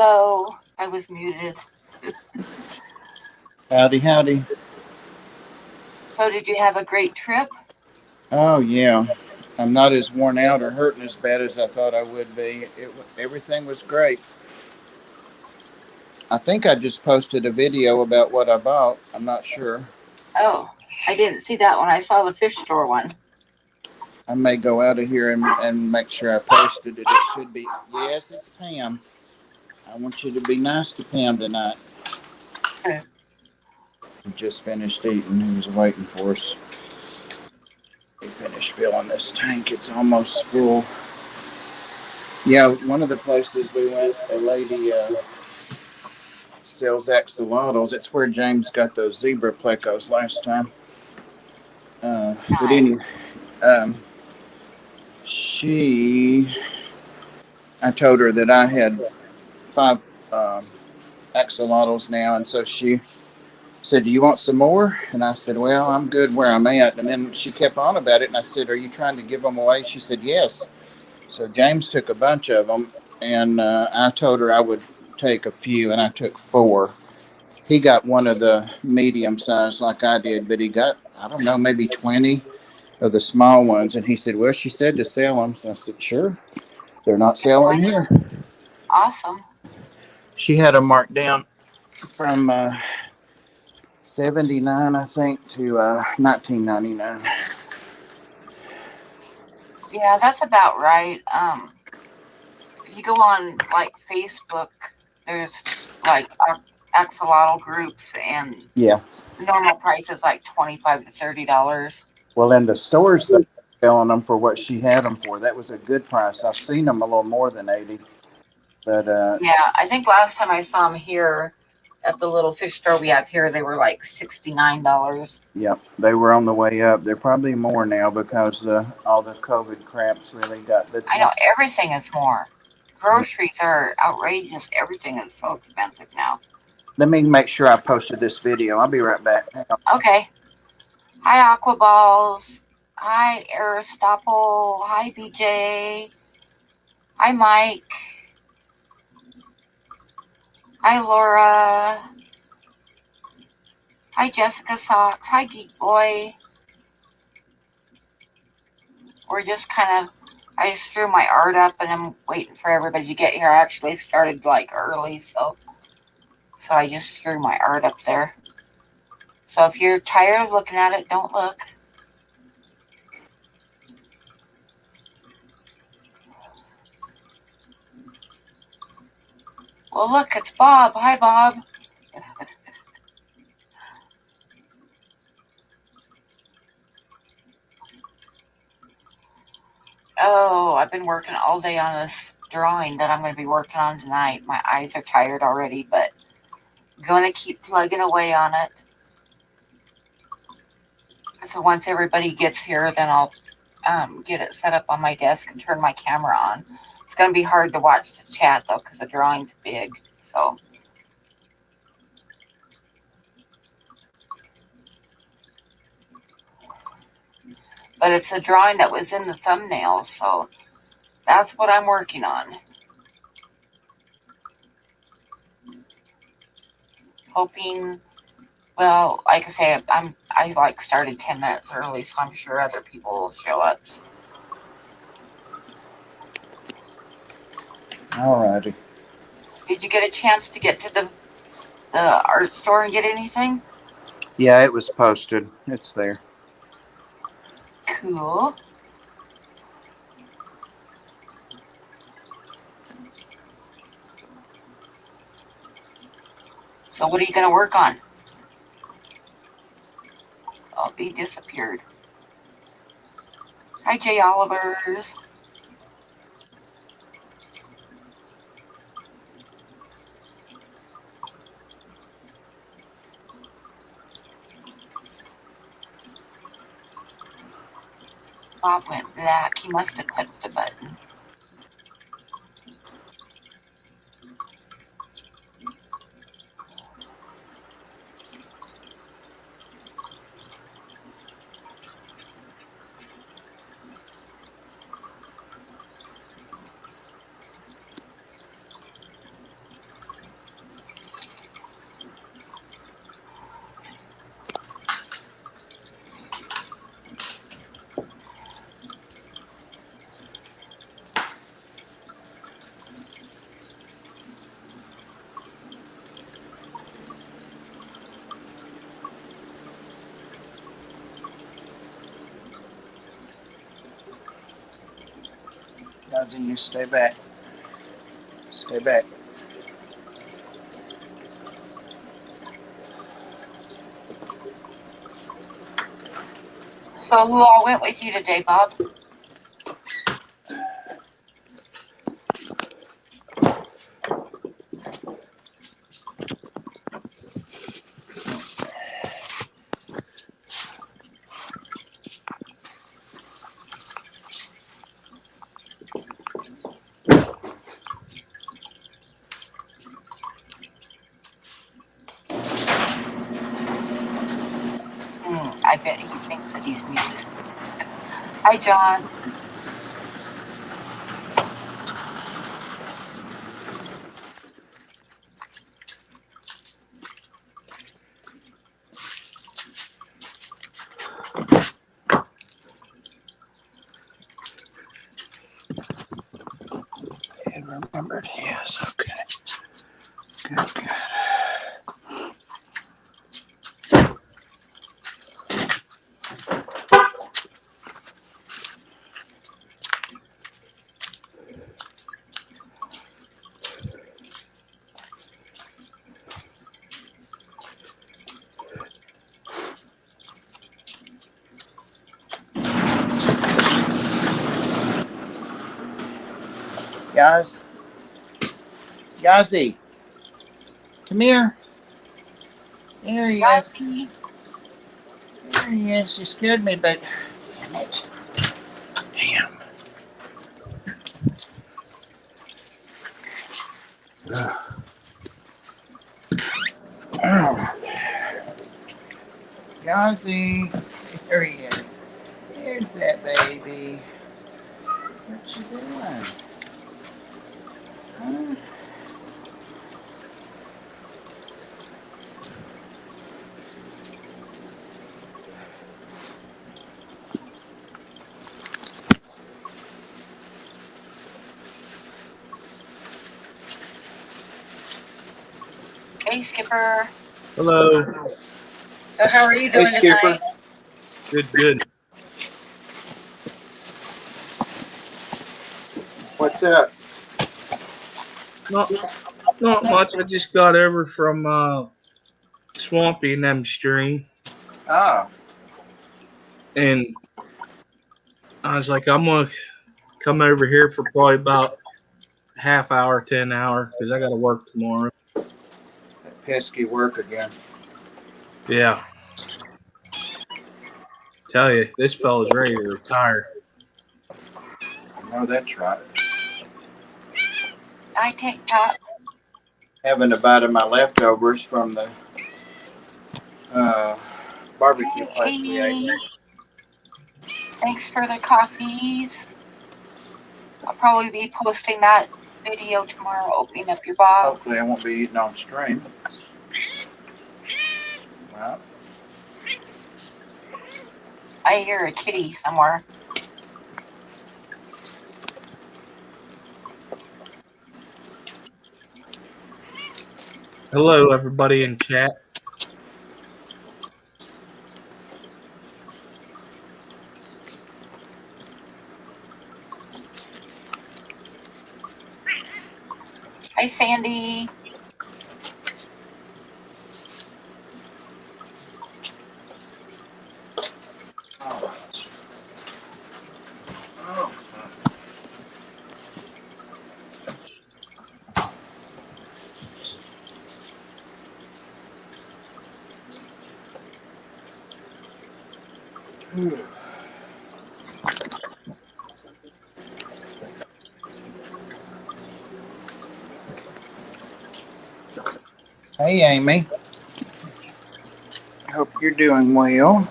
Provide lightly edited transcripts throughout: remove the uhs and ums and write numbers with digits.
Hello, I was muted. Howdy, howdy. So, did you have a great trip? Oh yeah, I'm not as worn out or hurting as bad as I thought I would be. Everything was great. I think I just posted a video about what I bought. I'm not sure. Oh, I didn't see that one. I saw the fish store one. I may go out of here and make sure I posted it. It should be. Yes, it's Pam. I want you to be nice to Pam tonight. We just finished eating. He was waiting for us. We finished filling this tank. It's almost full. Yeah, one of the places we went, a lady sells axolotls. It's where James got those zebra plecos last time. But Nice. anyway, um, she, I told her that I had five um, axolotls now, and so she said, "Do you want some more?" And I said, "Well, I'm good where I'm at." And then she kept on about it, and I said, "Are you trying to give them away?" She said, "Yes." So James took a bunch of them, and I told her I would take a few, and I took four. He got one of the medium size like I did, but he got, I don't know, maybe 20 of the small ones. And he said, "Well, she said to sell them." So I said, "Sure. They're not selling 20. here." Awesome. She had them marked down from 79, I think, to 19.99. Yeah, that's about right. If you go on like Facebook, there's like axolotl groups, and Yeah. normal price is like $25 to $30. Well, in the stores, they were selling them for what she had them for. That was a good price. I've seen them a little more than 80. But Yeah, I think last time I saw them here at the little fish store we have here, they were like $69. yep, they were on the way up. They're probably more now because the all the COVID craps really got. That's I one. know everything is more. Groceries are outrageous. Everything is so expensive now. Let me make sure I posted this video. I'll be right back. Hang on. Okay. Hi, Aquaballs. Hi, Aristotle. Hi, BJ. Hi, Mike. Hi, Laura. Hi, Jessica Socks. Hi, Geek Boy. We're just kind of, I just threw my art up and I'm waiting for everybody to get here. I actually started like early, so I just threw my art up there. So if you're tired of looking at it, don't look. Well, look, it's Bob. Hi, Bob. Oh, I've been working all day on this drawing that I'm going to be working on tonight. My eyes are tired already, but going to keep plugging away on it. So once everybody gets here, then I'll get it set up on my desk and turn my camera on. It's going to be hard to watch the chat though because the drawing's big. So, but it's a drawing that was in the thumbnail, so that's what I'm working on. Hoping, well, like I say, I like started 10 minutes early, so I'm sure other people will show up. Alrighty. Did you get a chance to get to the art store and get anything? Yeah, it was posted. It's there. Cool. So what are you going to work on? Oh, he disappeared. Hi, Jay Olivers. Bob went black. He must have clicked the button. Yazzie, you stay back. Stay back. So who all went with you today, Bob? I bet he thinks that he's muted. Hi, John. He remembered. Yes, okay. Good, good. Guys, Yazzie, come here. There he is. Yazzie. There he is. You scared me, but damn it. Damn. Oh. Yazzie, there he is. There's that baby. What you doing? Huh? Hey, Skipper. Hello. So how are you doing Hey, Skipper. tonight? Good, good. What's up? Not not much. I just got over from Swampy and them stream, Oh, and I was like, I'm gonna come over here for probably about half hour to an hour because I got to work tomorrow. that pesky work again. Yeah. Tell you, this fella's ready to retire. Oh, that's right. Night, Tank Top. Having a bite of my leftovers from the barbecue Hey, place we ate. Amy. Thanks for the coffees. I'll probably be posting that video tomorrow, opening up your box. Hopefully, I won't be eating on stream. Well, I hear a kitty somewhere. Hello, everybody in chat. Hi, Sandy. oh. Hey, Amy. Hope you're doing well.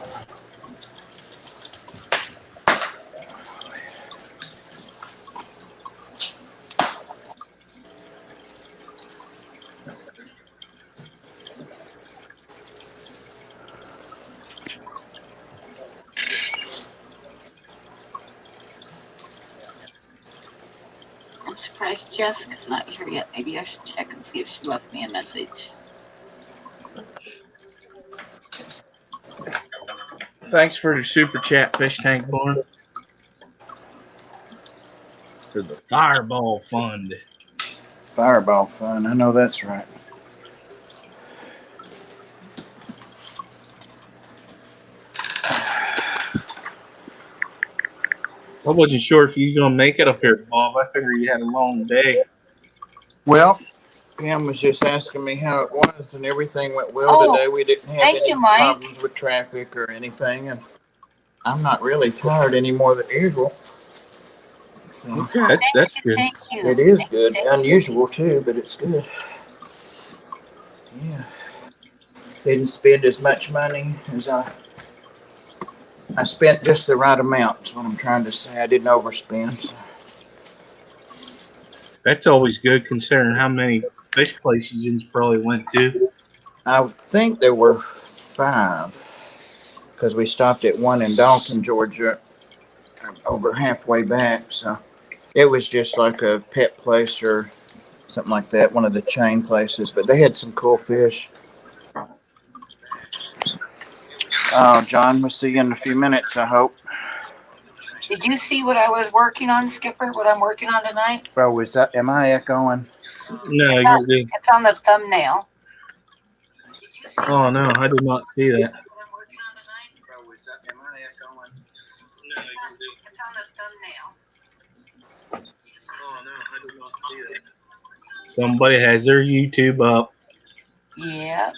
I'm surprised Jessica's not here yet. Maybe I should check and see if she left me a message. Thanks for the super chat, Fish Tank Barn. for the Fireball Fund. Fireball Fund. I know that's right. I wasn't sure if you were going to make it up here, Bob. I figured you had a long day. Well, Pam was just asking me how it was, and everything went well Oh, today. We didn't have thank any you, Mike. problems with traffic or anything, and I'm not really tired anymore than usual. So Okay, that's good. Thank you. it is Thank good. you. Unusual too, but it's good. Yeah. Didn't spend as much money as I spent just the right amount. Is what I'm trying to say. I didn't overspend. So. That's always good considering how many fish places you probably went to. I think there were 5 because we stopped at one in Dalton, Georgia, over halfway back. So it was just like a pet place or something like that, one of the chain places. But they had some cool fish. Oh, John, we'll see you in a few minutes, I hope. Did you see what I was working on, Skipper? What I'm working on tonight? Bro, am I echoing? No, you're good. It's on the thumbnail. Oh, no, I did not see that. It's on the thumbnail. Oh, no, I did not see that. Somebody has their YouTube up. Yeah.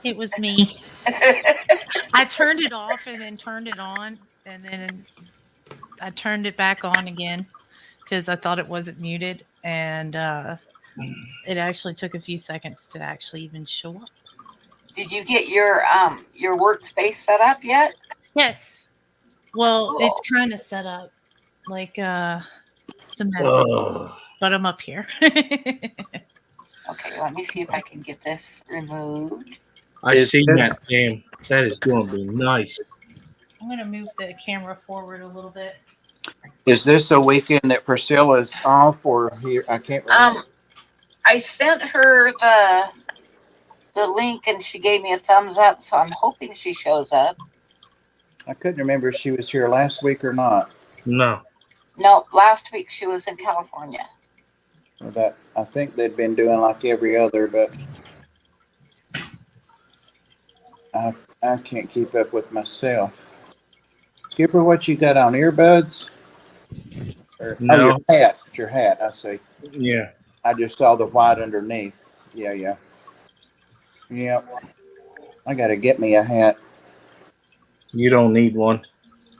It was me. I turned it off and then turned it on, and then I turned it back on again because I thought it wasn't muted, and it actually took a few seconds to actually even show up. Did you get your workspace set up yet? Yes. Well, it's kind of set up like it's a mess, but I'm up here. Okay, let me see if I can get this removed. I seen that, Pam. That is going to be nice. I'm going to move the camera forward a little bit. Is this a weekend that Priscilla's off or here? I can't remember. I sent her the link and she gave me a thumbs up, so I'm hoping she shows up. I couldn't remember if she was here last week or not. No. No, last week she was in California. That I think they'd been doing like every other, but I can't keep up with myself. Skipper, what you got on, earbuds? No. Oh, your hat. It's your hat. I see. Yeah. I just saw the white underneath. Yeah. Yep. I got to get me a hat. You don't need one.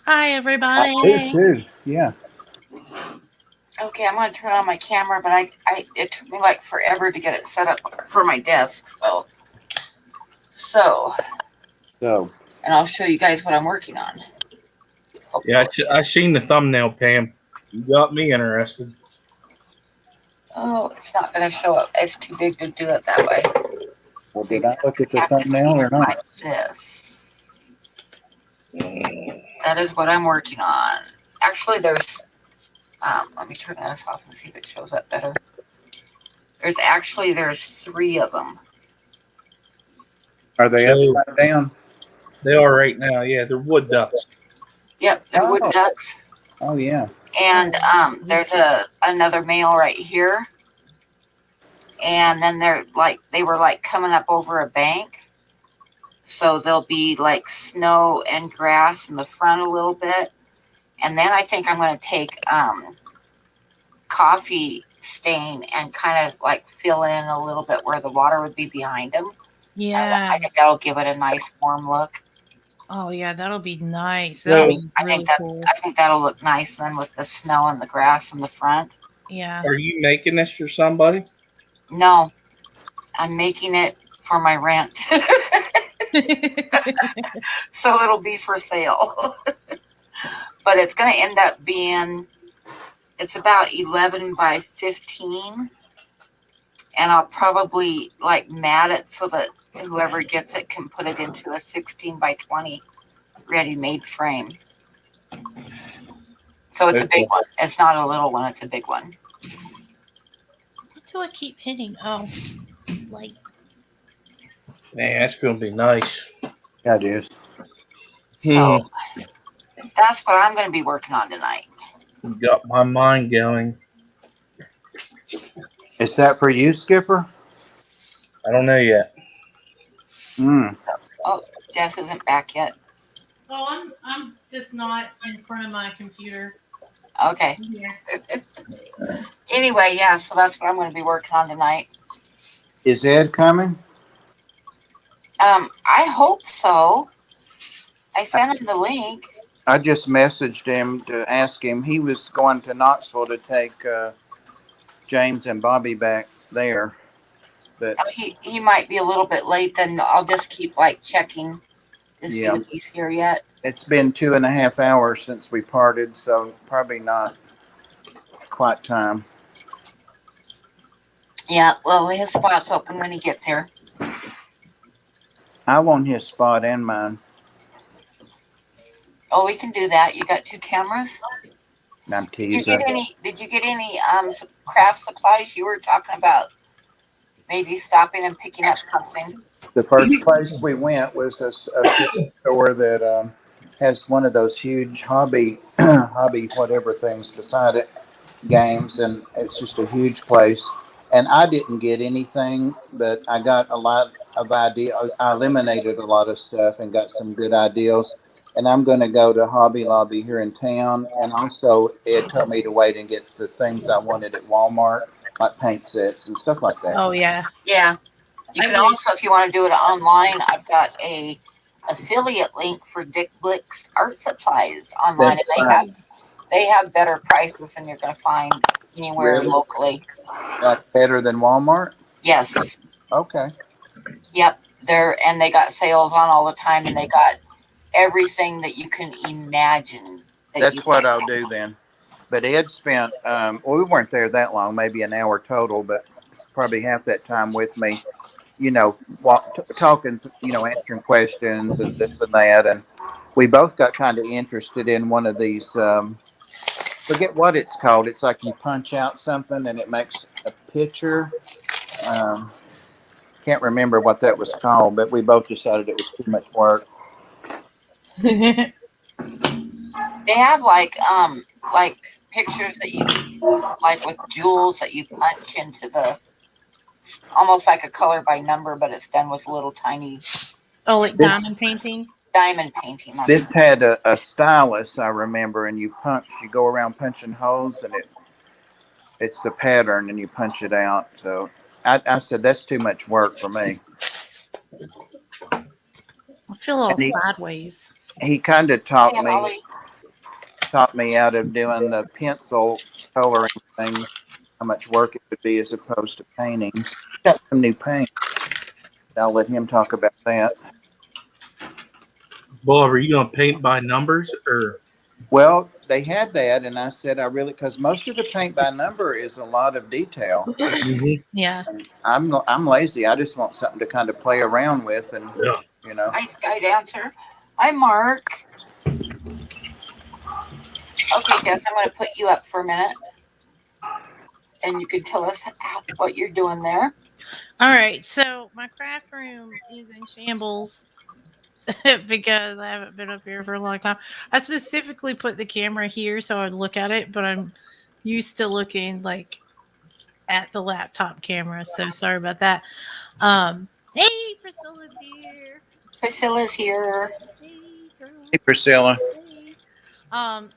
Hi, everybody. I do too. Yeah. Okay, I'm gonna turn on my camera, but it took me like forever to get it set up for my desk. So, and I'll show you guys what I'm working on. Hopefully. Yeah, I seen the thumbnail, Pam. You got me interested. Oh, it's not gonna show up. It's too big to do it that way. Well, did I look at the thumbnail or not? Like this. That is what I'm working on. Actually, there's. Let me turn this off and see if it shows up better. There's 3 of them. Are they upside down? They are right now. Yeah, they're wood ducks. Yep, they're wood ducks. Oh yeah. And there's another male right here. And then they were like coming up over a bank. So there'll be like snow and grass in the front a little bit. And then I think I'm going to take coffee stain and kind of like fill in a little bit where the water would be behind them. Yeah. I think that'll give it a nice warm look. Oh yeah, that'll be nice. That'll be really cool. I think that'll look nice then with the snow and the grass in the front. Yeah. Are you making this for somebody? No, I'm making it for my rent. So it'll be for sale. But it's going to end up being, it's about 11 by 15. And I'll probably like mat it so that whoever gets it can put it into a 16 by 20 ready-made frame. So it's a big one. It's not a little one. It's a big one. What do I keep hitting? Oh, it's light. Man, that's going to be nice. Yeah, it is. So That's what I'm going to be working on tonight. You got my mind going. Is that for you, Skipper? I don't know yet. Mm. Oh, Jess isn't back yet. Oh, I'm just not in front of my computer. Okay. Yeah. Anyway, yeah, so that's what I'm going to be working on tonight. Is Ed coming? I hope so. I sent him the link. I just messaged him to ask him. He was going to Knoxville to take James and Bobby back there. But He might be a little bit late. Then I'll just keep like checking to see yeah, if he's here yet. it's been 2.5 hours since we parted, so probably not quite time. Yeah, well, his spot's open when he gets here. I want his spot and mine. Oh, we can do that. You got 2 cameras. And I'm Did you teasing. get any? Did you get any craft supplies? You were talking about maybe stopping and picking up something. The first place we went was a store that has one of those huge hobby whatever things beside it, games, and it's just a huge place. And I didn't get anything, but I got a lot of idea. I eliminated a lot of stuff and got some good ideas. And I'm going to go to Hobby Lobby here in town. And also, Ed told me to wait and get the things I wanted at Walmart, like paint sets and stuff like that. Oh yeah. Yeah, you can also, if you want to do it online, I've got a affiliate link for Dick Blick's art supplies online, That's and fine. they have better prices than you're going to find anywhere Really? locally. Like better than Walmart? Yes. Okay. Yep. They got sales on all the time, and they got everything that you can imagine. That's what I'll do then. But Ed spent, well, we weren't there that long, maybe an hour total, but probably half that time with me, talking, answering questions and this and that. And we both got kind of interested in one of these, forget what it's called. It's like you punch out something and it makes a picture. Can't remember what that was called, but we both decided it was too much work. They have like pictures that you can do, like with jewels that you punch into the, almost like a color by number, but it's done with little tiny Oh, like diamond painting. Diamond painting. This had a stylus, I remember, and you go around punching holes, and it's the pattern, and you punch it out. So I said that's too much work for me. I feel all sideways. He kind of taught me out of doing the pencil coloring thing, how much work it would be as opposed to paintings. Got some new paint. I'll let him talk about that. Bob, are you going to paint by numbers or? Well, they had that, and I said because most of the paint by number is a lot of detail. Mm-hmm. Yeah. And I'm lazy. I just want something to kind of play around with, and Hi, Sky Dancer. Hi, Mark. Okay, Jess, I'm going to put you up for a minute, and you can tell us what you're doing there. All right. So my craft room is in shambles because I haven't been up here for a long time. I specifically put the camera here so I'd look at it, but I'm used to looking like at the laptop camera. So sorry about that. Hey, Priscilla's here. Priscilla's here. Hey, girl. Hey, Priscilla. Hey.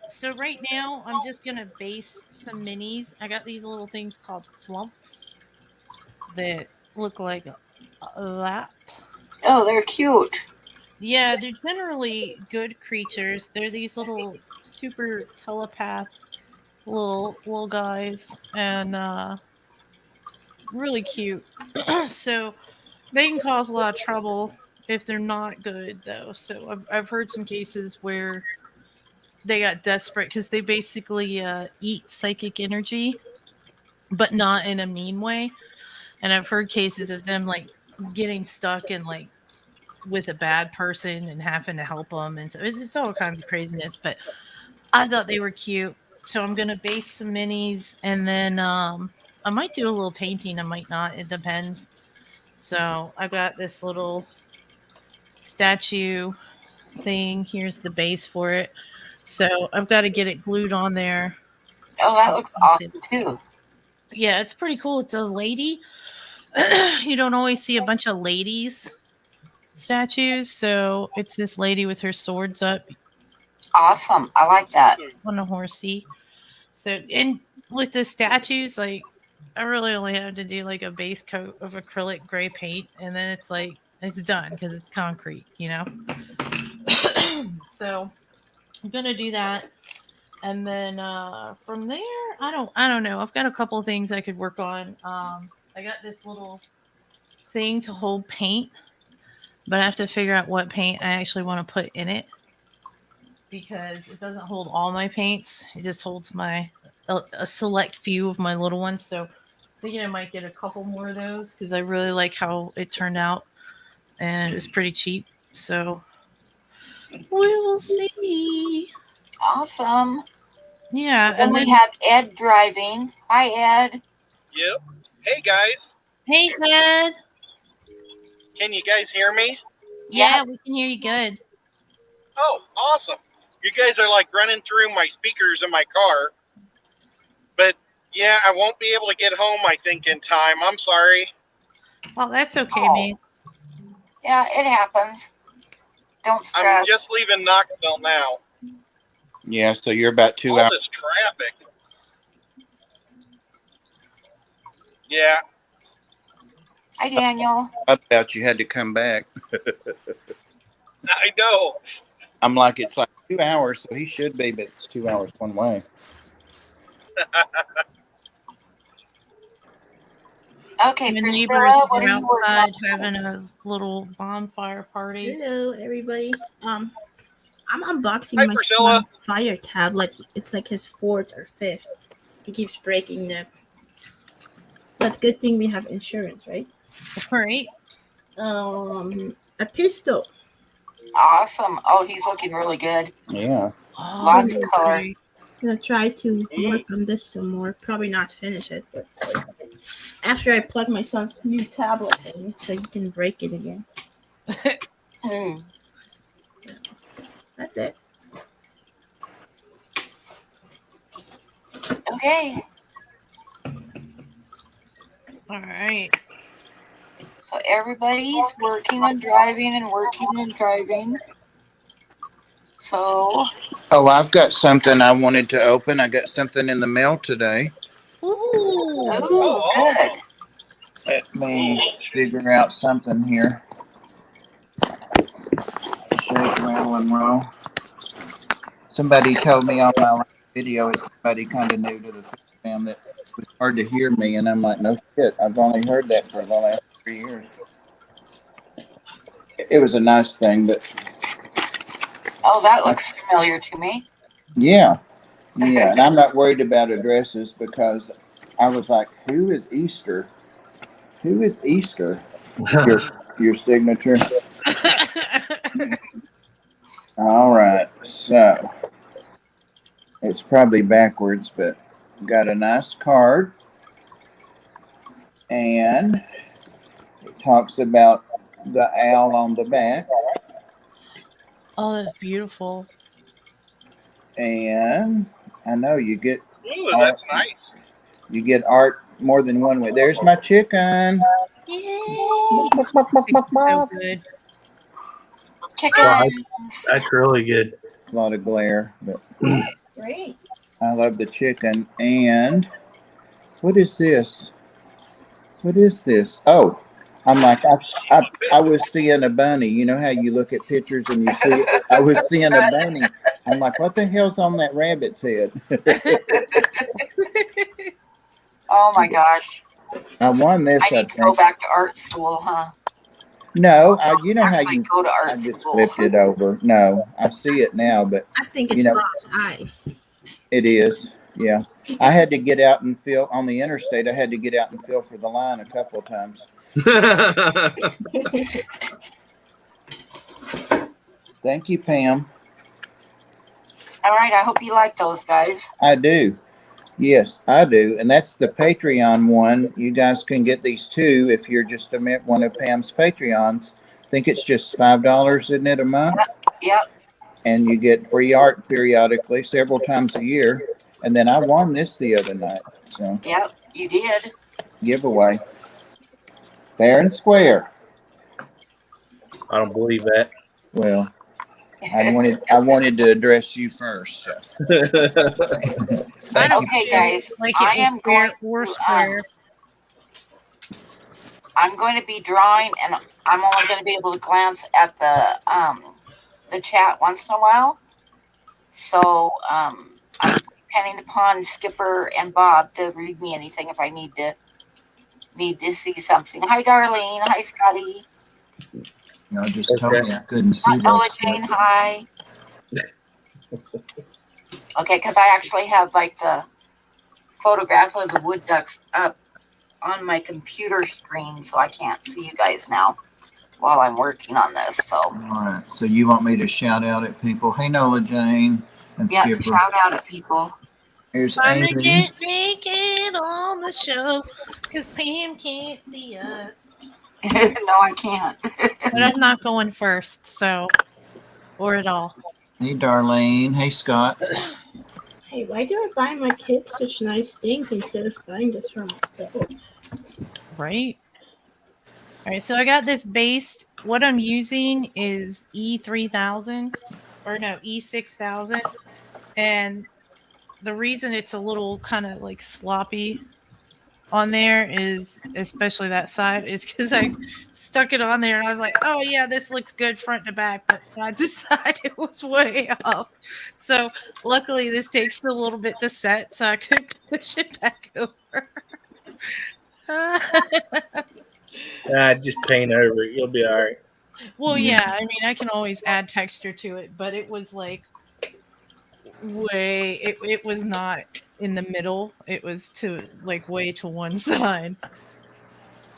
So right now I'm just gonna base some minis. I got these little things called flumps that look like that. Oh, they're cute. Yeah, they're generally good creatures. They're these little super telepath little guys, and really cute. So they can cause a lot of trouble if they're not good, though. So I've heard some cases where they got desperate because they basically eat psychic energy, but not in a mean way. And I've heard cases of them like getting stuck in like with a bad person and having to help them, and so it's all kinds of craziness. But I thought they were cute, so I'm gonna base some minis, and then I might do a little painting. I might not. It depends. So I got this little statue thing. Here's the base for it. So I've got to get it glued on there. Oh, that looks awesome too. Yeah, it's pretty cool. It's a lady. You don't always see a bunch of ladies statues, so it's this lady with her swords up Awesome. I like that. on a horsey. So, and with the statues, like I really only have to do like a base coat of acrylic gray paint, and then it's like it's done because it's concrete, you know. So I'm gonna do that, and then from there, I don't know. I've got a couple of things I could work on. I got this little thing to hold paint, but I have to figure out what paint I actually want to put in it because it doesn't hold all my paints. It just holds a select few of my little ones. So thinking I might get a couple more of those because I really like how it turned out and it was pretty cheap. So we will see. Awesome. Yeah, And and we then have Ed driving. Hi, Ed. Yep. Hey guys, hey, Ed. can you guys hear me? Yeah, we can hear you good. Oh, awesome. You guys are like running through my speakers in my car. But yeah, I won't be able to get home, I think, in time. I'm sorry. Well, that's okay, Oh. man. Yeah, it happens. Don't stress. I'm just leaving Knoxville now. Yeah, so you're about 2 All hours. this traffic. Yeah. Hi, Daniel. I thought you had to come back. I know. I'm like, it's like 2 hours, so he should be, but it's 2 hours one way. Okay, My Priscilla, neighbors what are are you working on? outside having a little bonfire party. Hello, everybody. I'm unboxing Hi, my Priscilla. son's fire tablet. It's like his fourth or fifth. He keeps breaking them. But good thing we have insurance, right? Right? A pistol. Awesome. Oh, he's looking really good. Yeah. Oh, Lots of that's color. great. I'm gonna try to work on this some more. Probably not finish it, but after I plug my son's new tablet in, so he can break it again. Hmm. That's it. Okay. All right. So everybody's working and driving and working and driving. So, Oh, I've got something I wanted to open. I got something in the mail today. Ooh. oh, good. Let me figure out something here. Shake, rattle, and roll. Somebody told me on my last video, it's somebody kind of new to the fam that it was hard to hear me, and I'm like, no shit, I've only heard that for the last 3 years. It was a nice thing, but Oh, that looks familiar to me. yeah, and I'm not worried about addresses because I was like, who is Easter? Who is Easter? Your signature. All right, so it's probably backwards, but got a nice card, and it talks about the owl on the back, Oh, that's beautiful. and I know you get Ooh, that's nice. you get art more than one way. There's my chicken. Yay! It's so good. Chicken. Wow, that's really good. A lot of glare, but Great. I love the chicken. And what is this? What is this? Oh, I'm like, I was seeing a bunny. You know how you look at pictures and you see it? I was seeing a bunny. I'm like, what the hell's on that rabbit's head? Oh my gosh. I won this. I need to go back to art school, huh? No, you know how Actually you. go to I art just school. flipped it over. No, I see it now, but I think it's You know- Bob's eyes. it is. Yeah, I had to get out and feel on the interstate. I had to get out and feel for the line a couple of times. Thank you, Pam. All right, I hope you like those guys. I do. Yes, I do. And that's the Patreon one. You guys can get these too if you're just one of Pam's Patreons. I think it's just $5, isn't it, a month? Yep. and you get free art periodically, several times a year. And then I won this the other night. So Yep, you did. giveaway, fair and square. I don't believe that. Well, I wanted to address you first. So. I don't Okay, feel guys, like I it was am fair going or to square. I'm going to be drawing, and I'm only going to be able to glance at the chat once in a while. So I'm depending upon Skipper and Bob to read me anything if I need to see something. Hi, Darlene. Hi, Scotty. Y'all just told me I couldn't see Not Nola that Jane. stuff. Hi. Okay, because I actually have like the photograph of the wood ducks up on my computer screen, so I can't see you guys now while I'm working on this. So All right. So you want me to shout out at people? Hey, Nola Jane and yeah, Skipper. shout out at people. Here's Time to Amy. get naked on the show because Pam can't see us. No, I can't. But I'm not going first, so or at all. Hey, Darlene. Hey, Scott. Hey, why do I buy my kids such nice things instead of buying this for myself? Right? All right, so I got this based. What I'm using is E3000 or no, E6000. And the reason it's a little kind of like sloppy on there is, especially that side, is because I stuck it on there and I was like, oh yeah, this looks good front to back, but side to side it was way off. So luckily this takes a little bit to set, so I could push it back over. Just paint over it. You'll be all right. Well, yeah, I mean I can always add texture to it, but it was like it was not in the middle. It was to like way to one side.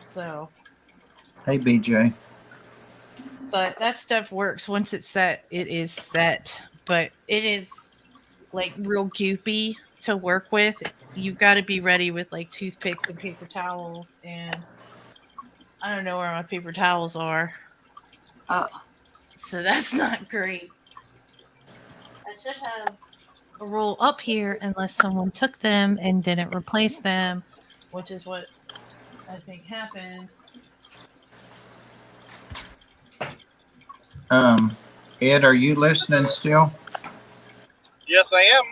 So Hey, BJ. but that stuff works. Once it's set, it is set. But it is like real goopy to work with. You've got to be ready with like toothpicks and paper towels, and I don't know where my paper towels are. So that's not great. I should have a roll up here unless someone took them and didn't replace them, which is what I think happened. Ed, are you listening still? Yes, I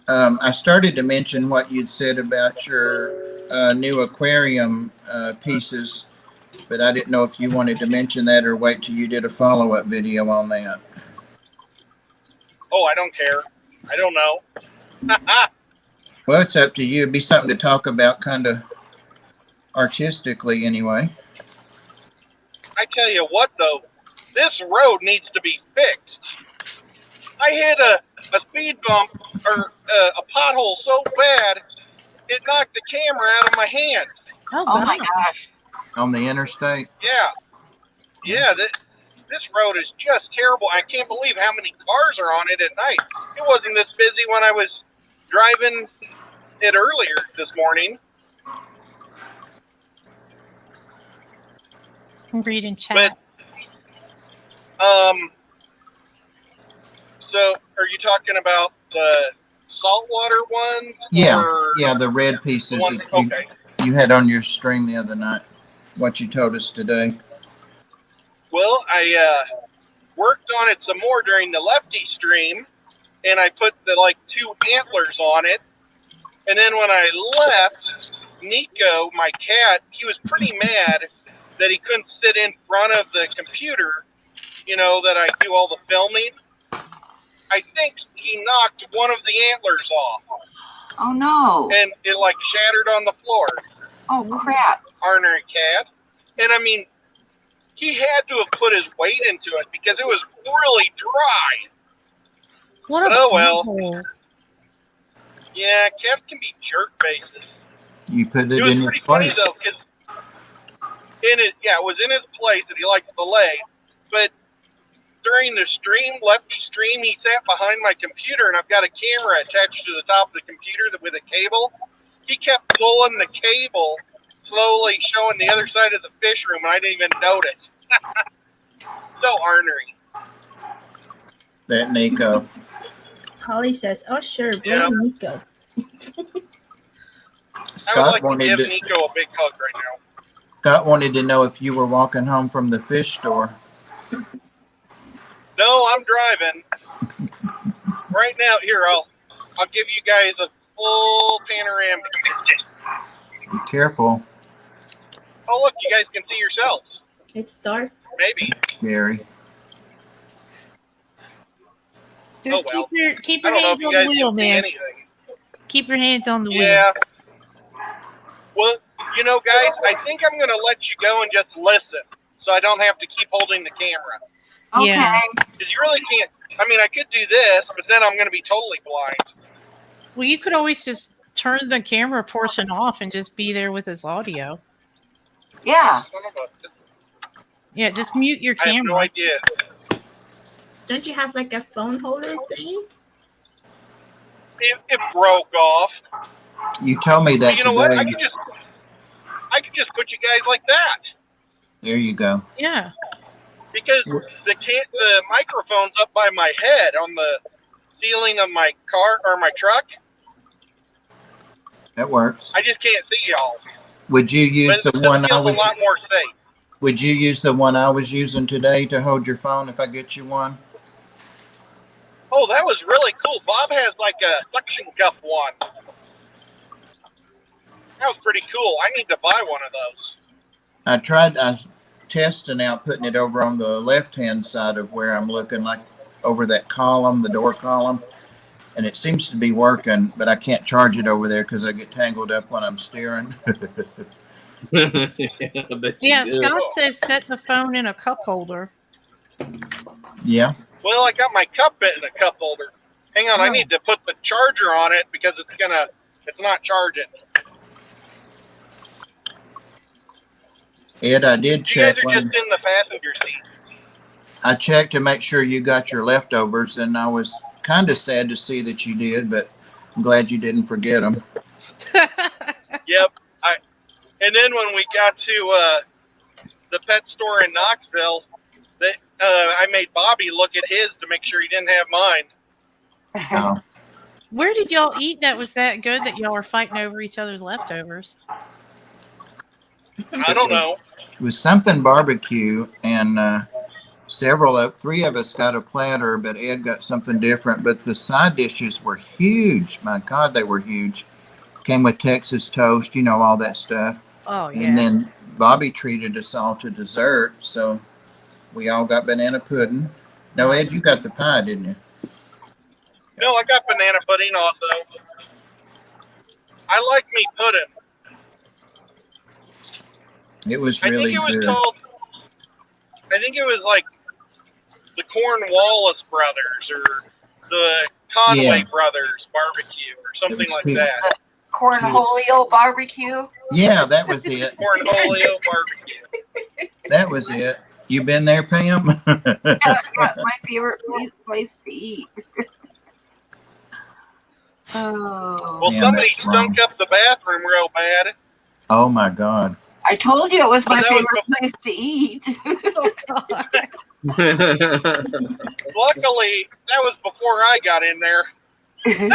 am. I started to mention what you'd said about your new aquarium pieces, but I didn't know if you wanted to mention that or wait till you did a follow-up video on that. Oh, I don't care. I don't know. Well, it's up to you. It'd be something to talk about kind of artistically anyway. I tell you what, though, this road needs to be fixed. I hit a speed bump or a pothole so bad it knocked the camera out of my hand. Oh my gosh. On the interstate? Yeah. This road is just terrible. I can't believe how many cars are on it at night. It wasn't this busy when I was driving it earlier this morning. I'm reading chat. But, so are you talking about the saltwater ones? Yeah, the red pieces that you had on your stream the other night. What you told us today. Well, I worked on it some more during the lefty stream, and I put the 2 antlers on it. And then when I left, Nico, my cat, he was pretty mad that he couldn't sit in front of the computer, that I do all the filming. I think he knocked one of the antlers off. Oh no. And it shattered on the floor. Oh crap. Ornery cat. And I mean, he had to have put his weight into it because it was really dry. What oh well. Butthole. Yeah, cats can be jerk faces. You put it in its pretty funny place. though, because it was in his place that he liked to lay. But during the lefty stream, he sat behind my computer, and I've got a camera attached to the top of the computer with a cable. He kept pulling the cable, slowly showing the other side of the fish room, and I didn't even notice. So ornery. that Nico. Holly says, "Oh sure, blame Yeah. Nico." I would Scott like to wanted give to, Nico a big hug right now. Scott wanted to know if you were walking home from the fish store. No, I'm driving. Right now, here, I'll give you guys a full panoramic. Be careful. Oh, look, you guys can see yourselves. It's dark. Maybe. Scary. Just Oh, well. keep I your don't know hands if you on guys the wheel, can see man. anything. Keep your hands on the wheel. Yeah. Well, you know, guys, I think I'm going to let you go and just listen so I don't have to keep holding the camera. Okay. Yeah. Because you really can't. I mean, I could do this, but then I'm going to be totally blind. Well, you could always just turn the camera portion off and just be there with his audio. Yeah. Son of a- Yeah, just mute your I have no camera. idea. Don't you have like a phone holder thing? It broke off. You told me that But you know what? I today. could just put you guys like that. There you go. Yeah. Because the microphone's up by my head on the ceiling of my car or my truck. That works. I just can't see y'all. Would you use But the it one I feels was? a lot more safe. Would you use the one I was using today to hold your phone if I get you one? Oh, that was really cool. Bob has like a suction cup one. That was pretty cool. I need to buy one of those. I was testing out putting it over on the left-hand side of where I'm looking, like over that column, the door column. And it seems to be working, but I can't charge it over there because I get tangled up when I'm steering. I bet you Yeah, do. Scott says set the phone in a cup holder. Yeah. Well, I got my cup in a cup holder. Hang on, I Oh. need to put the charger on it because it's not charging. Ed, I did You guys check. are just in the passenger seat. I checked to make sure you got your leftovers, and I was kind of sad to see that you did, but I'm glad you didn't forget them. Yep. And then when we got to the pet store in Knoxville, I made Bobby look at his to make sure he didn't have mine. Oh. Where did y'all eat that was that good that y'all were fighting over each other's leftovers? I don't know. It was something barbecue, and three of us got a platter, but Ed got something different. But the side dishes were huge. My God, they were huge. Came with Texas toast, all that stuff. Oh, yeah. And then Bobby treated us all to dessert, so we all got banana pudding. No, Ed, you got the pie, didn't you? No, I got banana pudding also. I like me pudding. It was really good. I think it was like the Cornwallis brothers or the Conway brothers barbecue or something like that. Cornholio barbecue. Yeah, that was it. Cornholio barbecue. That was it. You been there, Pam? That's my favorite place to eat. Oh. Well, Damn, somebody that's wrong. stunk up the bathroom real bad. Oh my God. I told you it was my That was favorite place to eat. Oh, God. Luckily, that was before I got in there. It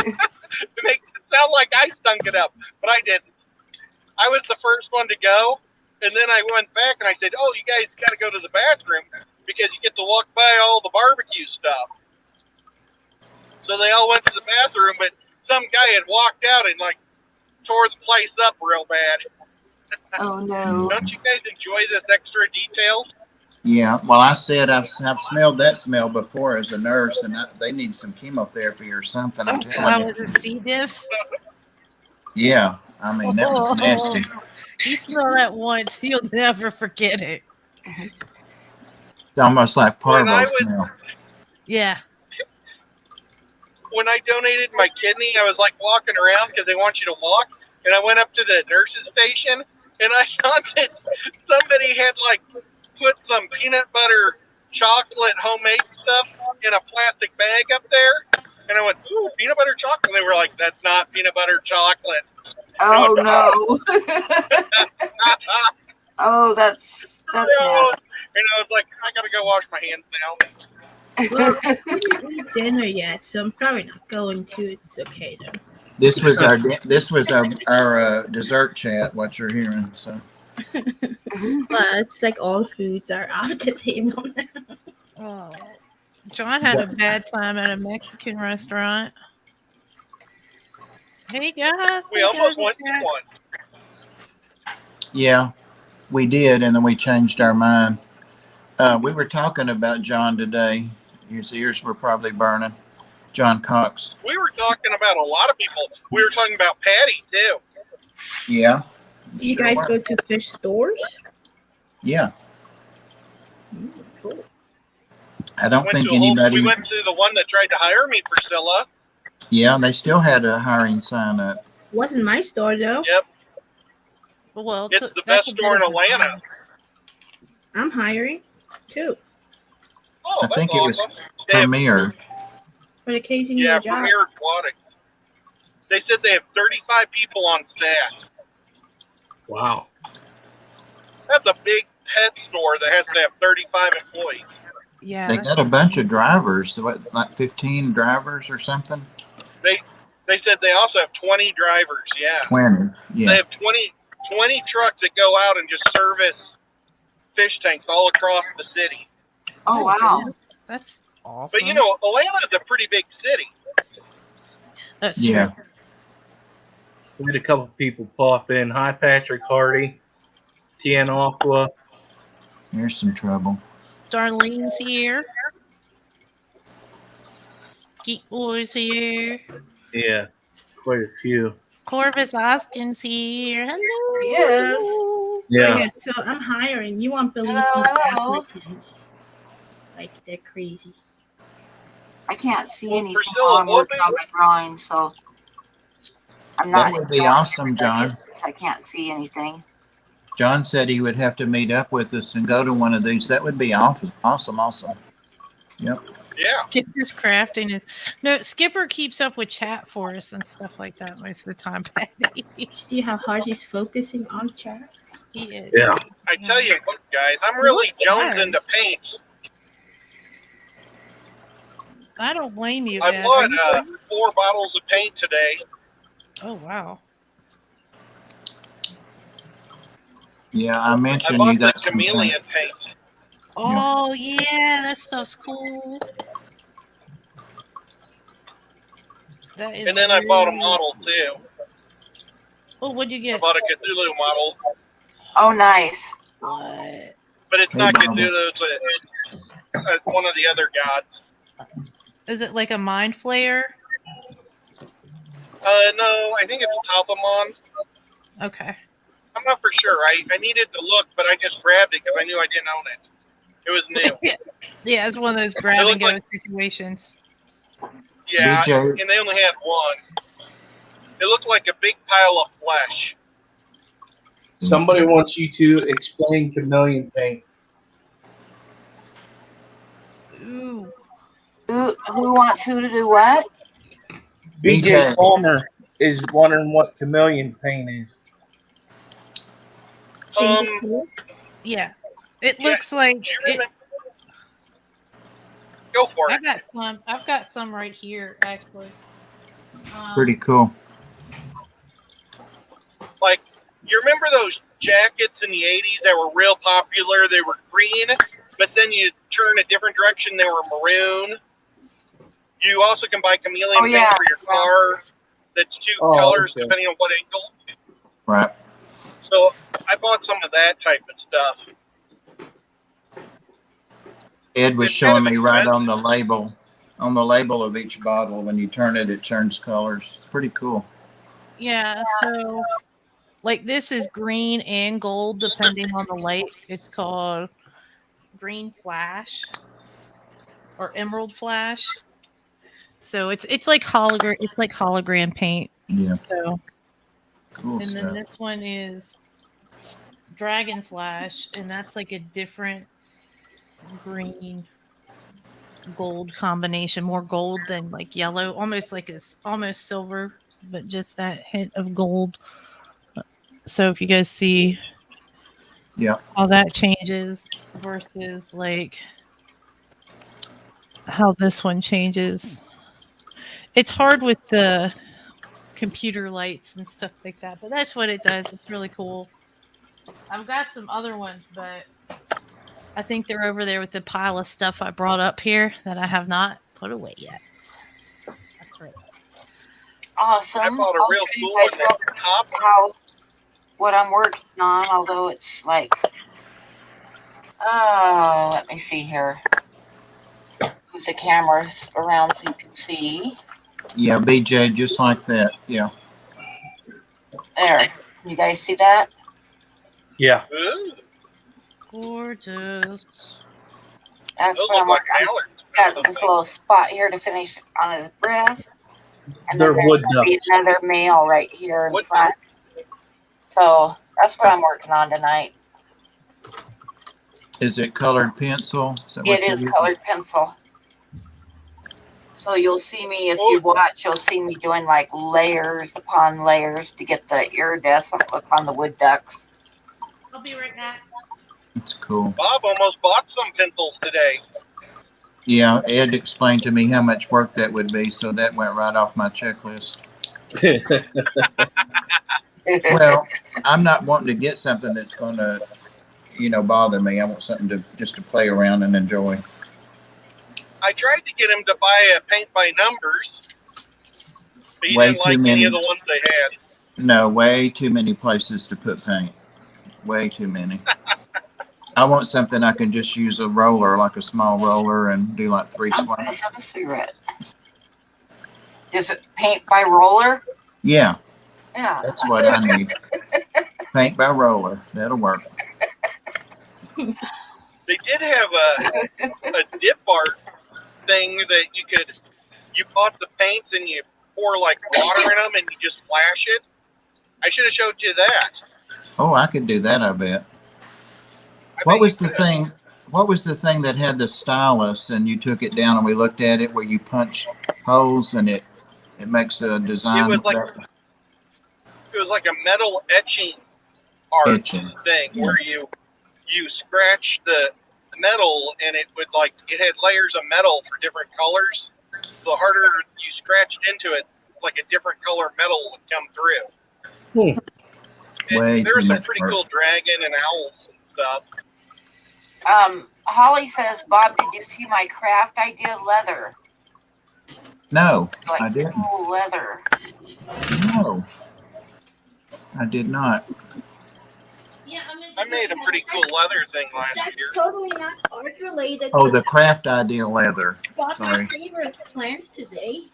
makes it sound like I stunk it up, but I didn't. I was the first one to go, and then I went back and I said, "Oh, you guys got to go to the bathroom because you get to walk by all the barbecue stuff." So they all went to the bathroom, but some guy had walked out and like tore the place up real bad. Oh no. Don't you guys enjoy this extra detail? Yeah. Well, I said I've smelled that smell before as a nurse, and they need some chemotherapy or something. I'm Oh, telling was you. it C. diff? Yeah. I mean, that was nasty. You smell that once, you'll never forget it. It's almost like When I parvo was- smell. Yeah. When I donated my kidney, I was like walking around because they want you to walk, and I went up to the nurse's station, and I saw that somebody had like put some peanut butter chocolate homemade stuff in a plastic bag up there, and I went, "Ooh, peanut butter chocolate." And they were like, "That's not peanut butter chocolate." Oh no. Oh, that's nasty. And I was like, "I gotta go wash my hands now." Well, I didn't eat dinner yet, so I'm probably not going to. It's okay though. This was our dessert chat. What you're hearing, so Well, it's like all foods are off the table now. Oh, John had a bad time at a Mexican restaurant. Hey guys, We hey almost guys, went to one. yeah, we did, and then we changed our mind. We were talking about John today. His ears were probably burning. John Cox. We were talking about a lot of people. We were talking about Patty too. Yeah. Did you guys go to fish stores? Yeah. Cool. I don't think We anybody. went to the one that tried to hire me, Priscilla. Yeah, they still had a hiring sign up. Wasn't my store though. Yep, Well, it's the best store in Atlanta. I'm hiring too Oh, I that's think it was awesome. They have- Premier. for the case in Yeah, your job. Premier Aquatics. They said they have 35 people on staff. Wow. That's a big pet store that has to have 35 employees. Yeah, They got a bunch of drivers, what, like 15 drivers or something? They said they also have 20 drivers. Yeah, 20. they Yeah. have 20 trucks that go out and just service fish tanks all across the city. Oh wow. that's awesome. But you know, Atlanta is a pretty big city. That's Yeah. true. We had a couple people pop in. Hi, Patrick Hardy, Tien Aqua. Here's some trouble. Darlene's here. Geek Boy's here. Yeah, quite a few. Corvus Oskin's here. Hello. Yes. Yeah. Yeah, so I'm hiring. You won't believe Hello, these hello. applicants. Like they're crazy. I can't see Well, anything Priscilla, while I'm what working on my drawing, so I'm not. That would be awesome, John. I can't see anything. John said he would have to meet up with us and go to one of these. That would be awesome. Awesome. Yep. Yeah. Skipper's crafting is no. Skipper keeps up with chat for us and stuff like that most of the time. Patty. You see how hard he's focusing on chat? He is. Yeah. I tell you what, guys, I'm really What's that? jonesing to paint. I don't blame you. I Ed. bought Are you trying- 4 bottles of paint today. Oh wow. Yeah, I I mentioned bought you the got some chameleon paint. Oh yeah, that stuff's cool. That is. And then I bought a really- model too. Oh, what'd you I get? bought a Cthulhu model. Oh, nice. What? But it's Hey, not Mama. Cthulhu, it's one of the other gods. Is it like a mind flayer? No, I think it's Alphamon. Okay. I'm not for sure. I needed to look, but I just grabbed it because I knew I didn't own it. It was new. Yeah, it's one of those grab and go like- situations. Yeah, BJ. and they only had one. It looked like a big pile of flesh. Somebody wants you to explain chameleon paint. Ooh. Who wants who to do what? BJ BJ. Palmer is wondering what chameleon paint is. Changes Um, color? Yeah. It Yeah, looks like do you it, remember? Go for it. I've got some right here actually. pretty cool. Like, you remember those jackets in the 80s that were real popular? They were green, but then you turn a different direction, they were maroon. You also can buy chameleon paint yeah. for your car. That's 2 Oh, colors okay. depending on what angle. Right. So I bought some of that type of stuff. Ed was It's showing kind of me right expensive. on the label of each bottle. When you turn it, it turns colors. It's pretty cool. Yeah, so like this is green and gold depending on the light. It's called green flash or emerald flash. So it's like hologram paint. Yeah, So cool and then stuff. this one is dragon flash, and that's like a different green gold combination, more gold than like yellow, almost like almost silver, but just that hint of gold. So if you guys see Yeah. how that changes versus like how this one changes. It's hard with the computer lights and stuff like that, but that's what it does. It's really cool. I've got some other ones, but I think they're over there with the pile of stuff I brought up here that I have not put away yet. That's right. Awesome. I bought a I'll real show you cool guys one that's copper. what I'm working on, although it's like, let me see here. Move the cameras around so you can see. Yeah, BJ, just like that. Yeah. There. You guys see that? Yeah. Ooh, Gorgeous. That's those what I'm look like working on. mallards. Got this little spot here to finish on his breast. And They're then there's wood gonna be ducks. another male right here in Wood front. So that's what I'm working on tonight. Is it colored pencil? Is that what It you're is using? colored pencil. So you'll see me, if you watch, you'll see me doing like layers upon layers to get the iridescent look on the wood ducks. I'll be right back. It's cool. Bob almost bought some pencils today. Yeah, Ed explained to me how much work that would be, so that went right off my checklist. Well, I'm not wanting to get something that's going to, bother me. I want something to just to play around and enjoy. I tried to get him to buy a paint by numbers, but he Way didn't too like any many. of the ones they had. No, way too many places to put paint. Way too many. I want something I can just use a roller, like a small roller, and do like 3 I'm gonna swipes. have a cigarette. Is it paint by roller? Yeah, Yeah. that's what I need. Paint by roller. That'll work. They did have a dip art thing that you bought the paints and you pour like water in them and you just flash it. I should have showed you that. Oh, I could do that, I bet. What was the thing? What was the thing that had the stylus and you took it down and we looked at it, where you punch holes and it makes a design? It was like a metal etching art thing where you scratch the metal and it had layers of metal for different colors. The harder you scratched into it, like a different color metal would come through. There was some pretty cool dragon and owls and stuff. Holly says, Bob, did you see my craft idea leather? No, Like I didn't. cool leather. No, I did not. Yeah, I made a pretty cool leather thing last year. That's totally not art related. Oh, the craft idea leather. Bought my Sorry. favorite plant today.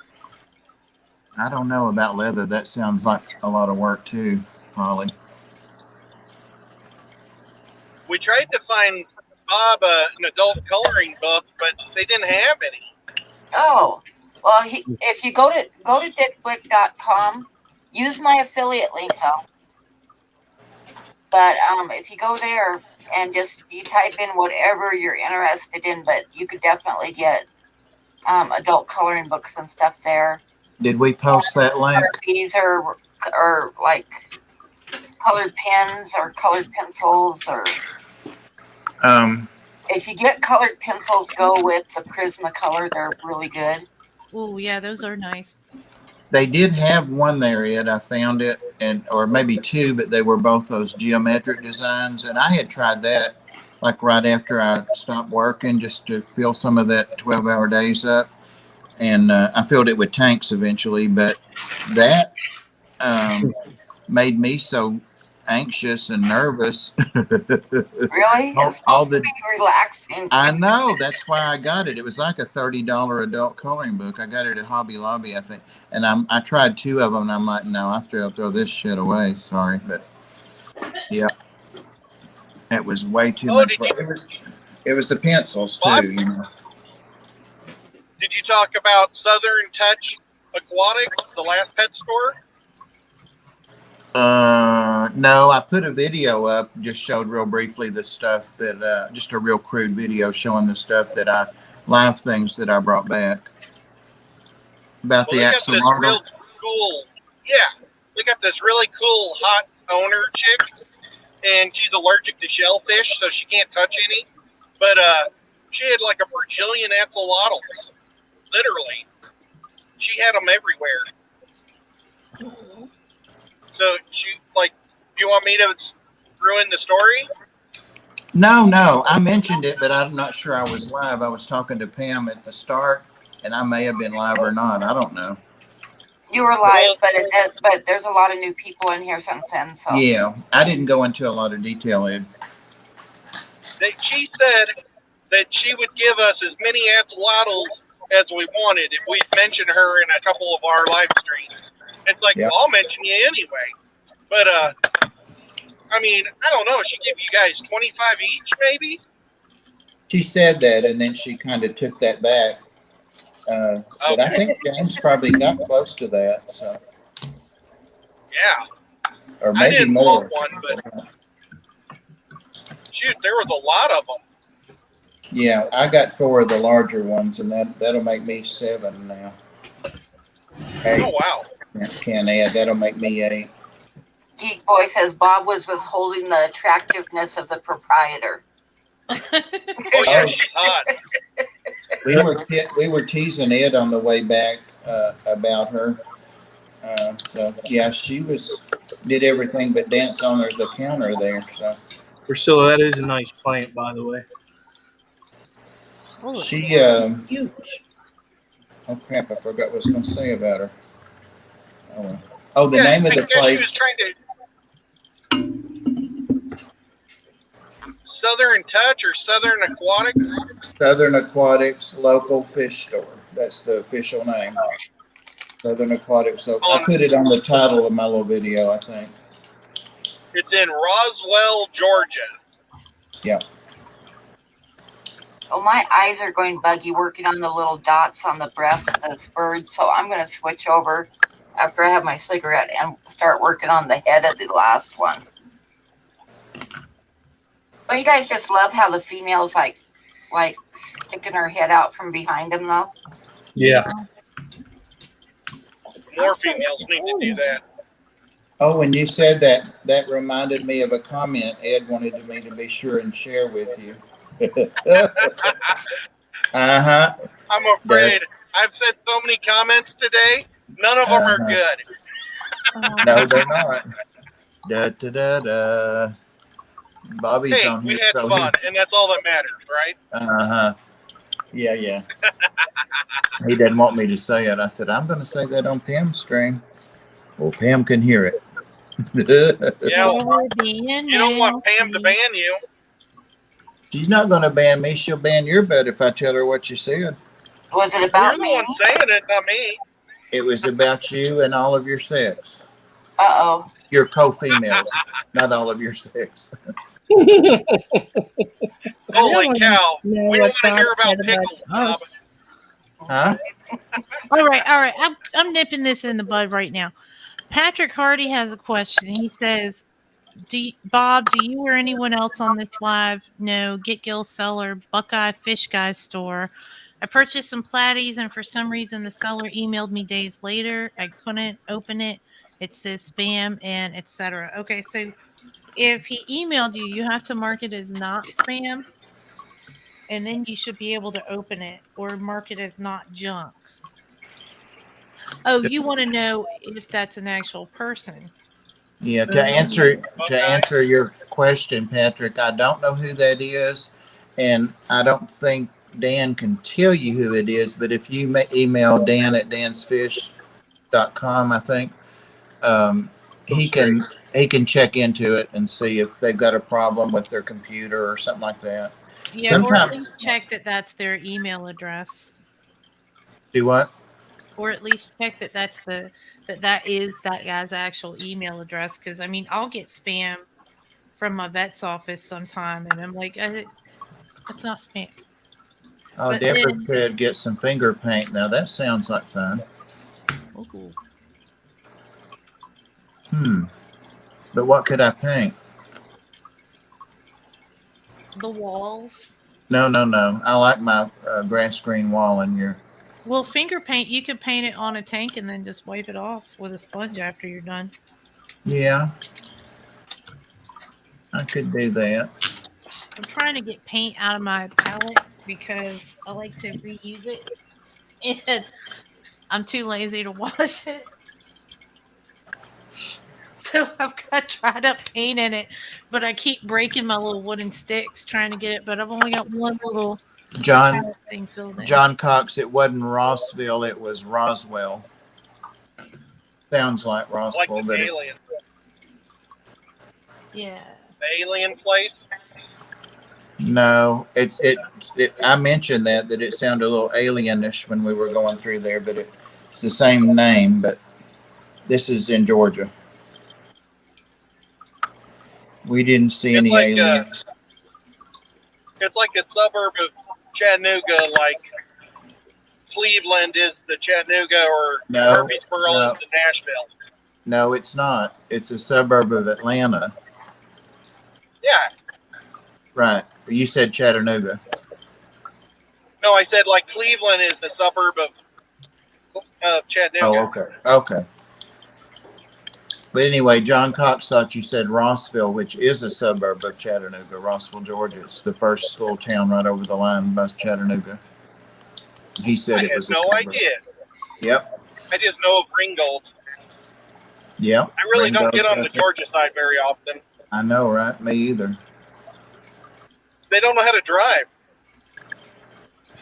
I don't know about leather. That sounds like a lot of work too, Holly. We tried to find Bob an adult coloring book, but they didn't have any. Oh, well, if you go to dickblick.com, use my affiliate link though. But if you go there and you type in whatever you're interested in, but you could definitely get adult coloring books and stuff there. Did we post that link? These are like colored pens or colored pencils, or if you get colored pencils, go with the Prismacolor. They're really good. Oh yeah, those are nice. They did have one there, Ed. I found it, or maybe two, but they were both those geometric designs. And I had tried that like right after I stopped working, just to fill some of that 12-hour days up. And I filled it with tanks eventually, but that made me so anxious and nervous. Really? It's supposed to be relaxing. I know. That's why I got it. It was like a $30 adult coloring book. I got it at Hobby Lobby, I think. And I tried 2 of them, and I'm like, no, I have to throw this shit away. Sorry, but yeah, it was way too much. It was the pencils too. You know. Did you talk about Southern Touch Aquatics, the last pet store? No, I put a video up, just showed real briefly the stuff that, just a real crude video showing the stuff that live things that I brought back. About the axolotl. They got this really cool hot owner chick, and she's allergic to shellfish, so she can't touch any. But she had like a bajillion axolotls. literally. She had them everywhere. So she like, do you want me to ruin the story? No. I mentioned it, but I'm not sure I was live. I was talking to Pam at the start, and I may have been live or not. I don't know. You were live, but there's a lot of new people in here since then. So Yeah, I didn't go into a lot of detail, Ed. She said that she would give us as many axolotls as we wanted if we mentioned her in a couple of our live streams. It's like, Yeah. well, I'll mention you anyway. But I mean, I don't know. She gave you guys 25 each, maybe. She said that, and then she kind of took that back. But I think James probably got close to that, so Yeah. or I maybe didn't more. want one, but shoot, there was a lot of them. Yeah, I got 4 of the larger ones, and that'll make me 7 now. 8. Oh wow. Can't add. That'll make me 8. Geek Boy says Bob was withholding the attractiveness of the proprietor. Oh yeah, she's hot. We were teasing Ed on the way back about her. So yeah, she did everything but dance on the counter there. So Priscilla, that is a nice plant, by the way. Holy she huge. oh crap, I forgot what I was going to say about her. Oh, the Yeah, name of I the guess she place. was trying to Southern Touch or Southern Aquatics. Southern Aquatics Local Fish Store. That's the official name. Southern Aquatics. So I put it on the title of my little video, I think. It's in Roswell, Georgia. Yeah. Oh, my eyes are going buggy working on the little dots on the breast of this bird. So I'm going to switch over after I have my cigarette and start working on the head of the last one. But you guys just love how the female's like sticking her head out from behind them, though. Yeah. More females need to do that. Oh, when you said that, that reminded me of a comment Ed wanted me to be sure and share with you. Uh-huh. I'm afraid I've said so many comments today. None of them are good. No, they're not. Da da da da. Bobby's Hey, on we here. had fun, and that's all that matters, right? Uh-huh. Yeah. He didn't want me to say it. I said, I'm going to say that on Pam's stream. Well, Pam can hear it. Yeah, well, you don't want Pam to ban you. She's not going to ban me. She'll ban your butt if I tell her what you said. Was it about You're the me? one saying it, not me. It was about you and all of your sex. Uh-oh. Your co-females, not all of your sex. Holy wanna cow. know We don't what want to hear Bob about said about pickles, Bob. us. Huh? All right. I'm nipping this in the bud right now. Patrick Hardy has a question. He says, Bob, do you or anyone else on this live know Get Gill Seller Buckeye Fish Guy store? I purchased some platies, and for some reason the seller emailed me days later. I couldn't open it. It says spam and etc. Okay, so if he emailed you, you have to mark it as not spam, and then you should be able to open it, or mark it as not junk. Oh, you want to know if that's an actual person? Yeah. To answer your question, Patrick, I don't know who that is, and I don't think Dan can tell you who it is. But if you email Dan at dansfish.com, I think he can check into it and see if they've got a problem with their computer or something like that. Yeah, or at least check that that's their email address. Do what? Or at least check that that is that guy's actual email address. Because I mean, I'll get spam from my vet's office sometime, and I'm like, it's not spam. Oh, Deborah said get some finger paint. Now that sounds like fun. Ooh. But what could I paint? The walls. No. I like my grass screen wall in here. Well, finger paint, you could paint it on a tank and then just wipe it off with a sponge after you're done. Yeah. I could do that. I'm trying to get paint out of my palette because I like to reuse it. and I'm too lazy to wash it. So I've got dried up paint in it, but I keep breaking my little wooden sticks trying to get it. But I've only got one little John palette thing filled in. John Cox, it wasn't Rossville, it was Roswell. Sounds like Like Rossville, the but alien. Yeah. The alien place. no, I mentioned that it sounded a little alienish when we were going through there, but it's the same name, but this is in Georgia. We didn't see It's any like aliens. it's like a suburb of Chattanooga, like Cleveland is to Chattanooga, or No, Murfreesboro no. is to Nashville. No, it's not. It's a suburb of Atlanta. Yeah. Right. You said Chattanooga. No, I said like Cleveland is the suburb of Chattanooga. Oh, okay. Okay. But anyway, John Cox thought you said Rossville, which is a suburb of Chattanooga, Rossville, Georgia. It's the first little town right over the line by Chattanooga. He said I it had was a no suburb. idea. Yep. I just know of Ringgold. Yep. I really don't Ringgold's get on the right there. Georgia side very often. I know, right? Me either. They don't know how to drive.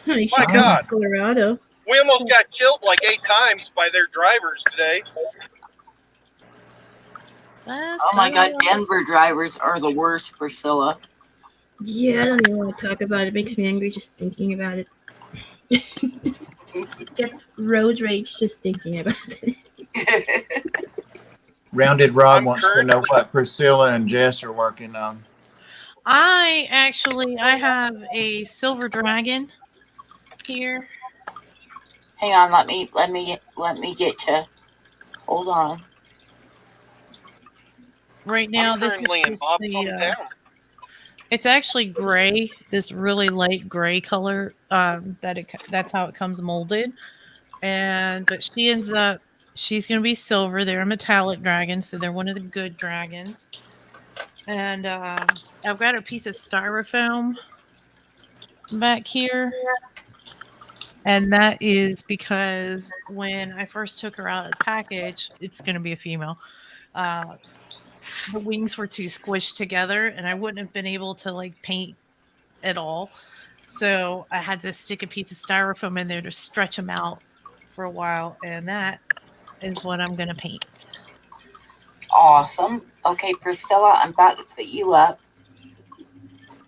You should My come God. to Colorado. We almost got killed like 8 times by their drivers today. Oh my God, Denver drivers are the worst, Priscilla. Yeah, I don't even want to talk about it. It makes me angry just thinking about it. Get road rage just thinking about it. Rounded Rob I'm wants to know what Priscilla and Jess are working on. I have a silver dragon here. Hang on, let me get to. Hold on. Right now, I'm this currently is in just Bob's the, hometown. it's actually gray, this really light gray color. That's how it comes molded. But she's gonna be silver. They're a metallic dragon, so they're one of the good dragons. And I've got a piece of styrofoam back here. And that is because when I first took her out of the package, it's going to be a female. The wings were too squished together, and I wouldn't have been able to like paint at all. So I had to stick a piece of styrofoam in there to stretch them out for a while, and that is what I'm going to paint. Awesome. Okay, Priscilla, I'm about to put you up.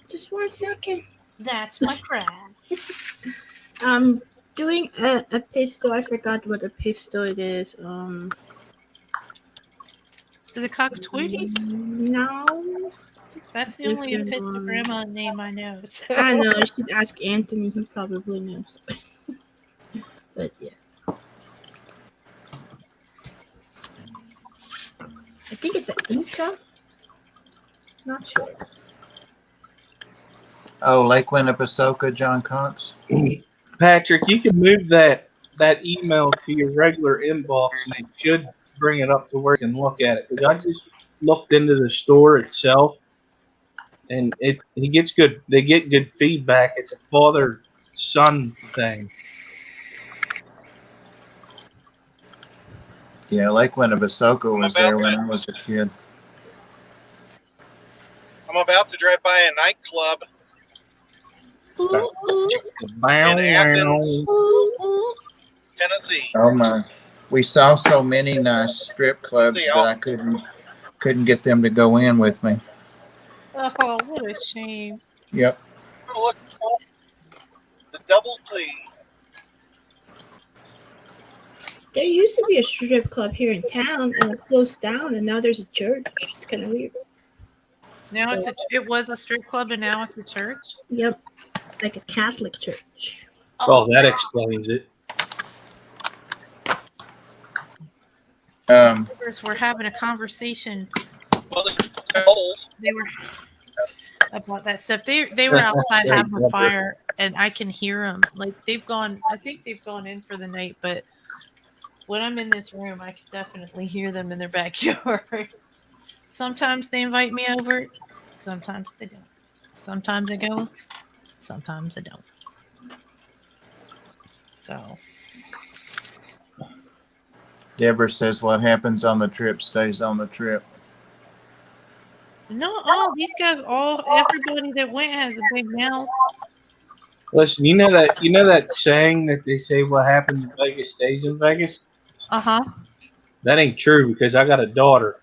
Just 1 second. That's my craft. I'm doing a pistol. I forgot what a pistol it is. Is it cockatoides? No. That's the only Different one. pictograma name I know. So. I know. I should ask Anthony. He probably knows. But yeah. I think it's an Inca. Not sure. Oh, Lake Winnipesaukee, John Cox. Patrick, you can move that email to your regular inbox, and it should bring it up to where you can look at it. Because I just looked into the store itself, and they get good feedback. It's a father-son thing. Yeah, Lake Winnipesaukee was there when I was a kid. I'm about to drive by a nightclub Bow, in Athens, wow. Tennessee. Oh my! We saw so many nice strip clubs, but I couldn't get them to go in with me. Oh, what a shame. Yep. Oh, look, the Double C. There used to be a strip club here in town, and it closed down, and now there's a church. It's kind of weird. Now it was a strip club, and now it's a church. Yep, like a Catholic church. Well, that explains it. We're having a conversation. Well, they're old. They were about that stuff. They were outside having a fire, and I can hear them. Like they've gone. I think they've gone in for the night, but when I'm in this room, I can definitely hear them in their backyard. Sometimes they invite me over. Sometimes they don't. Sometimes I go. Sometimes I don't. So Deborah says what happens on the trip stays on the trip. No, these guys, everybody that went has a big mouth. Listen, you know that saying that they say what happens in Vegas stays in Vegas? Uh-huh. That ain't true because I got a daughter.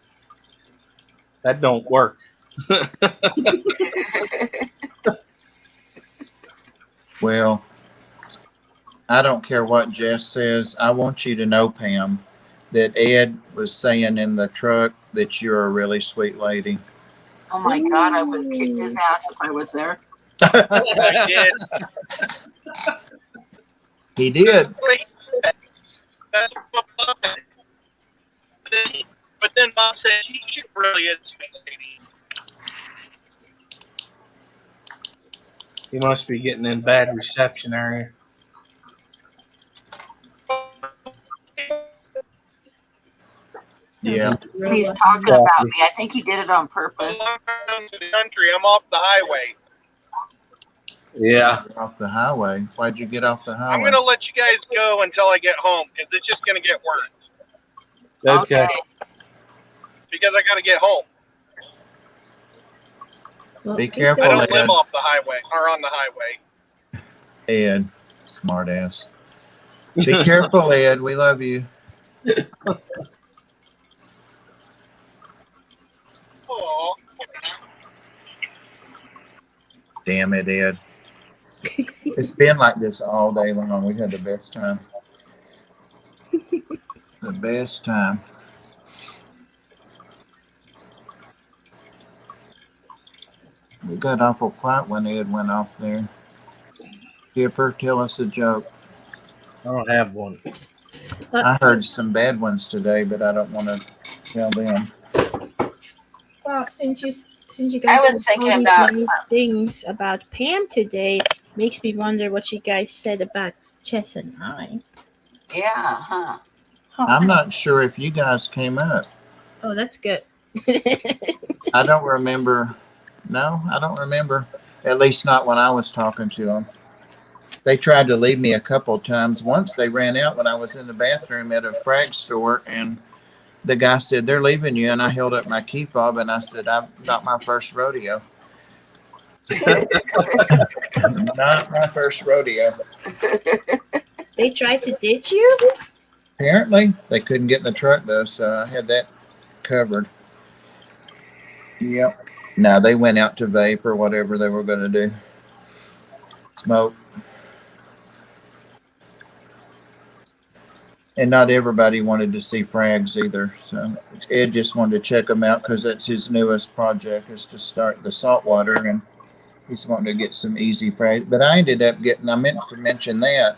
That don't work. Well, I don't care what Jess says. I want you to know, Pam, that Ed was saying in the truck that you're a really sweet lady. Oh my God, I would have kicked his ass if I was there. I did. He did. That's what Bob said. But then Bob said she really is sweet lady. He must be getting in bad reception area. Yeah. He's talking about me. I think he did it on purpose. Welcome to the country. I'm off the highway. Yeah. Off the highway. Why'd you get off the highway? I'm going to let you guys go until I get home because it's just going to get worse. Okay. Because I got to get home. Well, Be careful, I don't Ed. live off the highway or on the highway. Ed, smart ass. Be careful, Ed. We love you. Aw. Damn it, Ed. It's been like this all day long. We had the best time. The best time. We got awful quiet when Ed went off there. Skipper, tell us a joke. I don't have one. I heard some bad ones today, but I don't want to tell them. Well, since you guys I was said thinking all these about- nice things about Pam today, makes me wonder what you guys said about Chess and I. Yeah, huh? I'm not sure if you guys came up. Oh, that's good. I don't remember. No, I don't remember. At least not when I was talking to them. They tried to leave me a couple of times. Once they ran out when I was in the bathroom at a frag store, and the guy said, "They're leaving you." And I held up my key fob and I said, "I'm not my first rodeo." Not my first rodeo. They tried to ditch you? Apparently, they couldn't get in the truck though, so I had that covered. Yep. No, they went out to vape or whatever they were going to do. Smoke. And not everybody wanted to see frags either. So Ed just wanted to check them out because that's his newest project is to start the saltwater, and he's wanting to get some easy frags. But I ended up getting, I meant to mention that,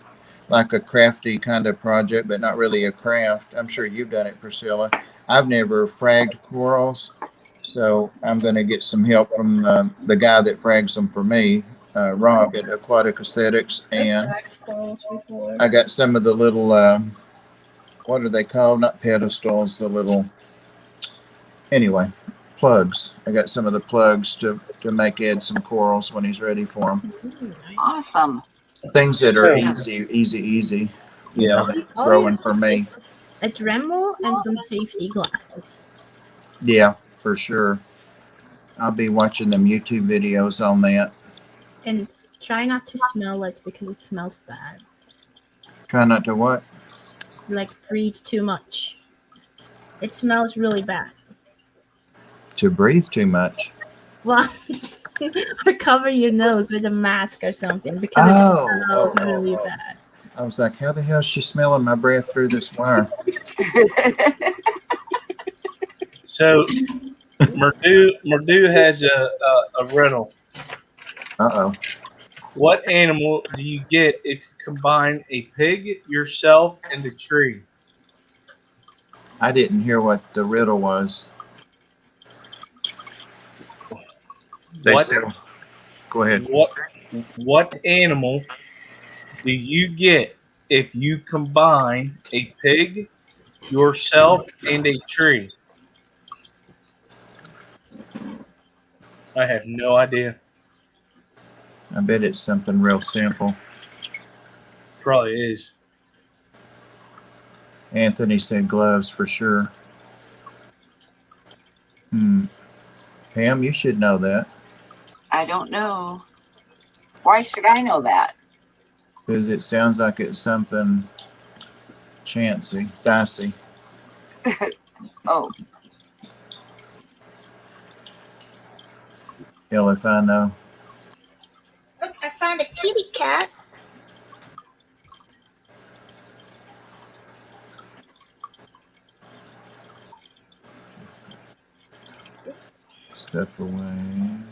like a crafty kind of project, but not really a craft. I'm sure you've done it, Priscilla. I've never fragged corals, so I'm going to get some help from the guy that frags them for me, Rob at Aquatic Aesthetics. And I got some of the little, what are they called? Not pedestals, the little, anyway, plugs. I got some of the plugs to make Ed some corals when he's ready for them. Awesome. Things that are easy. You know, growing for me. A Dremel and some safety glasses. Yeah, for sure. I'll be watching them YouTube videos on that. And try not to smell it because it smells bad. Try not to what? Like breathe too much. It smells really bad. To breathe too much. Well, or cover your nose with a mask or something because it smells really bad. I was like, how the hell is she smelling my breath through this wire? So, Murdu has a riddle. Uh-oh. What animal do you get if you combine a pig, yourself, and a tree? I didn't hear what the riddle was. Go ahead. What animal do you get if you combine a pig, yourself, and a tree? I have no idea. I bet it's something real simple. Probably is. Anthony said gloves for sure. Pam, you should know that. I don't know. Why should I know that? Because it sounds like it's something dicey. Oh, Hell if I know. Look, I found a kitty cat. Step away.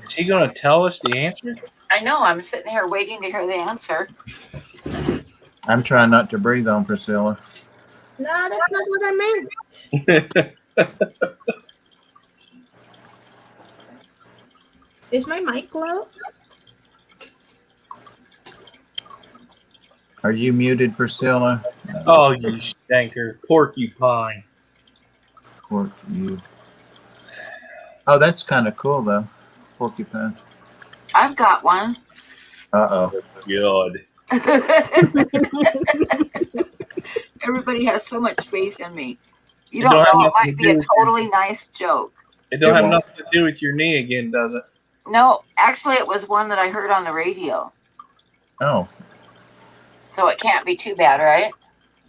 Is he going to tell us the answer? I know. I'm sitting here waiting to hear the answer. I'm trying not to breathe on Priscilla. No, that's not what I meant. Is my mic low? Are you muted, Priscilla? Oh, you stinker. Porcupine. Or you. Oh, that's kind of cool, though. Porcupine. I've got one. Uh-oh. God. Everybody has so much faith in me. You It don't don't have know. It nothing might to be do a with your- totally nice joke. It don't It have won't. nothing to do with your knee again, does it? No, actually, it was one that I heard on the radio. Oh, So it can't be too bad, right?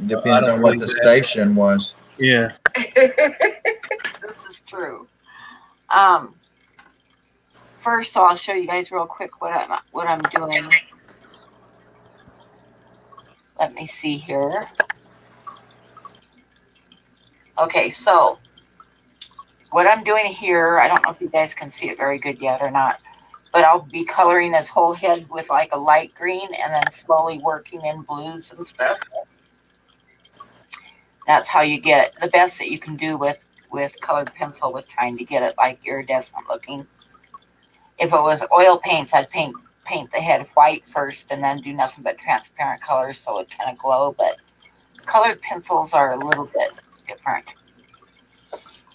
depends don't on what believe the that. station was. Yeah. This is true. First, so I'll show you guys real quick what I'm doing. Let me see here. Okay, so what I'm doing here, I don't know if you guys can see it very good yet or not, but I'll be coloring his whole head with like a light green and then slowly working in blues and stuff. That's how you get the best that you can do with colored pencil with trying to get it like iridescent looking. If it was oil paints, I'd paint the head white first and then do nothing but transparent colors so it kind of glow, but colored pencils are a little bit different.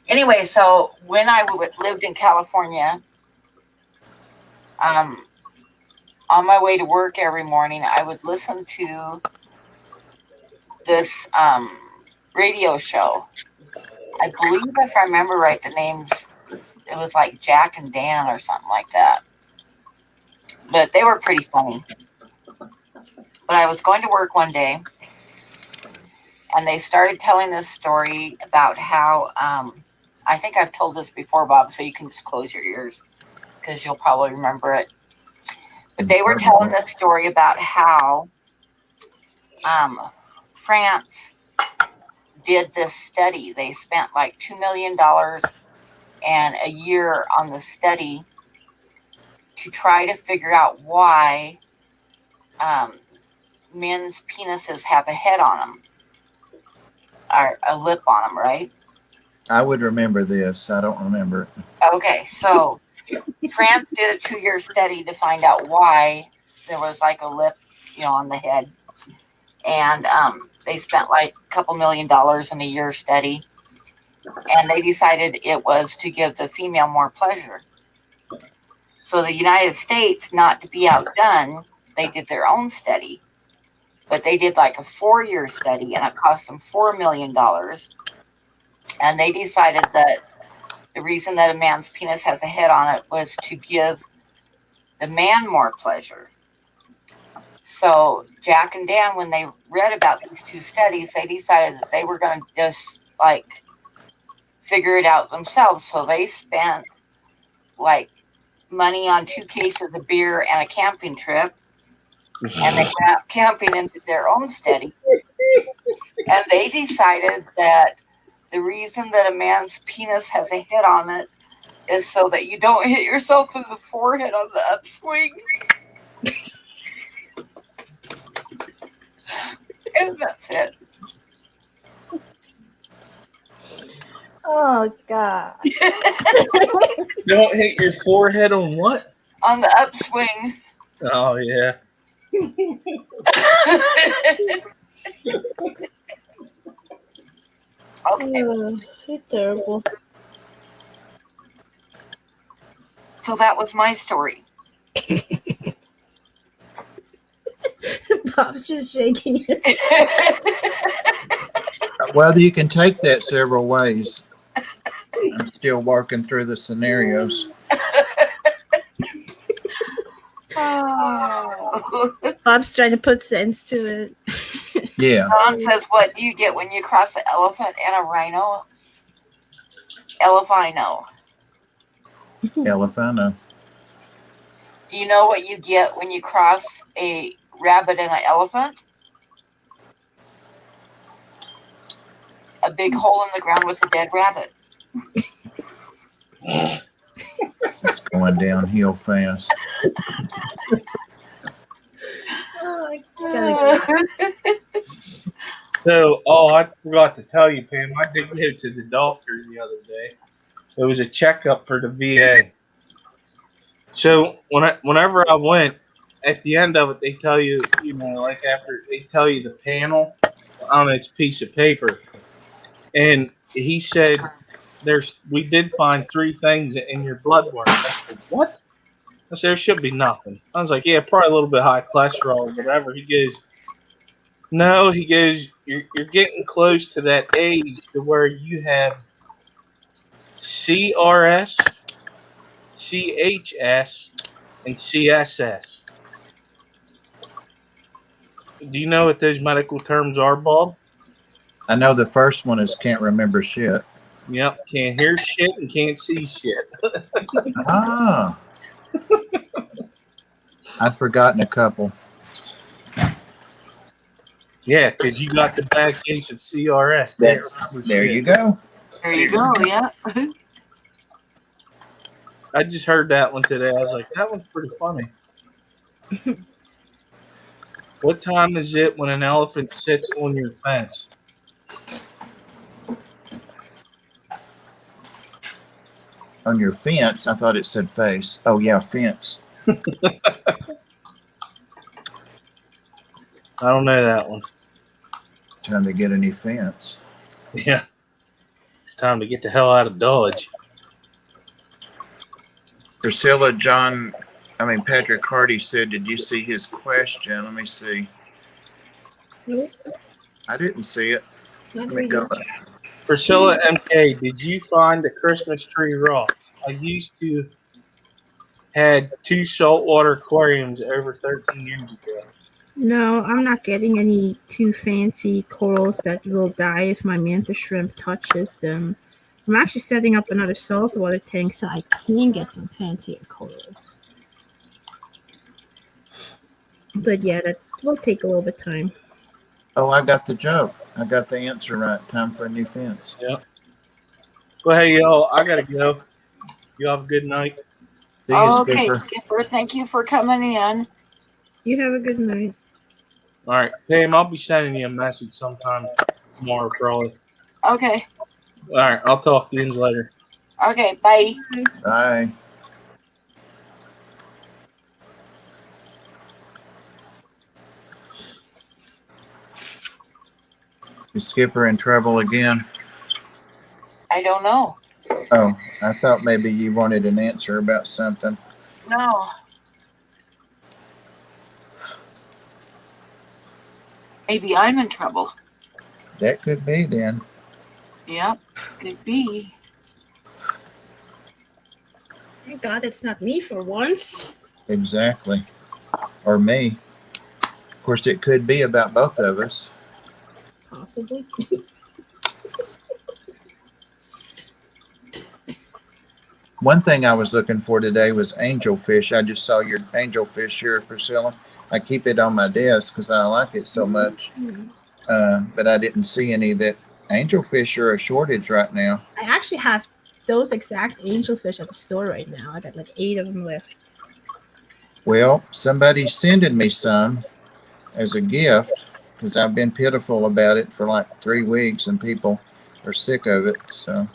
Anyway, so when I lived in California, on my way to work every morning, I would listen to this radio show. I believe, if I remember right, the names, it was like Jack and Dan or something like that. But they were pretty funny. But I was going to work one day, and they started telling this story about how, I think I've told this before, Bob, so you can just close your ears because you'll probably remember it. But they were telling this story about how France did this study. They spent like $2 million and a year on the study to try to figure out why men's penises have a head on them, or a lip on them, right? I would remember this. I don't remember it. Okay, so France did a 2-year study to find out why there was like a lip, on the head. And they spent like a couple $1 million in a year study. And they decided it was to give the female more pleasure. So the United States, not to be outdone, they did their own study. But they did like a 4-year study, and it cost them $4 million. And they decided that the reason that a man's penis has a head on it was to give the man more pleasure. So Jack and Dan, when they read about these two studies, they decided that they were going to just like figure it out themselves. So they spent like money on 2 cases of beer and a camping trip. And they went out camping and did their own study. And they decided that the reason that a man's penis has a head on it is so that you don't hit yourself in the forehead on the upswing. And that's it. Oh God. Don't hit your forehead on what? On the upswing. Oh, yeah. Okay, You're terrible. so that was my story. Bob's just shaking his I'm Well, you can take that several ways. I'm still working through the scenarios. Oh. Bob's trying to put sense to it. Yeah. Don says, "What do you get when you cross an elephant and a rhino?" Elephino. Elephant. Do you know what you get when you cross a rabbit and an elephant? A big hole in the ground with a dead rabbit. It's going downhill fast. Oh, I gotta So, I forgot to tell you, Pam. I did go to the doctor the other day. It was a checkup for the VA. So whenever I went, at the end of it, they tell you, like after they tell you the panel on its piece of paper, and he said, we did find 3 things in your blood work. I said, what? I said, there should be nothing. I was like, yeah, probably a little bit high cholesterol or whatever. He goes, no, he goes, you're getting close to that age to where you have CRS, CHS, and CSS. Do you know what those medical terms are, Bob? I know the first one is can't remember shit. Yep, can't hear shit and can't see shit. Ah. I'd forgotten a couple. Yeah, because you got the bad case of CRS. There you go. There you go. Yeah. I just heard that one today. I was like, that one's pretty funny. What time is it when an elephant sits on your fence? On your fence, I thought it said face. Oh yeah, fence. I don't know that one. Time to get a new fence. Yeah. Time to get the hell out of Dodge. Priscilla, Patrick Hardy said, did you see his question? Let me see. Nope. I didn't see it. Not Let me really. go. Priscilla MK, did you find the Christmas tree rocks? I used to had 2 saltwater aquariums over 13 years ago. No, I'm not getting any too fancy corals that will die if my mantis shrimp touches them. I'm actually setting up another saltwater tank so I can get some fancier corals. But yeah, that will take a little bit of time. Oh, I got the joke. I got the answer right. Time for a new fence. Yeah. Well, hey, y'all, I got to go. You have a good night. See you, Okay, Skipper. Skipper. Thank you for coming in. You have a good night. All right. Pam, I'll be sending you a message sometime tomorrow, probably. Okay. All right. I'll talk to you later. Okay. Bye. Bye. Is Skipper in trouble again? I don't know. Oh, I thought maybe you wanted an answer about something. No. Maybe I'm in trouble. That could be then. Yep. Could be. Thank God it's not me for once. Exactly. Or me. Of course, it could be about both of us. Possibly. One thing I was looking for today was angelfish. I just saw your angelfish here, Priscilla. I keep it on my desk because I like it so much. But I didn't see any that angelfish are a shortage right now. I actually have those exact angelfish at the store right now. I got like 8 of them left. Well, somebody's sending me some as a gift because I've been pitiful about it for like 3 weeks and people are sick of it. So,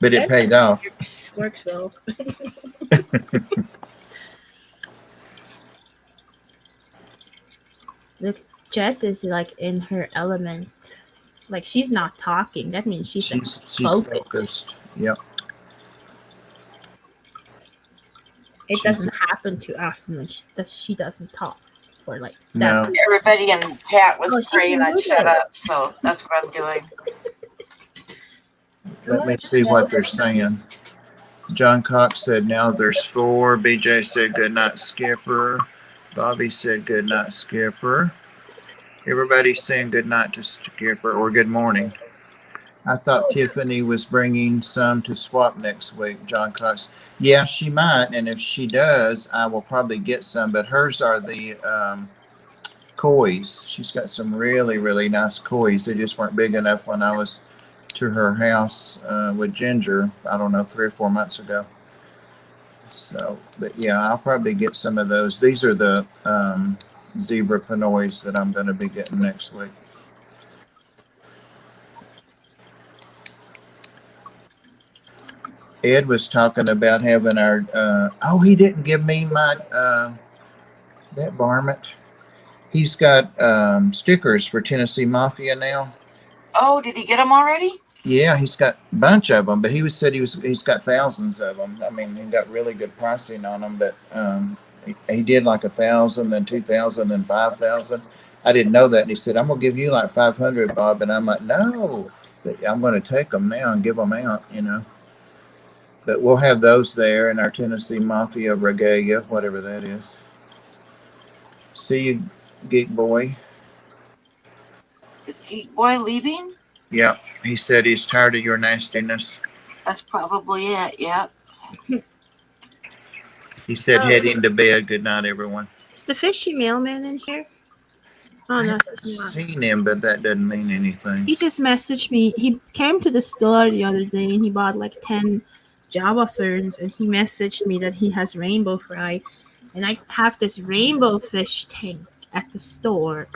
but it paid off. Works well. Look, Jess is like in her element. Like she's not talking. That means she's focused. Yep. It doesn't happen too often when she doesn't talk. for like No. that. Everybody in chat was Oh, she's praying I'd shut muted. up, so that's what I'm doing. Let me see what they're saying. John Cox said now there's 4. BJ said good night, Skipper. Bobby said good night, Skipper. Everybody's saying good night to Skipper or good morning. I thought Tiffany was bringing some to swap next week, John Cox. Yeah, she might, and if she does, I will probably get some. But hers are the kois. She's got some really, really nice kois. They just weren't big enough when I was to her house with Ginger, I don't know, 3 or 4 months ago. So, but yeah, I'll probably get some of those. These are the zebra panois that I'm going to be getting next week. Ed was talking about having our. He didn't give me my that varmint. He's got stickers for Tennessee Mafia now. Oh, did he get them already? Yeah, he's got a bunch of them, but he's got thousands of them. I mean, he got really good pricing on them, but he did like 1,000, then 2,000, then 5,000. I didn't know that, and he said, "I'm gonna give you like 500, Bob," and I'm like, "No, but I'm gonna take them now and give them out, you know." But we'll have those there in our Tennessee Mafia regalia, whatever that is. See you, Geek Boy. Is Geek Boy leaving? Yeah, he said he's tired of your nastiness. That's probably it, yep. He said heading to bed. Good night, everyone. Is the fishy mailman in here? Oh, I no, haven't he's not. seen him, but that doesn't mean anything. He just messaged me. He came to the store the other day and he bought like 10 Java ferns and he messaged me that he has rainbow fry. And I have this rainbow fish tank at the store,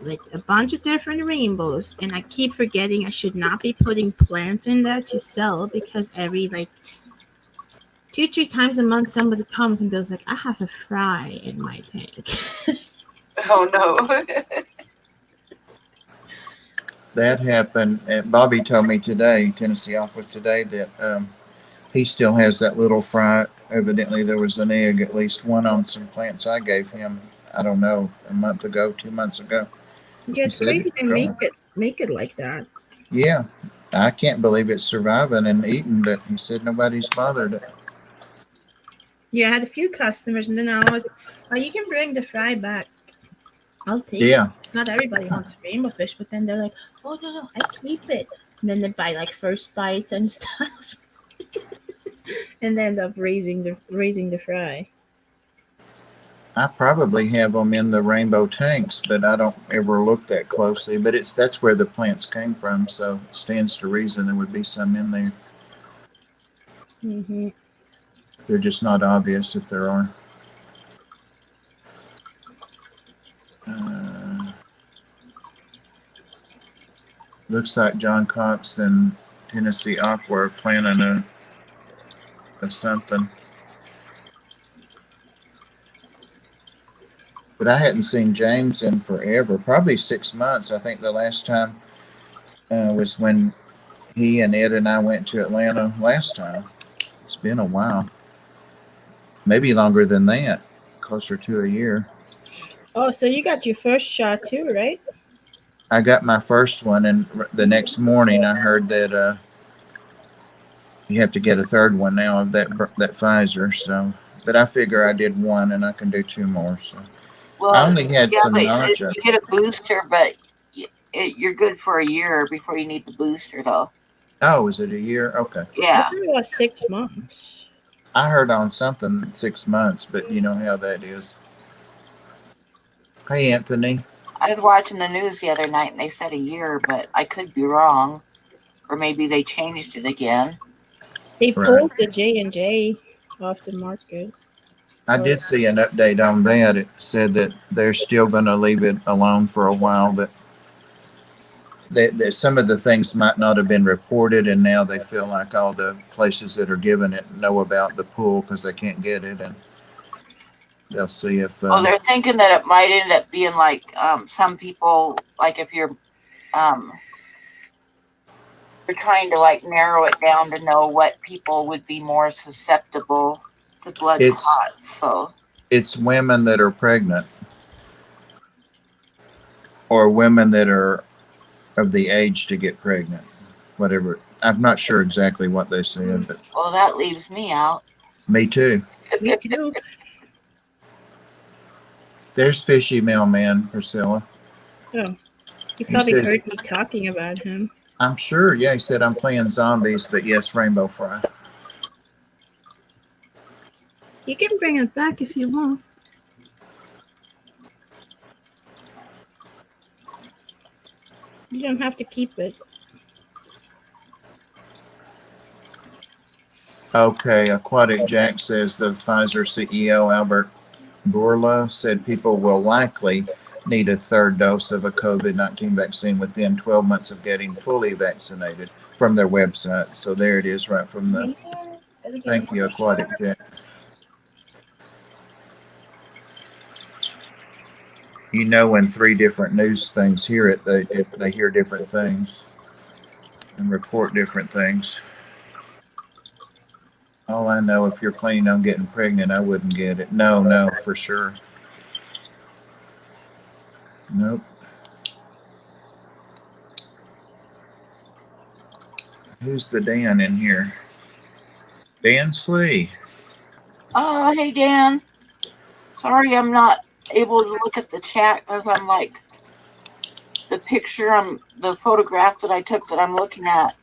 like a bunch of different rainbows. And I keep forgetting I should not be putting plants in there to sell because every like 2-3 times a month somebody comes and goes like, I have a fry in my tank. Oh no. That happened. And Bobby told me today, Tennessee Office today, that he still has that little fry. Evidently, there was an egg, at least one on some plants I gave him. I don't know, a month ago, 2 months ago. Yeah, it's said crazy it's to growing. make it like that. Yeah, I can't believe it's surviving and eating, but he said nobody's bothered it. Yeah, I had a few customers, and then I was, oh, you can bring the fry back. I'll take Yeah, it. It's not everybody wants rainbow fish, but then they're like, oh no, I keep it. And then they buy like first bites and stuff, and they end up raising the fry. I probably have them in the rainbow tanks, but I don't ever look that closely. But that's where the plants came from, so it stands to reason there would be some in there. Mm-hmm. They're just not obvious if there are. Looks like John Cox and Tennessee Aqua are planning a something. But I hadn't seen James in forever, probably 6 months. I think the last time was when he and Ed and I went to Atlanta last time. It's been a while. Maybe longer than that, closer to a year. Oh, so you got your first shot too, right? I got my first one, and the next morning I heard that you have to get a third one now of that Pfizer. So, but I figure I did one, and I can do 2 more. So Well, I only had yeah, some but nausea. you get a booster, but you're good for a year before you need the booster, though. Oh, is it a year? Okay. I Yeah. thought it was 6 months. I heard on something 6 months, but you know how that is. Hey, Anthony. I was watching the news the other night and they said a year, but I could be wrong. Or maybe they changed it again. They Right. pulled the J&J off the market. I did see an update on that. It said that they're still going to leave it alone for a while, but some of the things might not have been reported, and now they feel like all the places that are giving it know about the pull because they can't get it, and they'll see if. Well, they're thinking that it might end up being like some people, like if you're trying to like narrow it down to know what people would be more susceptible to blood clots. So it's women that are pregnant. or women that are of the age to get pregnant. Whatever. I'm not sure exactly what they said, but Well, that leaves me out. me too. Me too. There's Fishy Mailman, Priscilla. Oh, he He probably says, heard me talking about him. I'm sure, yeah, he said, I'm playing zombies, but yes, Rainbow Fry. You can bring it back if you want. You don't have to keep it. Okay, Aquatic Jack says the Pfizer CEO, Albert Bourla, said people will likely need a third dose of a COVID-19 vaccine within 12 months of getting fully vaccinated from their website. So there it is right from the, thank you, Aquatic Jack. You know, when three different news things hear it, they hear different things and report different things. All I know, if you're planning on getting pregnant, I wouldn't get it. No, for sure. Nope. Who's the Dan in here? Dan Slee. Oh, hey, Dan. Sorry I'm not able to look at the chat because I'm like, the photograph that I took that I'm looking at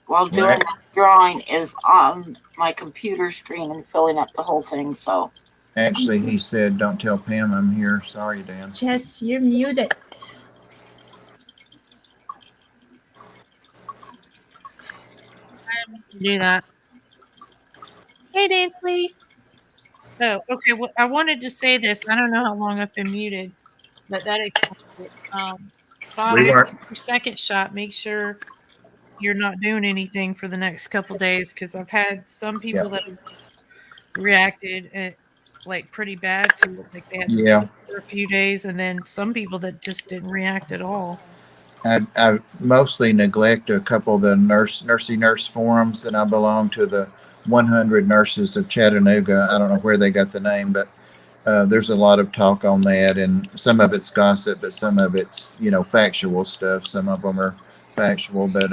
while doing Right. the drawing is on my computer screen and filling up the whole thing. So, Actually, he said, don't tell Pam I'm here. Sorry, Dan. Jess, you're muted. Do that. Hey, Dantley. Oh, okay. Well, I wanted to say this. I don't know how long I've been muted, but that explains it. We Bottom weren't. your second shot. Make sure you're not doing anything for the next couple days because I've had some people Yeah. that have reacted like pretty bad to it. Like they had the Yeah. flu for a few days, and then some people that just didn't react at all. I mostly neglect a couple of the nursey nurse forums that I belong to, the 100 Nurses of Chattanooga. I don't know where they got the name, but there's a lot of talk on that, and some of it's gossip, but some of it's factual stuff. Some of them are factual, but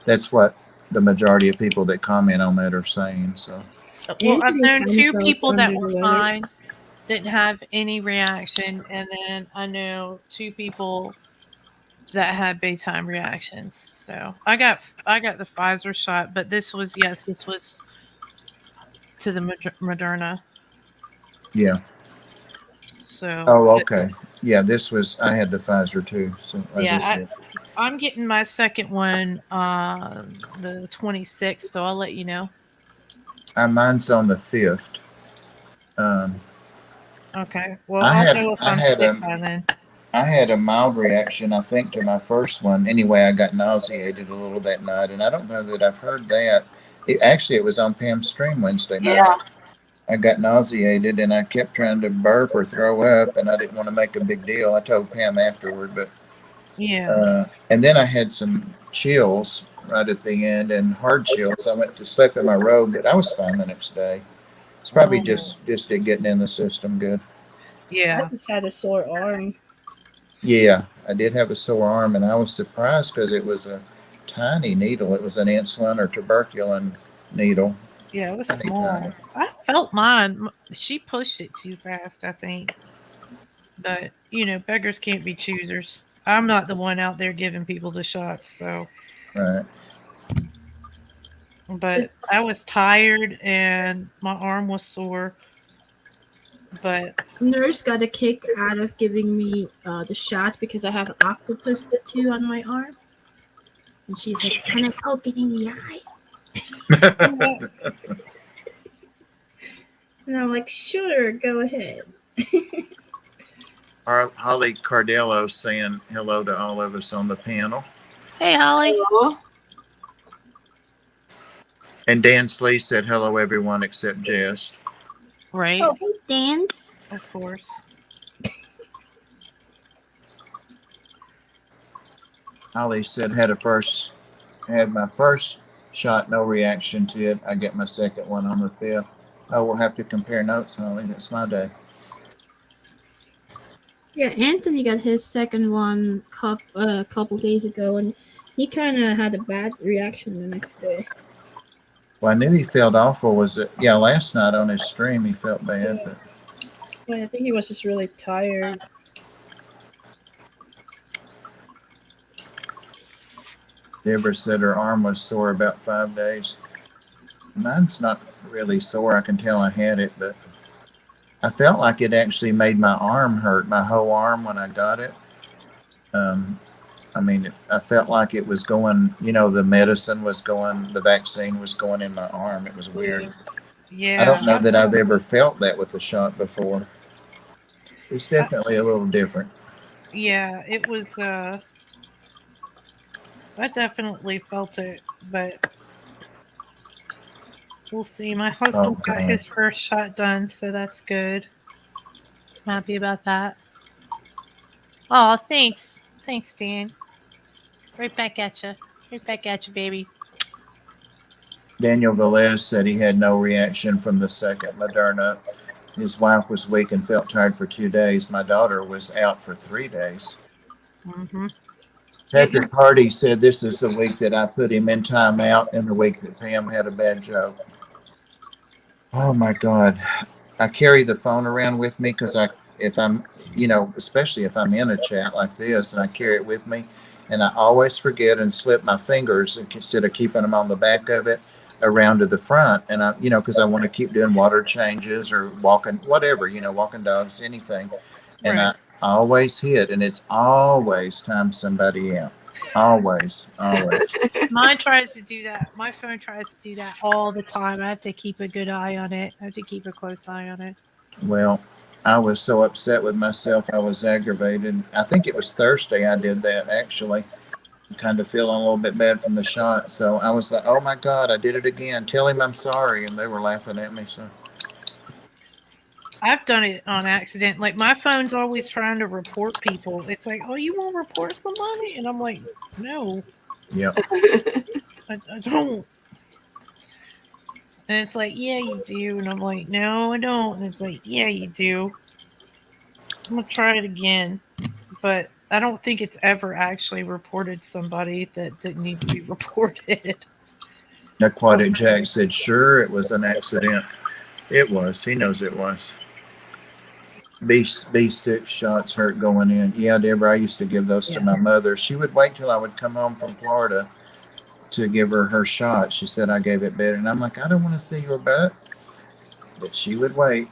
that's what the majority of people that comment on that are saying. So Well, I've Anthony known kind of two felt people that under were the weather. fine, didn't have any reaction, and then I know two people that had big time reactions. So I got the Pfizer shot, but this was to the Moderna. yeah. So Oh, okay. Yeah, this was. I had the Pfizer too. So I just yeah, did. I'm getting my second one the 26th. So I'll let you know. Mine's on the 5th. Um, Okay. Well, I I'll had know if I I'm had sick a by then. I had a mild reaction, I think, to my first one. Anyway, I got nauseated a little that night, and I don't know that I've heard that. It was on Pam's stream Wednesday night. yeah. I got nauseated, and I kept trying to burp or throw up, and I didn't want to make a big deal. I told Pam afterward, but Yeah. and then I had some chills right at the end and hard chills. I went to sleep in my robe, but I was fine the next day. It's probably Oh, just it getting in the system good. I yeah. just had a sore arm. Yeah, I did have a sore arm, and I was surprised because it was a tiny needle. It was an insulin or tuberculin needle. Yeah, it was Tiny, tiny. small. I felt mine. She pushed it too fast, I think. But, beggars can't be choosers. I'm not the one out there giving people the shots, so. Right. The But I was tired and my arm was sore. But nurse got a kick out of giving me the shot because I have an octopus tattoo on my arm. And she's like, can I poke it in the eye? And I'm like, sure, go ahead. Holly Cardello saying hello to all of us on the panel. hey, Holly. Hello. And Dan Slee said hello, everyone except Jess. Right, Oh, hey, Dan. of course. Holly said had my first shot, no reaction to it. I get my second one on the 5th. Oh, we'll have to compare notes, Holly. That's my day. Yeah, Anthony got his second one a couple days ago, and he kind of had a bad reaction the next day. Well, I knew he felt awful. Was it? Yeah, last night on his stream he felt bad, Yeah. but Well, I think he was just really tired. Deborah said her arm was sore about 5 days. Mine's not really sore. I can tell I had it, but I felt like it actually made my arm hurt, my whole arm when I got it. Um, I mean, I felt like it was going, the medicine was going, the vaccine was going in my arm. It was weird. I Yeah. don't know that I've ever felt that with a shot before. It's definitely a little different. Yeah, it was I definitely felt it, but we'll see. My Oh, husband got God. his first shot done, so that's good. Happy about that. Oh, thanks. Thanks, Dan. Right back at you. Right back at you, baby. Daniel Velez said he had no reaction from the second Moderna. His wife was weak and felt tired for 2 days. My daughter was out for 3 days. Mm-hmm. Patrick Hardy said this is the week that I put him in timeout and the week that Pam had a bad joke. Oh my God. I carry the phone around with me because if I'm, especially if I'm in a chat like this and I carry it with me and I always forget and slip my fingers instead of keeping them on the back of it around to the front. And because I want to keep doing water changes or walking, whatever, walking dogs, anything. And Right. I always hit, and it's always time somebody out. Always, always. Mine tries to do that. My phone tries to do that all the time. I have to keep a good eye on it. I have to keep a close eye on it. Well, I was so upset with myself. I was aggravated. I think it was Thursday I did that, actually. Kind of feeling a little bit bad from the shot. So I was like, oh my God, I did it again. Tell him I'm sorry. And they were laughing at me. So, I've done it on accident. Like my phone's always trying to report people. It's like, oh, you want to report somebody? And I'm like, no, yep. I don't. And it's like, yeah, you do. And I'm like, no, I don't. And it's like, yeah, you do. I'm going to try it again. But I don't think it's ever actually reported somebody that didn't need to be reported. Aquatic Jack said, sure, it was an accident. It was. He knows it was. B6 shots hurt going in. Yeah, Deborah, I used to give those to my mother. She would wait till I would come home from Florida to give her shot. She said I gave it better. And I'm like, I don't want to see your butt. But she would wait.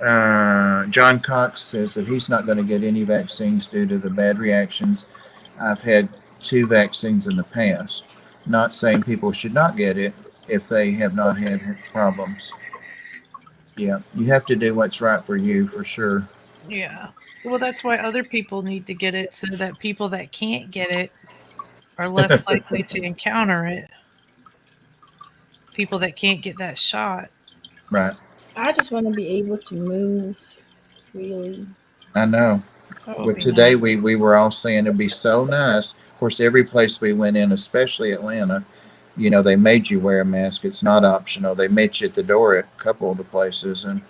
John Cox says that he's not going to get any vaccines due to the bad reactions. I've had 2 vaccines in the past. Not saying people should not get it if they have not had problems. Yeah, you have to do what's right for you, for sure. Yeah. Well, that's why other people need to get it so that people that can't get it are less likely to encounter it. People that can't get that shot. Right. I just want to be able to move freely. I know. But today we were all saying it'd be so nice. Of course, every place we went in, especially Atlanta, they made you wear a mask. It's not optional. They met you at the door at a couple of the places, and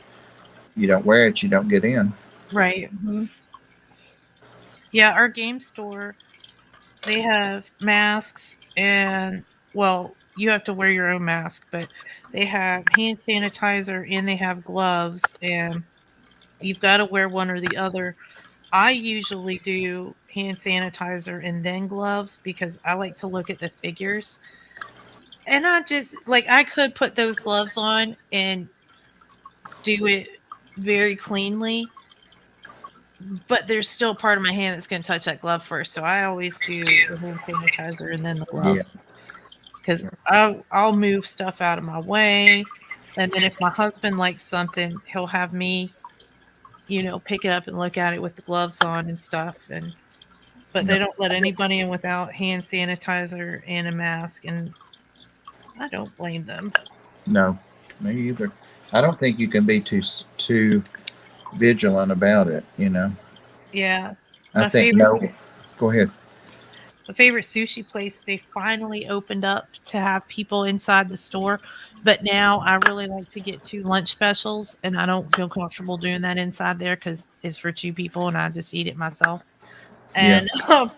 you don't wear it, you don't get in. Right. Mm-hmm. Yeah, our game store, they have masks and, well, you have to wear your own mask, but they have hand sanitizer and they have gloves, and you've got to wear one or the other. I usually do hand sanitizer and then gloves because I like to look at the figures. And I just, like, I could put those gloves on and do it very cleanly, but there's still part of my hand that's going to touch that glove first. So I always do the hand sanitizer and then the Yeah. gloves because I'll move stuff out of my way. And then if my husband likes something, he'll have me, pick it up and look at it with the gloves on and stuff. But they Yep. don't let anybody in without hand sanitizer and a mask, and I don't blame them. No, me either. I don't think you can be too vigilant about it. Yeah. I think no. Go ahead. a favorite sushi place, they finally opened up to have people inside the store. But now I really like to get 2 lunch specials, and I don't feel comfortable doing that inside there because it's for 2 people, and I just eat it myself. Yeah. And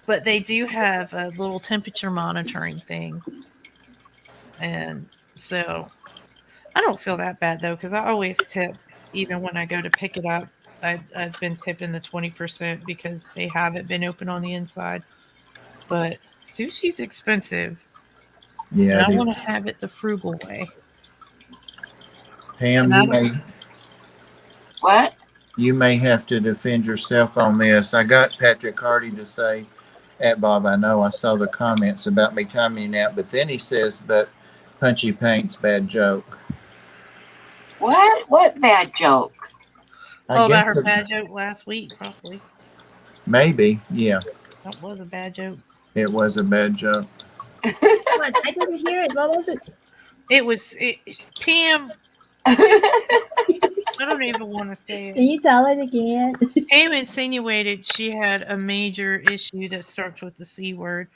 but they do have a little temperature monitoring thing, and so I don't feel that bad though because I always tip even when I go to pick it up. I've been tipping the 20% because they haven't been open on the inside. But sushi's expensive, and Yeah, I it is. want to have it the frugal way. Pam, And I don't. What? you may have to defend yourself on this. I got Patrick Hardy to say, at Bob, I know I saw the comments about me timing out, but then he says, but Punchy Paint's bad joke. What? What bad joke? I Oh, about guess her it, bad joke last week, probably. maybe, yeah, That was a bad joke. it was a bad joke. What? I didn't hear it. What was it? It was Pam. I don't even want to say it. Can you tell it again? Pam insinuated she had a major issue that starts with the C word,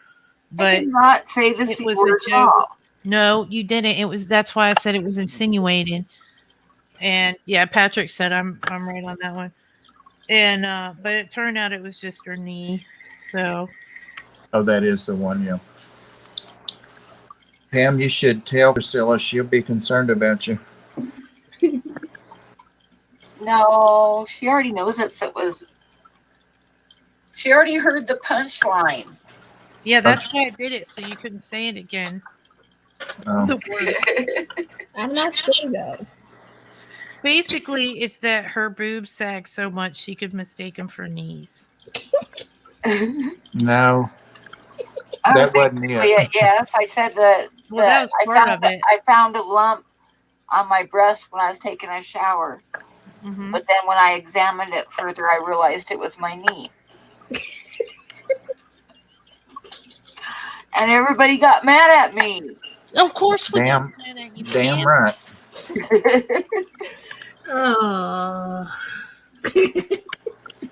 I did but not say the it C was a word at joke. all. No, you didn't. It was that's why I said it was insinuated. And yeah, Patrick said I'm right on that one. And but it turned out it was just her knee. So Oh, that is the one, yeah. Pam, you should tell Priscilla. She'll be concerned about you. No, she already knows it. So it was. She already heard the punchline. yeah, Oh, that's why I did it so you couldn't say it again. oh, The worst. I'm not sure though. Basically, it's that her boobs sag so much she could mistake them for knees. no, that wasn't Basically, it. yes, I said that Well, that was part of it. I found a lump on my breast when I was taking a shower. Hmm. But then when I examined it further, I realized it was my knee. And everybody got mad at me. Of course, we Damn, can at you, damn Pam. right. Oh,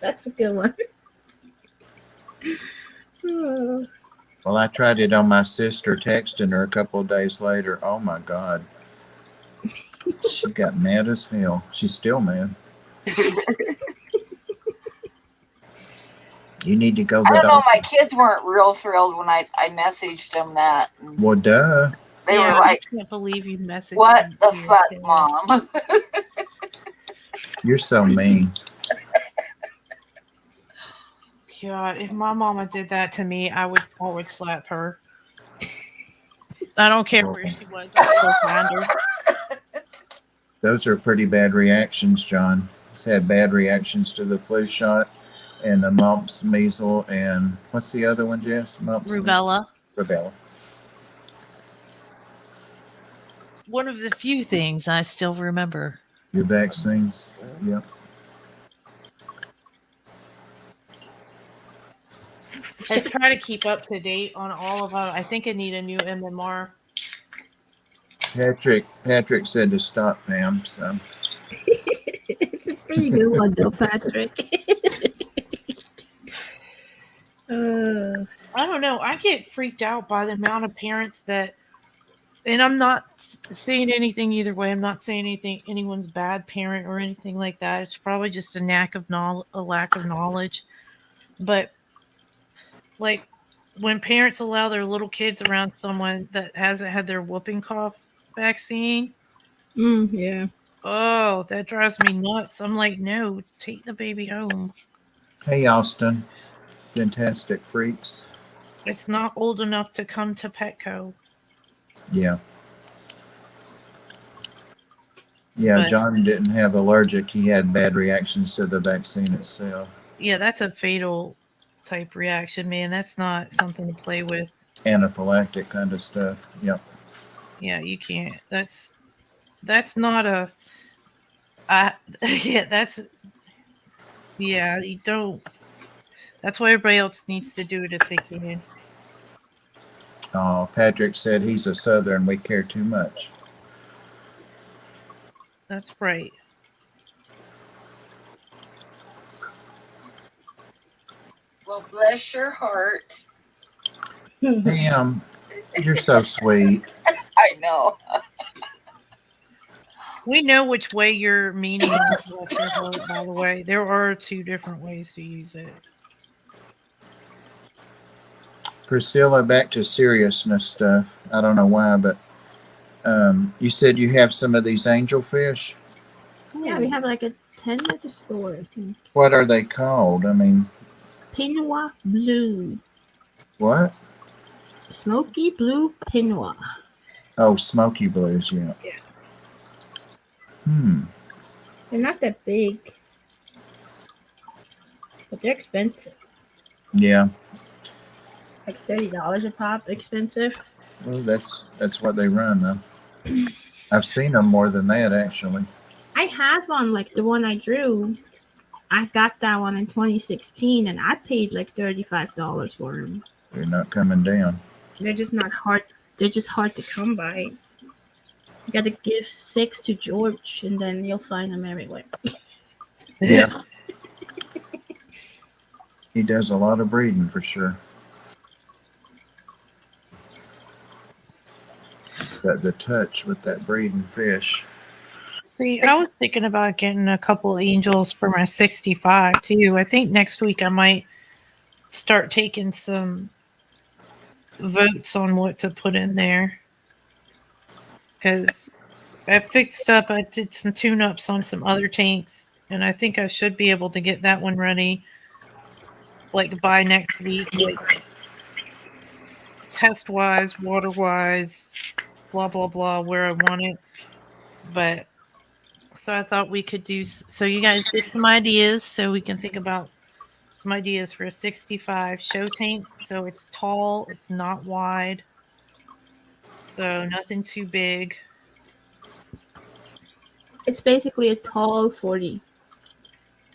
that's a good one. Oh. Well, I tried it on my sister, texting her a couple of days later. Oh my God. She got mad as hell. She's still mad. You need to go to I the don't know. My doctor. kids weren't real thrilled when I messaged them that. And Well, duh. they Yeah, were I like, can't believe you messaged "What me the to your fuck, kid. mom?" You're so mean. God, if my mama did that to me, I would slap her. I don't care where she was. I'd still find her. Those are pretty bad reactions, John. He's had bad reactions to the flu shot and the mumps, measles, and what's the other one, Jess? Mumps, measles, Rubella. rubella. One of the few things I still remember. Your vaccines. Yep. I try to keep up to date on all of them. I think I need a new MMR. Patrick said to stop, Pam. So It's a pretty good one though, Patrick. uh, I don't know. I get freaked out by the amount of parents that, and I'm not saying anything either way. I'm not saying anything anyone's bad parent or anything like that. It's probably just a lack of knowledge. But like when parents allow their little kids around someone that hasn't had their whooping cough vaccine, yeah. oh, that drives me nuts. I'm like, no, take the baby home. hey, Austin, fantastic freaks. It's not old enough to come to Petco. Yeah, yeah. But John didn't have allergic. He had bad reactions to the vaccine itself. yeah, that's a fatal type reaction, man. That's not something to play with. Anaphylactic kind of stuff. Yep. Yeah, you can't. That's not a. I yeah, that's yeah. You don't. That's why everybody else needs to do it if they can. Oh, Patrick said he's a Southern. We care too much. That's right. Well, bless your heart. Pam, you're so sweet. I know. We know which way you're meaning, bless your heart, by the way. There are 2 different ways to use it. Priscilla, back to seriousness stuff. I don't know why, but you said you have some of these angelfish. Yeah, we have like a 10 at the store, I think. What are they called? I mean, Pinot Blue. what? Smoky Blue Pinot. Oh, smoky blues, yeah. Yeah. They're not that big, but they're expensive. Yeah. Like $30 a pop, expensive. Well, that's what they run, though. I've seen them more than that, actually. I had one, like the one I drew. I got that one in 2016, and I paid like $35 for them. They're not coming down. They're just not hard. They're just hard to come by. You got to give 6 to George, and then you'll find them everywhere. Yeah. He does a lot of breeding for sure. He's got the touch with that breeding fish. See, I was thinking about getting a couple angels for my 65 too. I think next week I might start taking some votes on what to put in there. Because I did some tune ups on some other tanks, and I think I should be able to get that one ready like by next week. Like, test wise, water wise, blah, blah, blah, where I want it. But so I thought we could do, so you guys get some ideas so we can think about some ideas for a 65 show tank. So it's tall, it's not wide, so nothing too big. It's basically a tall 40.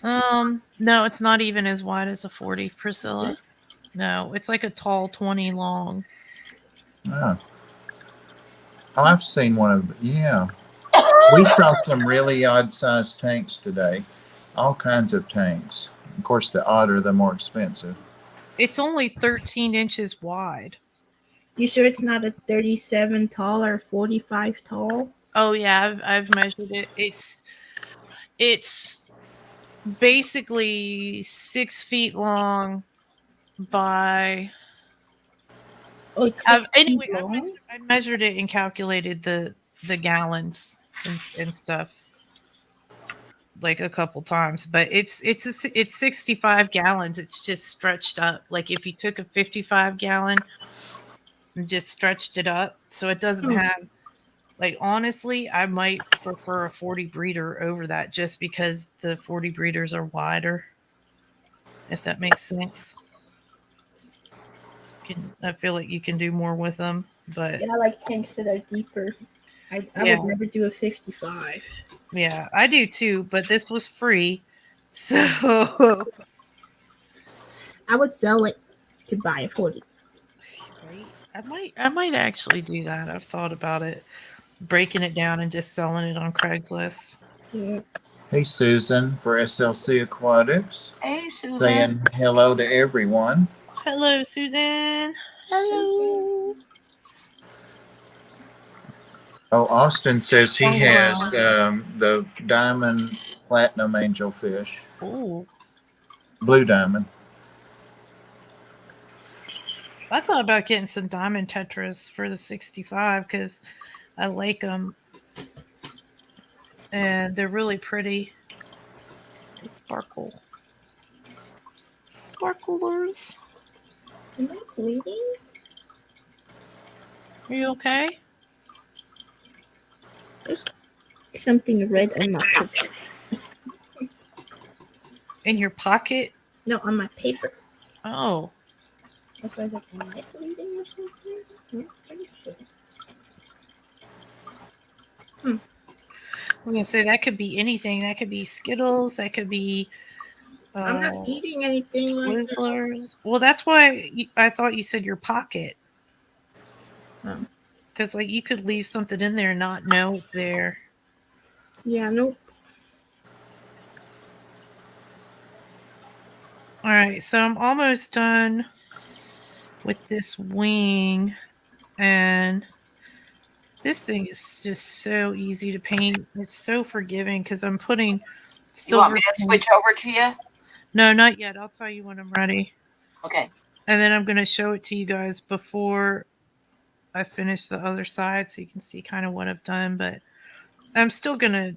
No, it's not even as wide as a 40, Priscilla. No, it's like a tall 20 long. Oh, I've seen one of yeah. We saw some really odd sized tanks today. All kinds of tanks. Of course, the odder, the more expensive. It's only 13 inches wide. You sure it's not a 37 tall or 45 tall? Oh yeah, I've measured it. It's basically 6 feet long by. Oh, it's 6 Anyway, feet long? I measured it and calculated the gallons and stuff like a couple times, but it's 65 gallons. It's just stretched up. Like if you took a 55 gallon and just stretched it up, so it doesn't have. Like honestly, I might prefer a 40 breeder over that just because the 40 breeders are wider. If that makes sense. I feel like you can do more with them, but Yeah, I like tanks that are deeper. I Yeah. would never do a 55. yeah, I do too. But this was free, so I would sell it to buy a 40. right. I might actually do that. I've thought about it, breaking it down and just selling it on Craigslist. Yeah. Hey, Susan for SLC Aquatics. Hey, Susan. Saying hello to everyone. Hello, Susan. Hello. Oh, Austin says he has the diamond platinum angelfish. Oh, Blue diamond. I thought about getting some diamond tetras for the 65 because I like them. And they're really pretty. They sparkle. Sparklers. Am I bleeding? Are you okay? There's something red on my paper. In your pocket? No, on my paper. Oh. That's why I was like, am I bleeding or something? No, pretty sure. I was gonna say that could be anything. That could be Skittles. That could be. I'm not eating anything like that. Twizzlers. Well, that's why I thought you said your pocket. Oh. Because like you could leave something in there and not know it's there. Yeah, nope. All right, so I'm almost done with this wing, and this thing is just so easy to paint. It's so forgiving because I'm putting You want silver me to paint. switch over to you? No, not yet. I'll tell you when I'm ready. Okay. And then I'm going to show it to you guys before I finish the other side so you can see kind of what I've done. But I'm still going to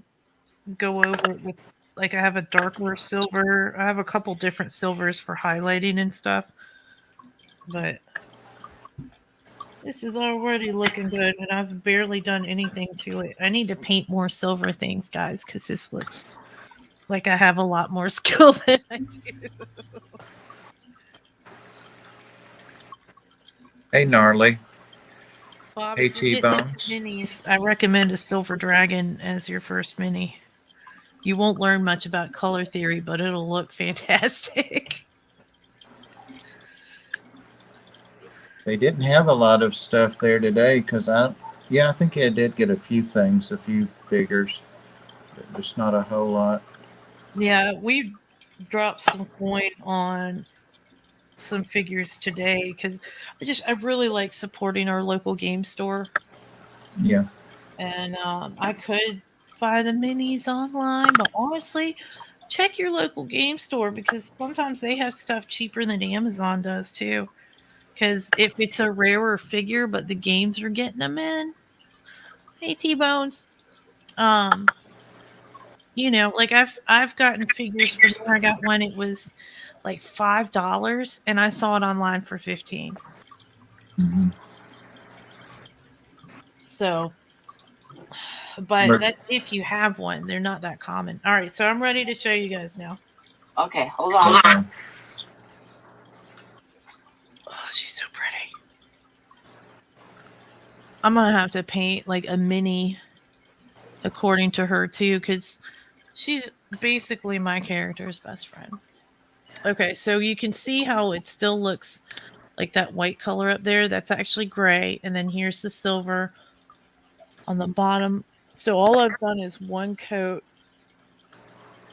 go over it with, like, I have a darker silver. I have a couple different silvers for highlighting and stuff. But this is already looking good, and I've barely done anything to it. I need to paint more silver things, guys, because this looks like I have a lot more skill than I do. Hey, Gnarly. Bob, Hey, if you're getting into T-Bones. minis, I recommend a silver dragon as your first mini. You won't learn much about color theory, but it'll look fantastic. They didn't have a lot of stuff there today because I think I did get a few things, a few figures, but just not a whole lot. Yeah, we dropped some coin on some figures today because I really like supporting our local game store. Yeah. And I could buy the minis online, but honestly, check your local game store because sometimes they have stuff cheaper than Amazon does too. Because if it's a rarer figure, but the games are getting them in, hey T Bones, um, like I've gotten figures from where I got one. It was like $5, and I saw it online for 15. Mm-hmm. So, but that if you have one, they're not that common. All right, so I'm ready to show you guys now. Okay, hold on. Okay. Oh, she's so pretty. I'm gonna have to paint like a mini according to her too, because she's basically my character's best friend. Okay, so you can see how it still looks like that white color up there. That's actually gray, and then here's the silver on the bottom. So all I've done is one coat.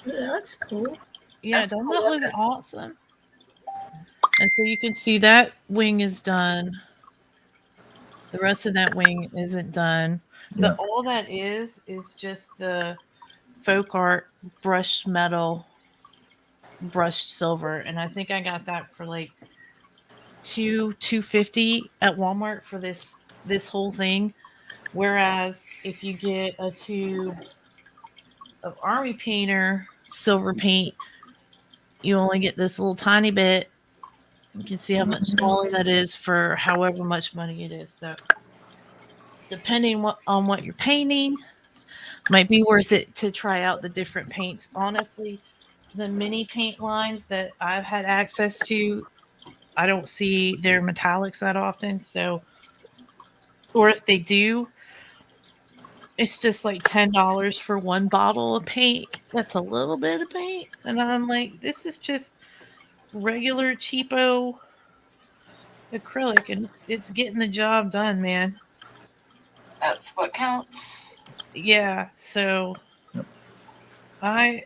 That looks cool. Yeah, That's doesn't cool that look looking. awesome? And so you can see that wing is done. The rest of that wing isn't done. Yeah. But all that is just the folk art brushed metal, brushed silver. And I think I got that for like $250 at Walmart for this whole thing. Whereas if you get a tube of army painter silver paint, you only get this little tiny bit. You can see how much smaller that is for however much money it is. So depending on what you're painting, might be worth it to try out the different paints. Honestly, the mini paint lines that I've had access to, I don't see their metallics that often. So, or if they do, it's just like $10 for one bottle of paint. That's a little bit of paint. And I'm like, this is just regular cheapo acrylic, and it's getting the job done, man. That's what counts. Yeah, so I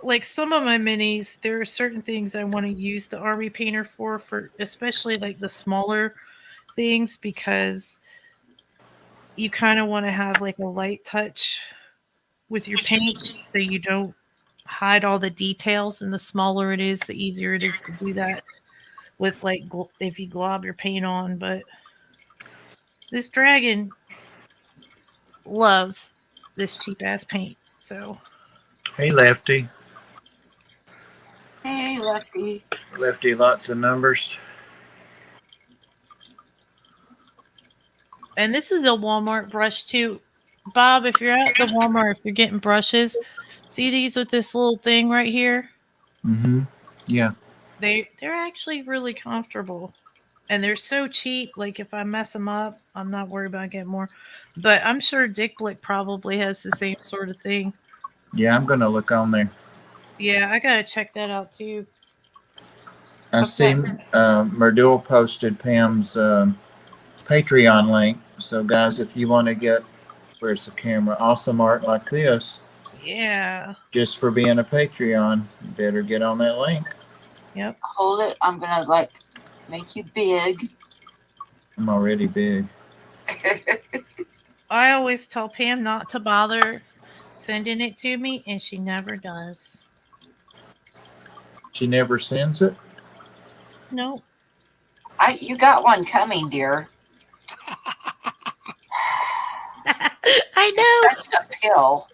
like some of my minis, there are certain things I want to use the army painter for especially like the smaller things, because you kind of want to have like a light touch with your paint so you don't hide all the details, and the smaller it is, the easier it is to do that with like if you glob your paint on. But this dragon loves this cheap ass paint. So Hey, Lefty. Hey, Lefty. Lefty, lots of numbers. and this is a Walmart brush too. Bob, if you're at the Walmart, if you're getting brushes, see these with this little thing right here? Mm-hmm. Yeah. They're actually really comfortable. And they're so cheap. Like if I mess them up, I'm not worried about getting more. But I'm sure Dick Blick probably has the same sort of thing. Yeah, I'm gonna look on there. Yeah, I gotta check that out too. I see Merdul posted Pam's Patreon link. So, guys, if you want to get, where's the camera? Awesome art like this, Yeah. just for being a Patreon, you better get on that link. Yep. Hold it. I'm gonna like Make you big. I'm already big. I always tell Pam not to bother sending it to me, and she never does. She never sends it. Nope. You got one coming, dear. I know. Such a pill.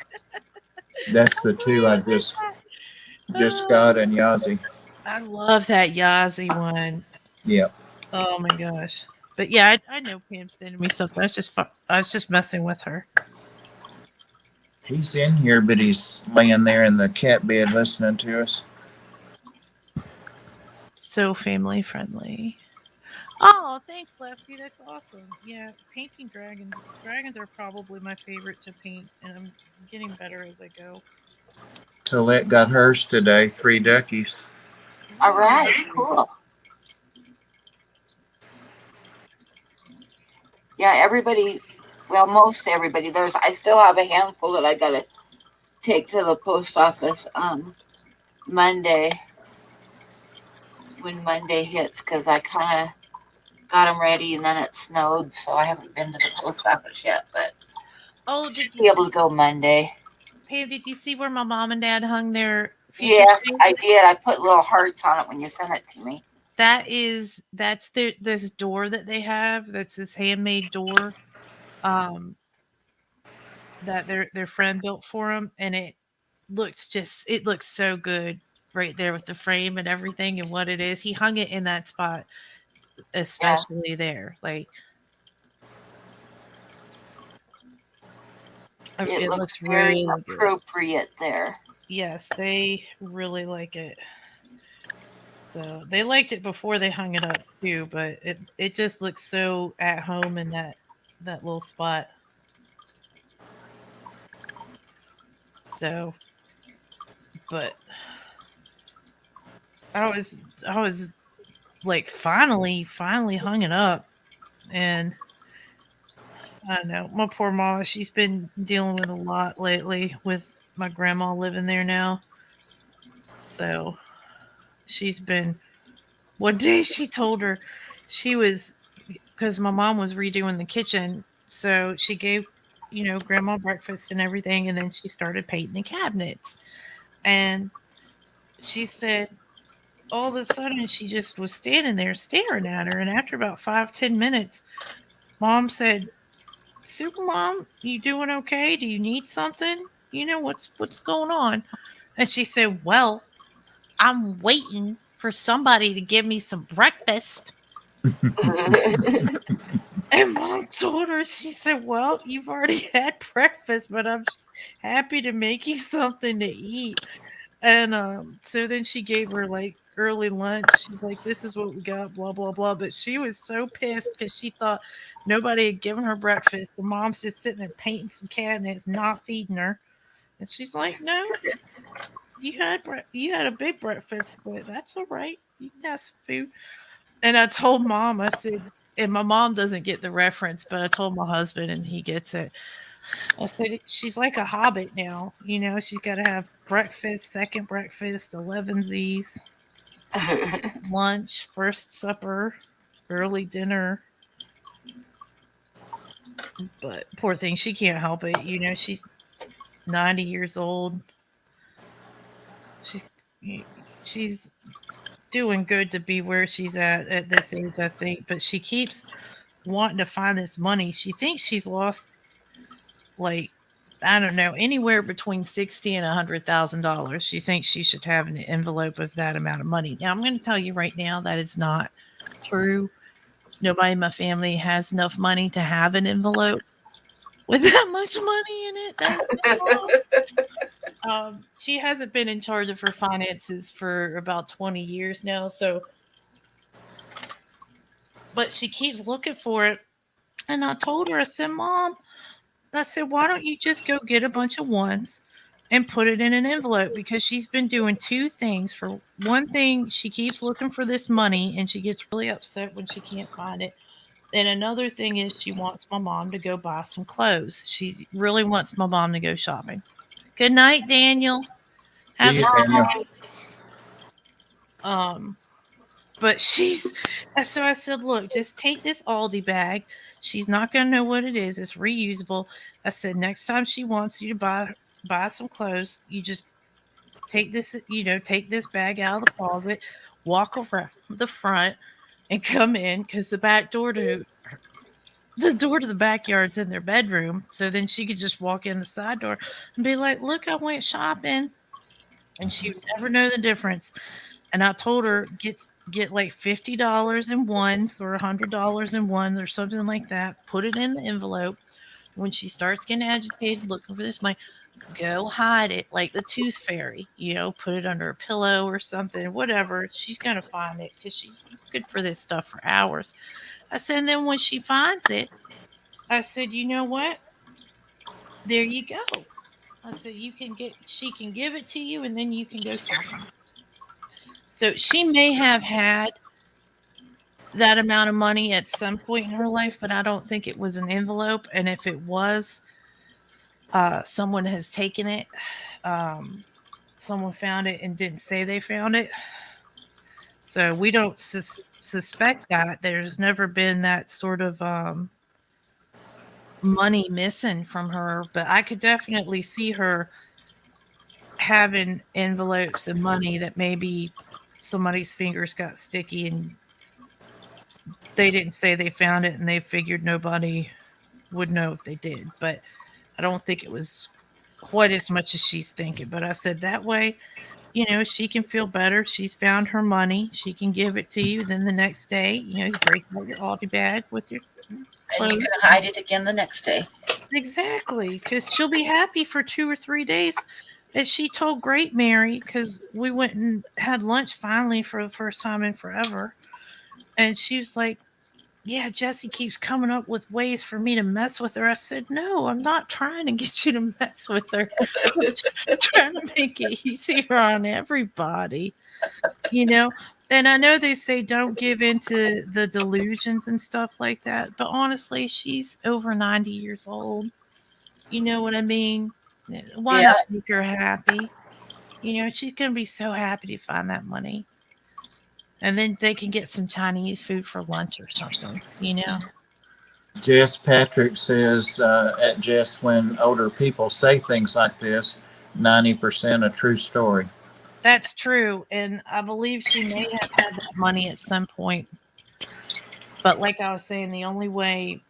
That's the two I just got and Yazi. I love that Yazi one. Yep. Oh my gosh. But yeah, I know Pam's sending me something. I was just messing with her. He's in here, but he's laying there in the cat bed listening to us. So family friendly. Oh, thanks, Lefty. That's awesome. Yeah, painting dragons. Dragons are probably my favorite to paint, and I'm getting better as I go. Colette got hers today. 3 duckies. All right, cool. Yeah, everybody, well, most everybody. I still have a handful that I gotta take to the post office Monday when Monday hits because I kind of got them ready and then it snowed, so I haven't been to the post office yet. But Oh, should be able to go Monday. Pam, did you see where my mom and dad hung their feature Yes, I space? did. I put little hearts on it when you sent it to me. That's this door that they have. That's this handmade door. Um, that their friend built for them, and it looks so good right there with the frame and everything and what it is. He hung it in that spot, Yeah, especially there. Like it it looks looks very really good. appropriate there. Yes, they really like it. So they liked it before they hung it up too, but it just looks so at home in that little spot. So, but I was like finally hung it up, and I don't know. My poor mama, she's been dealing with a lot lately with my grandma living there now. So she's been. One day she told her she was because my mom was redoing the kitchen, so she gave grandma breakfast and everything, and then she started painting the cabinets. And she said all of a sudden she just was standing there staring at her, and after about 5-10 minutes, mom said, "Super mom, you doing okay? Do you need something? What's going on?" And she said, "Well, I'm waiting for somebody to give me some breakfast." And mom told her, she said, "Well, you've already had breakfast, but I'm happy to make you something to eat." And so then she gave her like early lunch. She's like, "This is what we got, blah, blah, blah." But she was so pissed because she thought nobody had given her breakfast. The mom's just sitting there painting some cabinets, not feeding her. And she's like, "No, you had a big breakfast, but that's all right. You can have some food." And I told mom, I said, and my mom doesn't get the reference, but I told my husband and he gets it. I said, "She's like a hobbit now. She's got to have breakfast, second breakfast, 11 Z's, lunch, first supper, early dinner." But poor thing, she can't help it. She's 90 years old. She's she's doing good to be where she's at this age, I think. But she keeps wanting to find this money. She thinks she's lost, like, I don't know, anywhere between $60 and $100,000. She thinks she should have an envelope of that amount of money. Now, I'm going to tell you right now that is not true. Nobody in my family has enough money to have an envelope with that much money in it. That is my mom. She hasn't been in charge of her finances for about 20 years now. So, but she keeps looking for it. And I told her, I said, "Mom," I said, "why don't you just go get a bunch of ones and put it in an envelope?" Because she's been doing two things. For one thing, she keeps looking for this money and she gets really upset when she can't find it. And another thing is she wants my mom to go buy some clothes. She really wants my mom to go shopping. Good night, Daniel. See Have a you, good Daniel. night. Um, But so I said, look, just take this Aldi bag. She's not going to know what it is. It's reusable. I said, next time she wants you to buy some clothes, you just take this, take this bag out of the closet, walk around the front, and come in because the door to the backyard's in their bedroom. So then she could just walk in the side door and be like, look, I went shopping. And she would never know the difference. And I told her get like $50 in ones or $100 in ones or something like that. Put it in the envelope. When she starts getting agitated, looking for this money, go hide it like the tooth fairy. Put it under a pillow or something, whatever. She's gonna find it because she's good for this stuff for hours. I said, and then when she finds it, I said, you know what? There you go. I said, she can give it to you, and then you can go shopping. So she may have had that amount of money at some point in her life, but I don't think it was an envelope. And if it was, someone has taken it. Someone found it and didn't say they found it. So we don't suspect that. There's never been that sort of money missing from her, but I could definitely see her having envelopes of money that maybe somebody's fingers got sticky and they didn't say they found it and they figured nobody would know if they did. But I don't think it was quite as much as she's thinking. But I said that way, she can feel better. She's found her money. She can give it to you. Then the next day, you break out your Aldi bag with your And you clothes. can hide it again the next day. Exactly, because she'll be happy for 2 or 3 days. And she told Great Mary, because we went and had lunch finally for the first time in forever. And she was like, yeah, Jessie keeps coming up with ways for me to mess with her. I said, no, I'm not trying to get you to mess with her. I'm trying to make it easier on everybody, And I know they say don't give into the delusions and stuff like that. But honestly, she's over 90 years old. You know what I mean? Why Yeah. not make her happy? She's going to be so happy to find that money. And then they can get some Chinese food for lunch or something. Jess Patrick says at Jess, when older people say things like this, 90% a true story. That's true. And I believe she may have had that money at some point. But like I was saying, the only way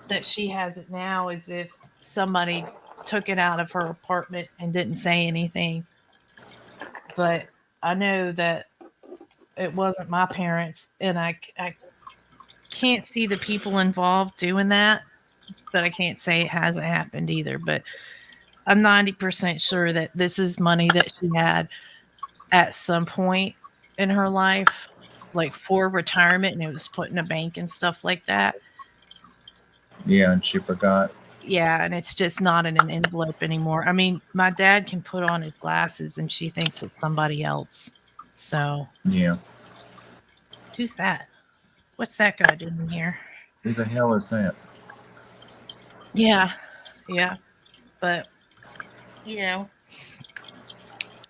that she has it now is if somebody took it out of her apartment and didn't say anything. But I know that it wasn't my parents, and I can't see the people involved doing that, but I can't say it hasn't happened either. But I'm 90% sure that this is money that she had at some point in her life, like for retirement, and it was put in a bank and stuff like that. Yeah, and she forgot. Yeah, and it's just not in an envelope anymore. I mean, my dad can put on his glasses and she thinks it's somebody else. So, Yeah. who's that? What's that guy doing here? Who the hell is that? Yeah. But, we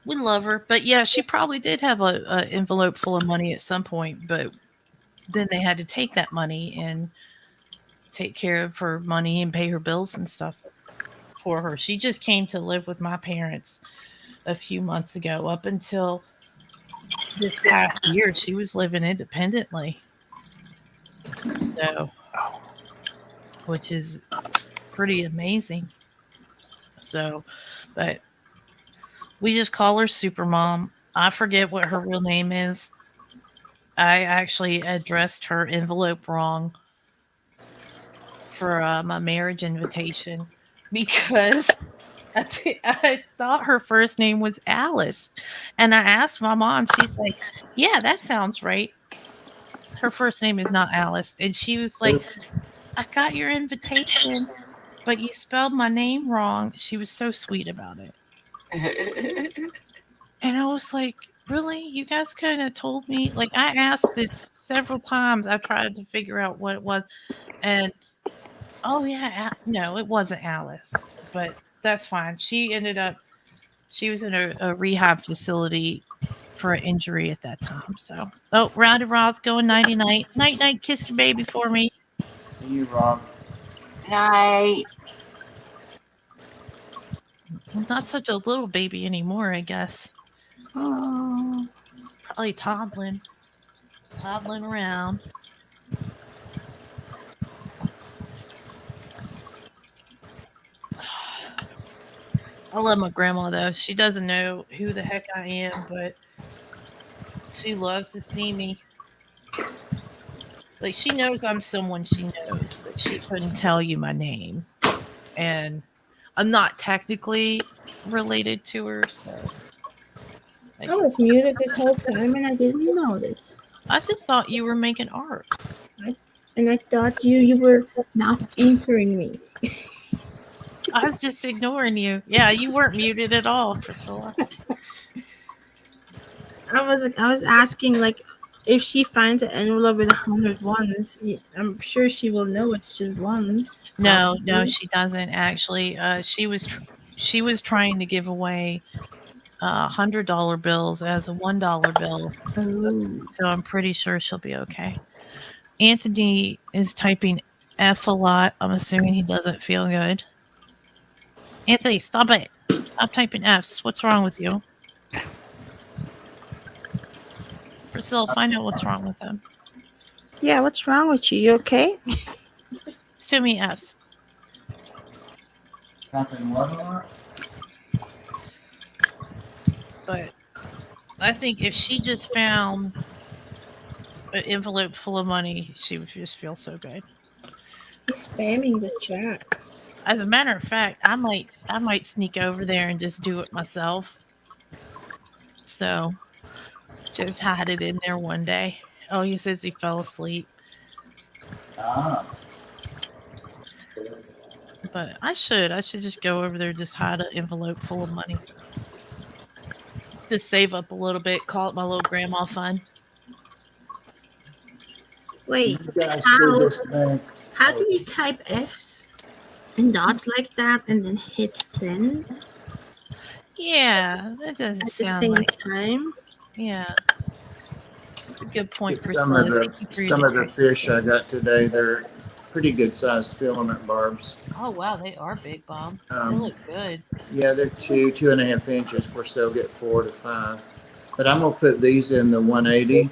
love her. But yeah, she probably did have a envelope full of money at some point, but then they had to take that money and take care of her money and pay her bills and stuff for her. She just came to live with my parents a few months ago. Up until this past year, she was living independently. So, which is pretty amazing. So, but we just call her Super Mom. I forget what her real name is. I actually addressed her envelope wrong for my marriage invitation because I thought her first name was Alice. And I asked my mom, she's like, yeah, that sounds right. Her first name is not Alice. And she was like, I got your invitation, but you spelled my name wrong. She was so sweet about it. And I was like, really? You guys kind of told me? Like, I asked this several times. I tried to figure out what it was. And, oh, yeah, no, it wasn't Alice. But that's fine. She was in a rehab facility for an injury at that time. So, oh, Rowdy Rod's going nighty night. Night night, kiss your baby for me. See you, Rob. Night. Well, not such a little baby anymore, I guess. Oh. Probably toddling around. I love my grandma though. She doesn't know who the heck I am, but she loves to see me. Like she knows I'm someone she knows, but she couldn't tell you my name. And I'm not technically related to her, so I was muted this whole time and I didn't notice. I just thought you were making art. And I thought you were not answering me. I was just ignoring you. Yeah, you weren't muted at all, Priscilla. I was asking like if she finds an envelope with 100 ones, I'm sure she will know it's just ones. No, probably. she doesn't actually. She was trying to give away $100 bills as a $1 bill, Oh. so I'm pretty sure she'll be okay. Anthony is typing F a lot. I'm assuming he doesn't feel good. Anthony, stop it! Stop typing Fs. What's wrong with you? Priscilla, find out what's wrong with him. Yeah, what's wrong with you? You okay? It's too many Fs. Typing what a lot? But I think if she just found an envelope full of money, she would just feel so good. He's spamming the chat. As a matter of fact, I might sneak over there and just do it myself. So just hide it in there one day. Oh, he says he fell asleep. Ah. But I should just go over there, just hide an envelope full of money. Just save up a little bit, call it my little grandma fund. Wait, You guys see this thing? how do you type F's and dots like that and then hit send Yeah, that doesn't at the sound same like. time? Yeah. Good point, Some Priscilla. of the Thank you for your some of the detective fish I got today, they're pretty good sized filament barbs. Oh wow, they are big, Bob. They Um, look good. Yeah, they're 2.5 inches. Of course, they'll get 4 to 5. But I'm gonna put these in the 180.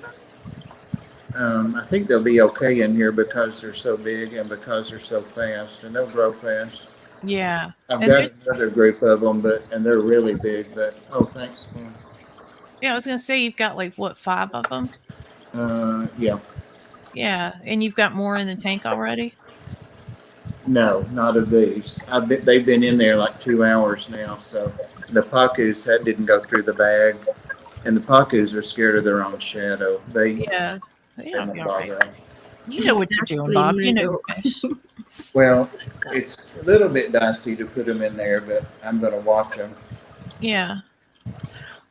I think they'll be okay in here because they're so big and because they're so fast, and they'll grow fast. Yeah. I've And got there's another group of them, and they're really big. But thanks. yeah, I was gonna say you've got like what, 5 of them? Yeah, Yeah, and you've got more in the tank already. no, not of these. They've been in there like 2 hours now. So the pacus didn't go through the bag, and the pacus are scared of their own shadow. Yeah, They yeah, won't be all right. bother them. You know what you're doing, Bob. You know your fish. Well, it's a little bit dicey to put them in there, but I'm going to watch them. Yeah.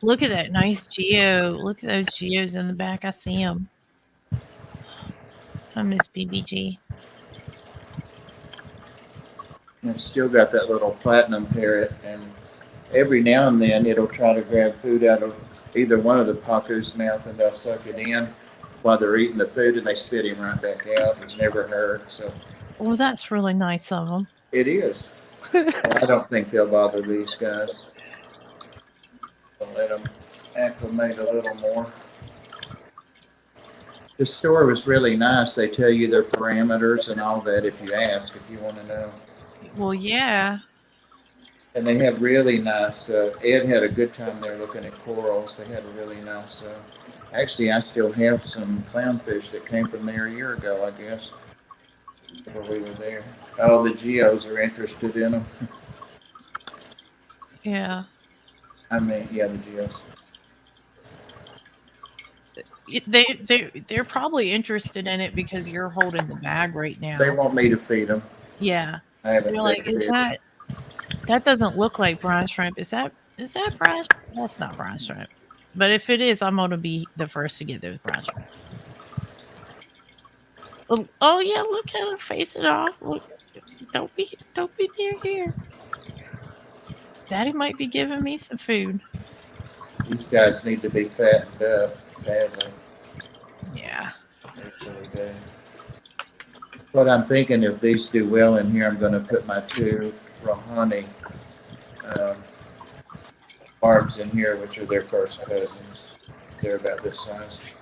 Look at that nice geo. Look at those geos in the back. I see them. I miss BBG. I've still got that little platinum parrot, and every now and then it'll try to grab food out of either one of the pacus' mouth, and they'll suck it in while they're eating the food, and they spit him right back out. It's never hurt, so Well, that's really nice of them. it is. Well, I don't think they'll bother these guys. I'll let them acclimate a little more. The store was really nice. They tell you their parameters and all that if you ask, if you want to know. Well, yeah. And they have really nice. Ed had a good time there looking at corals. They had a really nice. Actually, I still have some clownfish that came from there a year ago, I guess, where we were there. Oh, the geos are interested in them. Yeah. I mean, yeah, the geos. They're probably interested in it because you're holding the bag right now. They want me to feed them. Yeah. I haven't. You're like, is that doesn't look like brine shrimp? Is that brine? That's not brine shrimp. But if it is, I'm gonna be the first to get those brine shrimp. Oh yeah, look at her face it off. Look, don't be near here. Daddy might be giving me some food. These guys need to be fattened up badly. Yeah. They really do. But I'm thinking if these do well in here, I'm going to put my two Rouhani um, barbs in here, which are their first cousins. They're about this size.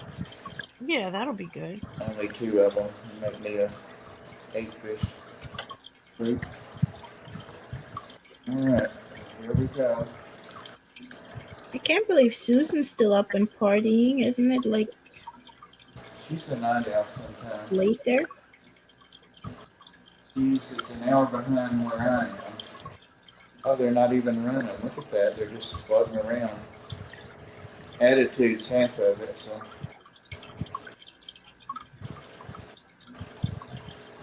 Yeah, that'll be good. Only two of them. Make me a 8-fish group. All right, here we go. I can't believe Susan's still up and partying. Isn't it like She's a night owl sometimes. late there? It's an hour behind where I am. Oh, they're not even running. Look at that. They're just floating around. Attitude's half of it, so.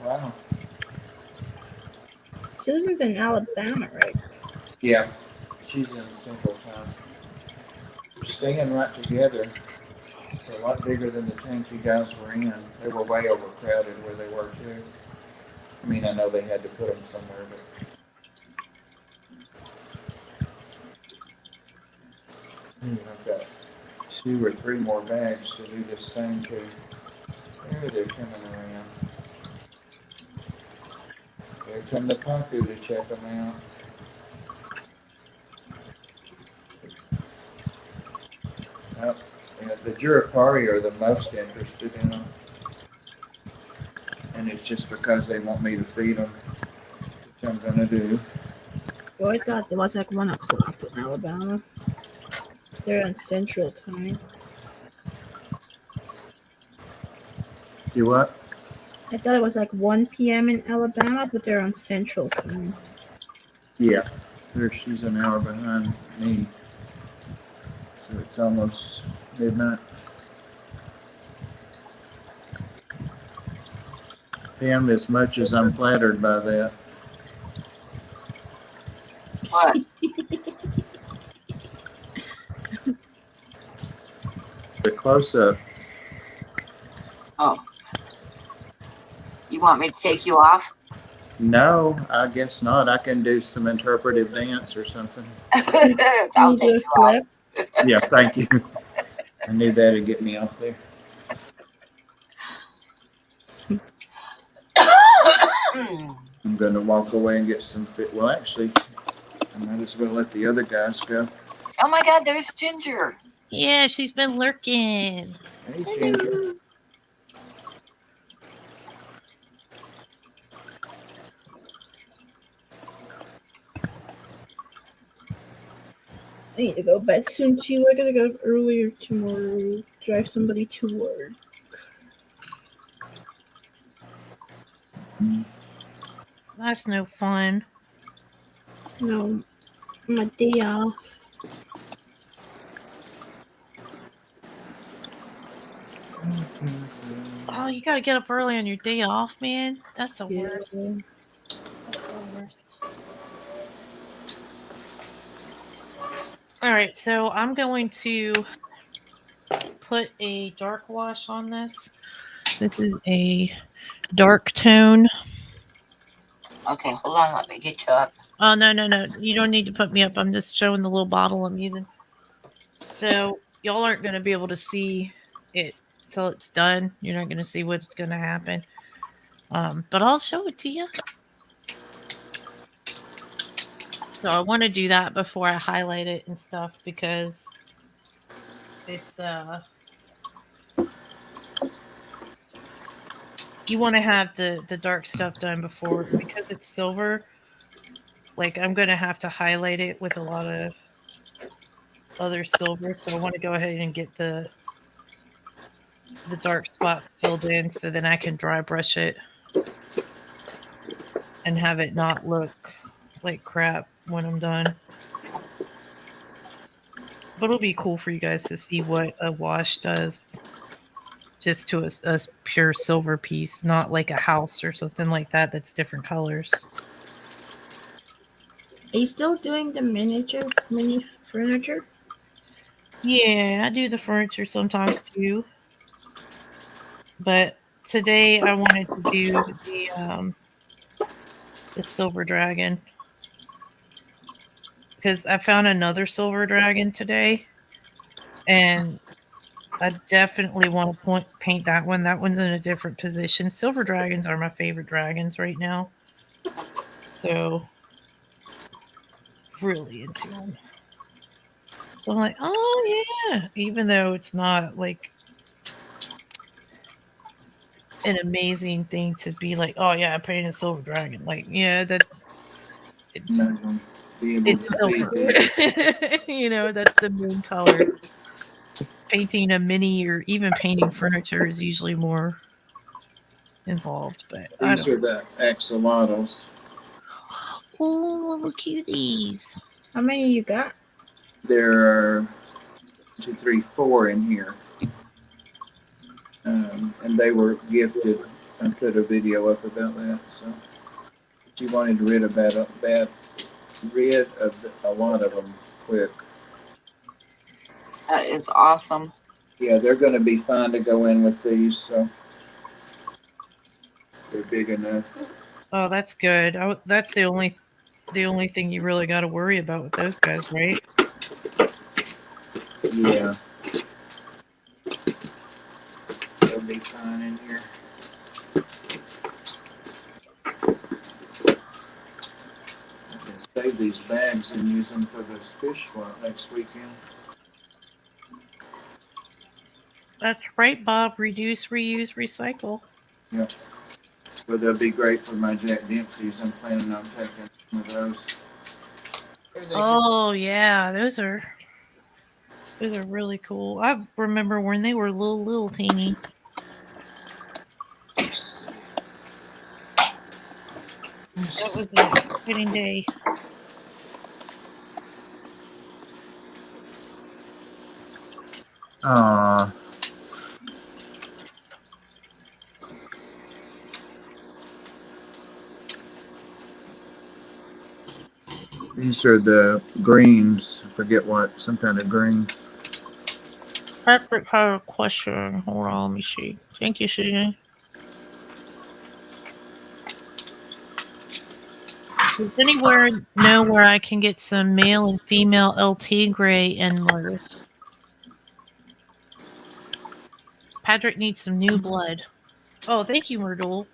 Wow. Susan's in Alabama, right? Yeah, she's in Central Time. We're staying right together. It's a lot bigger than the tank you guys were in. They were way overcrowded where they were too. I mean, I know they had to put them somewhere, but. I've got 2 or 3 more bags to do this same to. There they're coming around. There come the Paku to check them out. Oh, yeah, the Jurapari are the most interested in them. And it's just because they want me to feed them, which I'm going to do. Well, I thought it was like 1 o'clock in Alabama. They're on Central Time. Do what? I thought it was like 1 p.m. in Alabama, but they're on Central Time. Yeah. She's an hour behind me. So it's almost midnight. Damn, as much as I'm flattered by that. What? The close-up. Oh. You want me to take you off? No, I guess not. I can do some interpretive dance or something. I'll Can you take do you a off. flip? Yeah, thank you. I knew that'd get me off there. I'm going to walk away and get some fit. Well, actually, I might as well let the other guys go. Oh my God, there's Ginger. Yeah, she's been lurking. Hey, Ginger. I need to go to bed soon too. I gotta go earlier tomorrow. Drive somebody to work. That's no fun. No, my day off. Oh, you gotta get up early on your day off, man. That's the Yeah. worst. That's the worst. All right, so I'm going to put a dark wash on this. This is a dark tone. Okay, hold on. Let me get you up. Oh, no. You don't need to put me up. I'm just showing the little bottle I'm using. So y'all aren't going to be able to see it till it's done. You're not going to see what's going to happen. But I'll show it to you. So I want to do that before I highlight it and stuff because it's you want to have the dark stuff done before because it's silver. Like I'm going to have to highlight it with a lot of other silver, so I want to go ahead and get the dark spots filled in so then I can dry brush it and have it not look like crap when I'm done. But it'll be cool for you guys to see what a wash does just to a pure silver piece, not like a house or something like that that's different colors. Are you still doing the mini furniture? Yeah, I do the furniture sometimes too. But today I wanted to do the silver dragon because I found another silver dragon today And I definitely want to paint that one. That one's in a different position. Silver dragons are my favorite dragons right now. So, really into them. So I'm like, oh yeah. Even though it's not like an amazing thing to be like, oh yeah, I painted a silver dragon. Like, yeah, that I'm it's not gonna be able to it's see silver. that. That's the main color. Painting a mini or even painting furniture is usually more involved, but I These don't. are the axolotls. Oh, look at these. How many you got? There are 2, 3, 4 in here, and they were gifted. I put a video up about that. So she wanted rid of a lot of them quick. That is awesome. Yeah, they're going to be fine to go in with these. So they're big enough. Oh, that's good. That's the only thing you really got to worry about with those guys, right? Yeah, they'll be fine in here. I can save these bags and use them for this fish swap next weekend. That's right, Bob. Reduce, reuse, recycle. Yeah. But they'll be great for my Jack Dempsey's. I'm planning on taking some of those. Here they go. Oh yeah, those are really cool. I remember when they were little teeny. That was an exciting day. Aw. These are the greens. I forget what, some kind of green. Patrick had a question. Hold on, let me see. Thank you, Susan. Does anywhere know where I can get some male and female LT gray endlers? Patrick needs some new blood. Oh, thank you, Myrtle.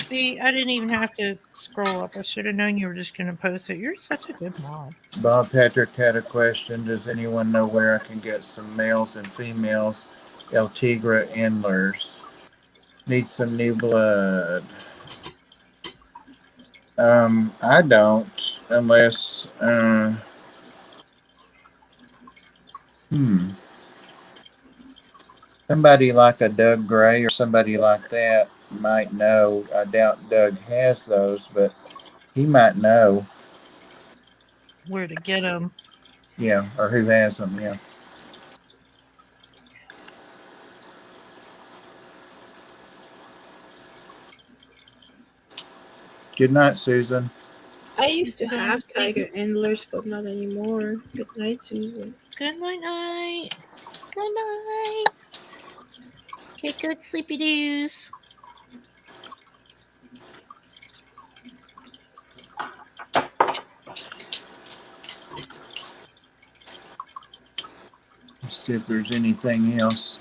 See, I didn't even have to scroll up. I should have known you were just going to post it. You're such a good mom. Bob Patrick had a question. Does anyone know where I can get some males and females El Tigre endlers? Need some new blood. I don't, unless somebody like a Doug Gray or somebody like that might know. I doubt Doug has those, but he might know. Where to get them? Yeah, or who has them? Yeah. Good night, Susan. I used to Good have night. tiger endlers, but not anymore. Good night, Susan. Good night. Good night. Okay, good sleepy doos. Let's see if there's anything else.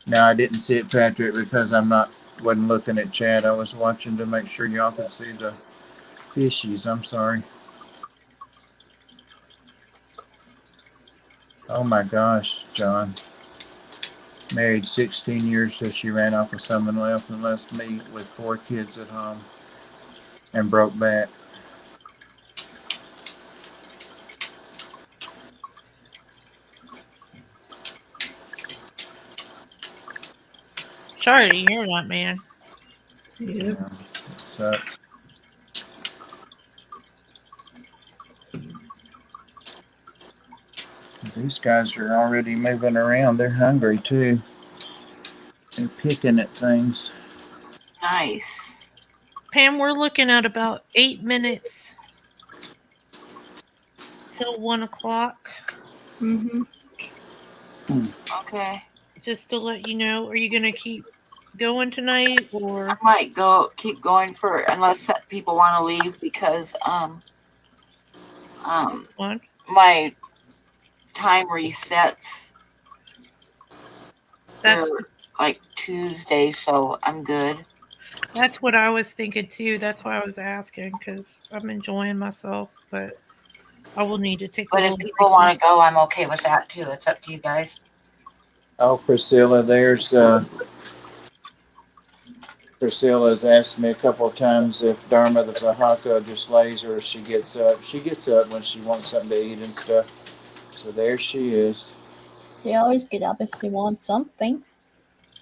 No, I didn't see it, Patrick, because wasn't looking at chat. I was watching to make sure y'all could see the fishies. I'm sorry. Oh my gosh, John. Married 16 years till she ran off with someone else and left me with 4 kids at home and broke back. Sorry to hear that, man. Yeah. Yeah, it sucks. These guys are already moving around. They're hungry too. They're picking at things. Nice. Pam, we're looking at about 8 minutes till 1 o'clock. Mm-hmm. Okay. Just to let you know, are you going to keep going tonight I or might keep going for unless people want to leave because what? my time resets. They're That's like Tuesday, so I'm good. what I was thinking too. That's why I was asking because I'm enjoying myself, but I will need to take a But if little people break. want to go, I'm okay with that too. It's up to you guys. Oh, Priscilla's asked me a couple of times if Dharma the Vahaka just lays or if she gets up. She gets up when she wants something to eat and stuff. So there she is. They always get up if they want something.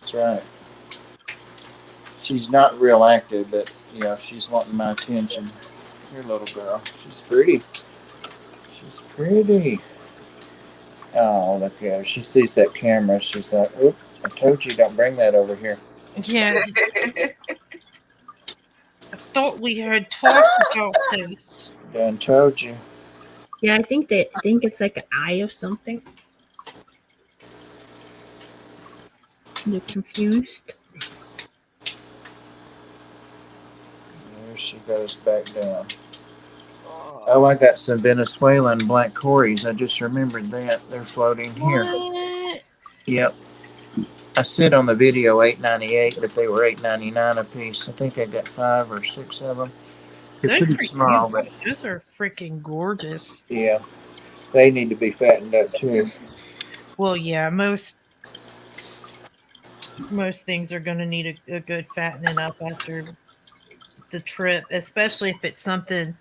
That's right. She's not real active, but she's wanting my attention. Here, little girl. She's pretty. She's pretty. Oh, look at her. She sees that camera. She's like, oop, I told you don't bring that over here. Yeah, I thought we had talked about this. Done told you. Yeah, I think it's like an eye of something. They're confused. There she goes back down. Oh, I got some Venezuelan black cories. I just remembered that. They're floating here. What? Yep. I said on the video $8.98, but they were $8.99 a piece. I think I got 5 or 6 of them. They're Good pretty for small, you. but Those are freaking gorgeous. yeah, they need to be fattened up too. Well, yeah, most things are going to need a good fattening up after the trip, especially if it's something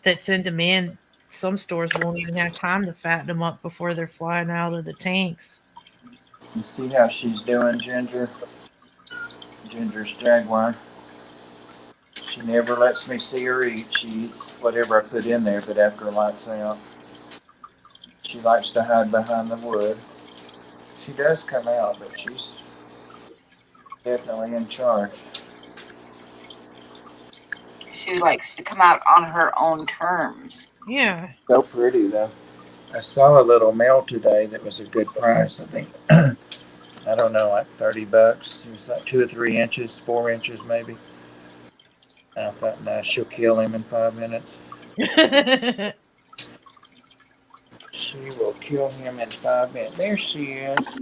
that's in demand. Some stores won't even have time to fatten them up before they're flying out of the tanks. You see how she's doing, Ginger? Ginger's Jaguar. She never lets me see her eat. She eats whatever I put in there, but after the lights out, she likes to hide behind the wood. She does come out, but she's definitely in charge. She likes to come out on her own terms. Yeah. So pretty, though. I saw a little male today that was a good price. I think, I don't know, like $30. It was like 2 or 3 inches, 4 inches maybe. And I thought, nah, she'll kill him in 5 minutes. She will kill him in 5 minutes. There she is.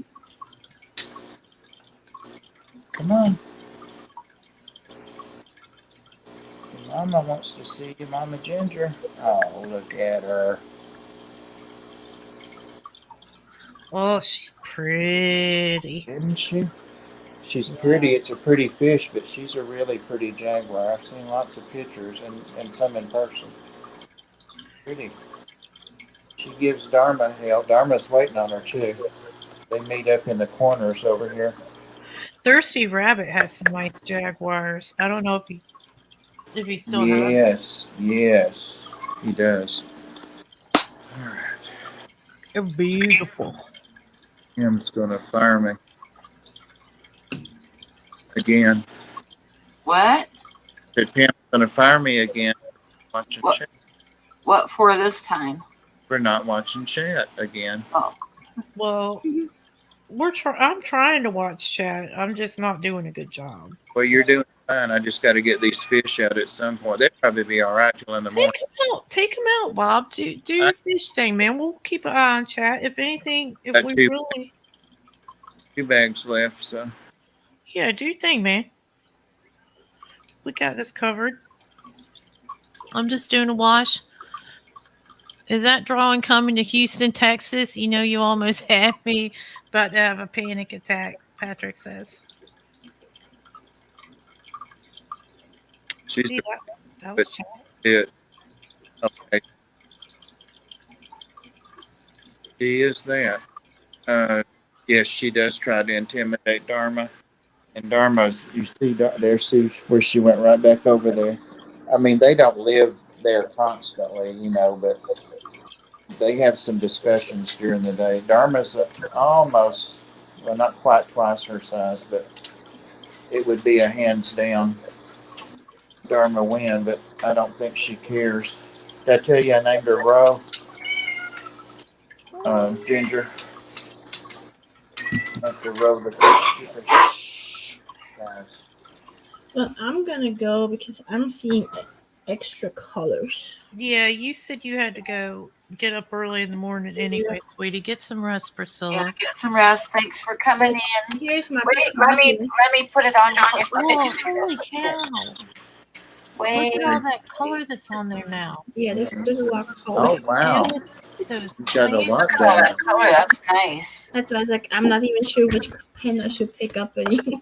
Come on. Mama wants to see you, Mama Ginger. Oh, look at her. Oh, she's pretty. Isn't she? She's pretty. It's a pretty fish, but she's a really pretty jaguar. I've seen lots of pictures and some in person. Pretty. She gives Dharma hell. Dharma's waiting on her, too. They meet up in the corners over here. Thirsty Rabbit has some nice jaguars. I don't know if he still has. Yes, yes, he does. All right. They're beautiful. Tim's going to fire me again. What? Said Tim's going to fire me again. Watching What? chat. What for this time? We're not watching chat again. Oh, Well, I'm trying to watch chat. I'm just not doing a good job. Well, you're doing fine. I just got to get these fish out at some point. They'll probably be all right till in the morning. Take him out, Bob. Do your fish thing, man. We'll keep an eye on chat. If anything, if Got we two, really, 2 bags left, so yeah, do your thing, man. We got this covered. I'm just doing a wash. Is that drawing coming to Houston, Texas? You know, you almost had me about to have a panic attack. Patrick says. she's Yeah, that was chat. it. Okay, she is that. Yes, she does try to intimidate Dharma. And Dharma's, you see, there, see where she went right back over there. I mean, they don't live there constantly, but they have some discussions during the day. Dharma's almost, well, not quite twice her size, but it would be a hands down Dharma win, but I don't think she cares. Did I tell you I named her Ro? Ginger. Have to row the fish. Shh, guys. But I'm gonna go because I'm seeing extra colors. Yeah, you said you had to go get up early in the morning anyway, sweetie. Get some rest, Yeah, Priscilla. get some rest. Thanks for coming in. Here's my Wait, let me put it on your Oh, holy cow. Look Wait. at all that color that's on there now. Yeah, there's a lot of color. Oh wow, Those you got a lot All that done. color, that's nice. That's why I was like, I'm not even sure which pen I should pick up anymore.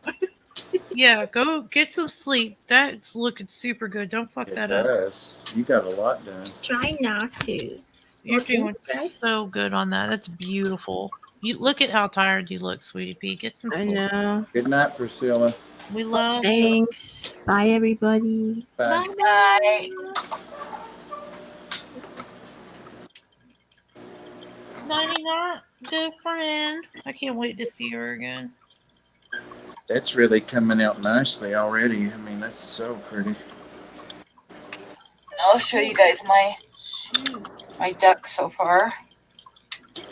Yeah, go get some sleep. That's looking super good. Don't fuck It that up. does. You got a lot done. Try not to. You're Well, doing thanks, guys. so good on that. That's beautiful. You look at how tired you look, sweetie pea. Get some I sleep. know. Good night, Priscilla. We love you. Thanks. Bye, everybody. Bye. Bye. Nighty night, good friend. I can't wait to see her again. That's really coming out nicely already. I mean, that's so pretty. I'll show you guys my Shoot, duck so far. this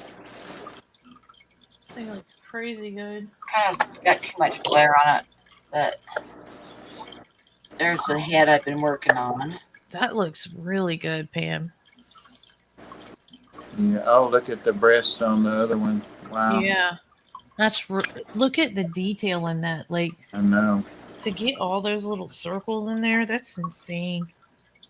thing looks crazy good. Kind of got too much glare on it, but there's the head I've been working on. That looks really good, Pam. Yeah. Oh, look at the breast on the other one. Wow. Yeah, that's look at the detail in that. Like I know. to get all those little circles in there, that's insane.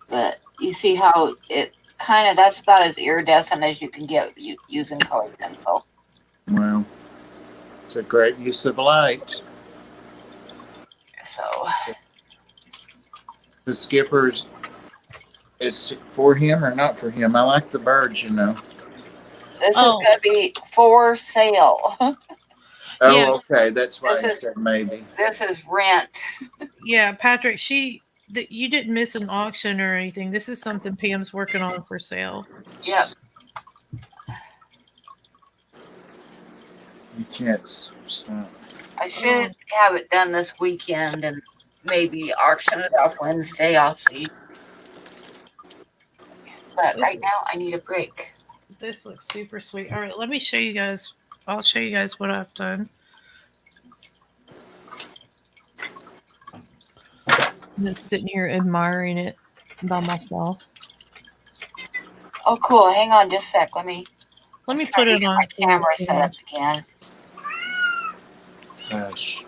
But you see how it kind of, that's about as iridescent as you can get using colored pencil. Well, it's a great use of light. So The skipper's. It's for him or not for him. I like the birds, you know. this is Oh. going to be for sale. Oh, Yeah. okay. That's why This I is- said maybe. This is rent. Yeah, Patrick, you didn't miss an auction or anything. This is something Pam's working on for sale. Yep. You can't stop. I should have it done this weekend and maybe auction it off Wednesday. I'll see. But right now, I need a break. This looks super sweet. All right, let me show you guys. I'll show you guys what I've done. I'm just sitting here admiring it by myself. Oh, cool. Hang on just a sec. Let me Let me try put to it get on my full camera set screen. up again. Gosh.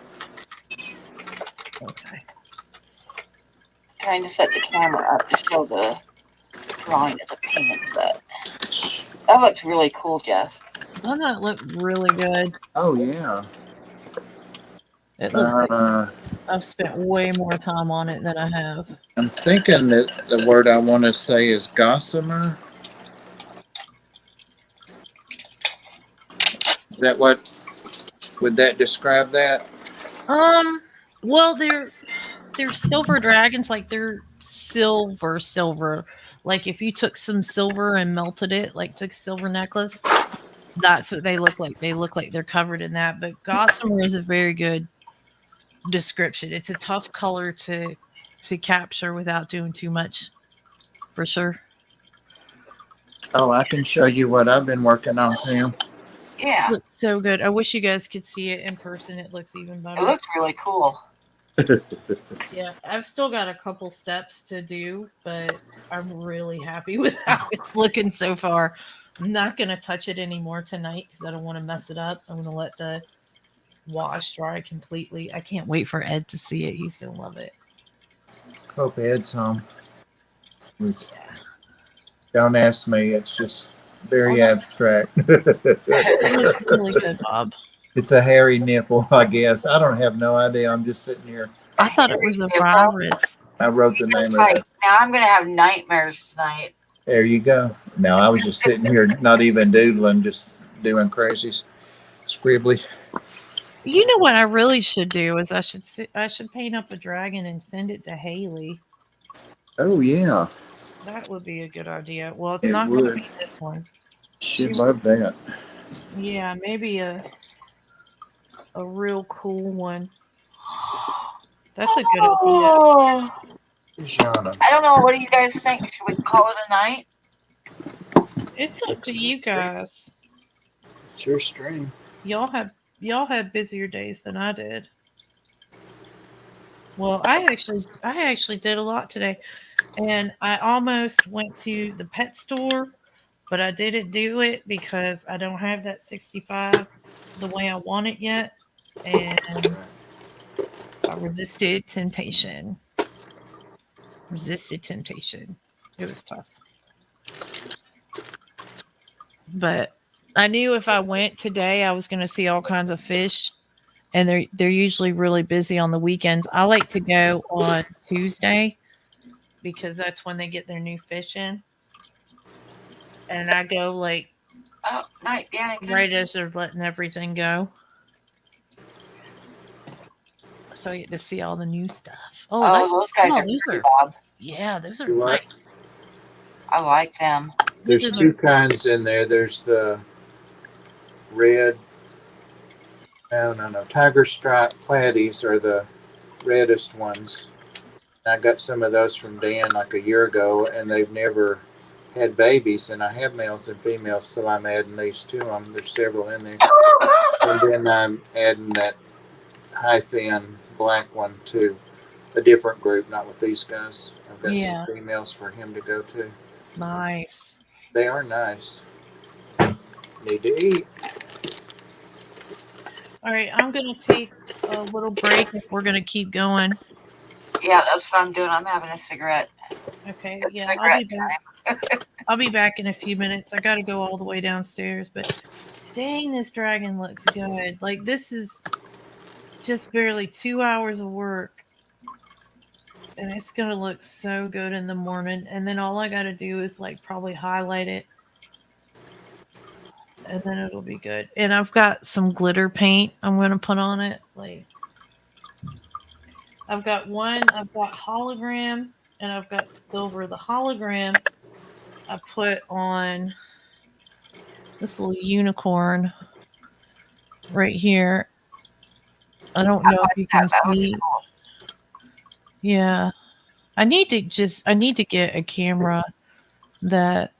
Okay. Trying to set the camera up to show the drawing as a paint, but that looks really cool, Jeff. Doesn't that look really good? Oh yeah. It looks like Uh, I've spent way more time on it than I have. I'm thinking that the word I want to say is gossamer. Is that what? Would that describe that? Well, they're silver dragons, like they're silver. Like if you took some silver and melted it, like took a silver necklace, that's what they look like. They look like they're covered in that. But gossamer is a very good description. It's a tough color to capture without doing too much, for sure. Oh, I can show you what I've been working on, Pam. Yeah, It looks so good. I wish you guys could see it in person. It looks even it better. looks really cool. Yeah, I've still got a couple steps to do, but I'm really happy with how it's looking so far. I'm not going to touch it anymore tonight because I don't want to mess it up. I'm going to let the wash dry completely. I can't wait for Ed to see it. He's going to love it. Hope Ed's home. Don't ask me. It's just very abstract. It looks really good, Bob. It's a hairy nipple, I guess. I don't have no idea. I'm just sitting here. I thought it was a virus. I wrote the name of Like, it. now I'm going to have nightmares tonight. There you go. No, I was just sitting here, not even doodling, just doing crazy scribbly. You know what I really should do is I should paint up a dragon and send it to Haley. Oh yeah, That would be a good idea. Well, it's It not going to would. be this one. should love that. Yeah, maybe a real cool one. That's a good idea. Oh, Shauna. I don't know. What do you guys think? Should we call it a night? It's up to you guys. It's your stream. Y'all had busier days than I did. Well, I actually did a lot today, and I almost went to the pet store, but I didn't do it because I don't have that 65 the way I want it yet, and I resisted temptation. Resisted temptation. It was tough, but I knew if I went today, I was going to see all kinds of fish, and they're usually really busy on the weekends. I like to go on Tuesday because that's when they get their new fish in, and I go like Oh, night, Danica. right as they're letting everything go. So I get to see all the new stuff. Oh, Oh, those guys oh, are those pretty, are Bob. yeah, those are You nice. what? I like them. Those There's are two the kinds in there. There's the red, no, tiger stripe platies are the reddest ones. I got some of those from Dan like a year ago, and they've never had babies. And I have males and females, so I'm adding these to them. There's several in there, and then I'm adding that high fin black one to a different group, not with these guys. I've got some yeah, females for him to go to. nice. They are nice. Need to eat. All right, I'm gonna take a little break if we're gonna keep going. Yeah, that's what I'm doing. I'm having a cigarette. Okay, It's yeah, I'll be cigarette back. I'll be back in a few minutes. I gotta go all the way downstairs, but dang, this dragon looks good. Like this is just barely 2 hours of work, and it's gonna look so good in the morning. And then all I gotta do is like probably highlight it, and then it'll be good. And I've got some glitter paint I'm gonna put on it. Like I've got hologram, and I've got silver. The hologram I put on this little unicorn right here. I don't know if you can that looks see. cool. Yeah. I need to get a camera that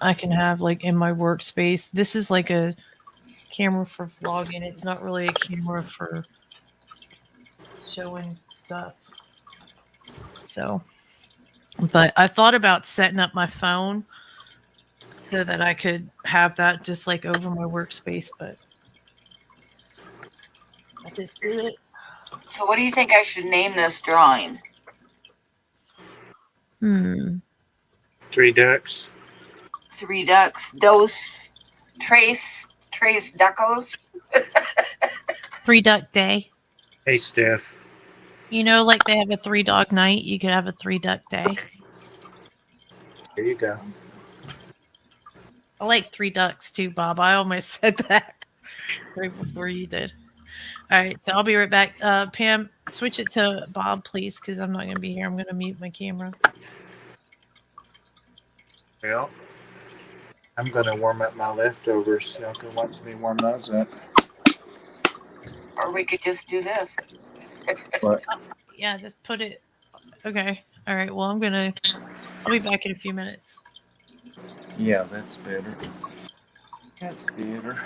I can have like in my workspace. This is like a camera for vlogging. It's not really a camera for showing stuff. So, but I thought about setting up my phone so that I could have that just like over my workspace, but I just do it. So, what do you think I should name this drawing? Hmm. 3 ducks. 3 ducks. Trace duckos. 3 duck day. Hey, Steph. You know, like they have a 3 dog night, you could have a 3 duck day. Here you go. I like 3 ducks too, Bob. I almost said that right before you did. All right, so I'll be right back. Pam, switch it to Bob, please, because I'm not going to be here. I'm going to mute my camera. Well, I'm going to warm up my leftovers. Y'all can watch me warm those up. Or we could just do this. What? Yeah, just put it. Okay. All right. Well, I'll be back in a few minutes. Yeah, that's better. That's better.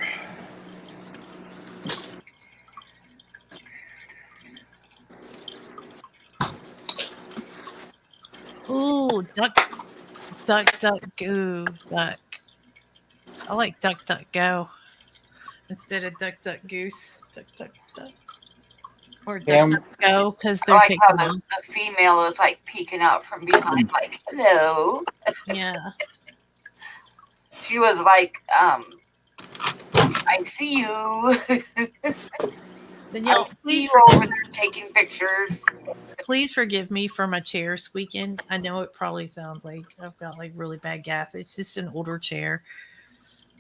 Ooh, duck, go, duck. I like duck, go instead of duck, goose. Duck. Or duck, Pam, go because I they're like how taking the female is like peeking out from behind, like, hello. Yeah. She was like, I see you. Then I y'all, see please you over there taking pictures. please forgive me for my chair squeaking. I know it probably sounds like I've got like really bad gas. It's just an older chair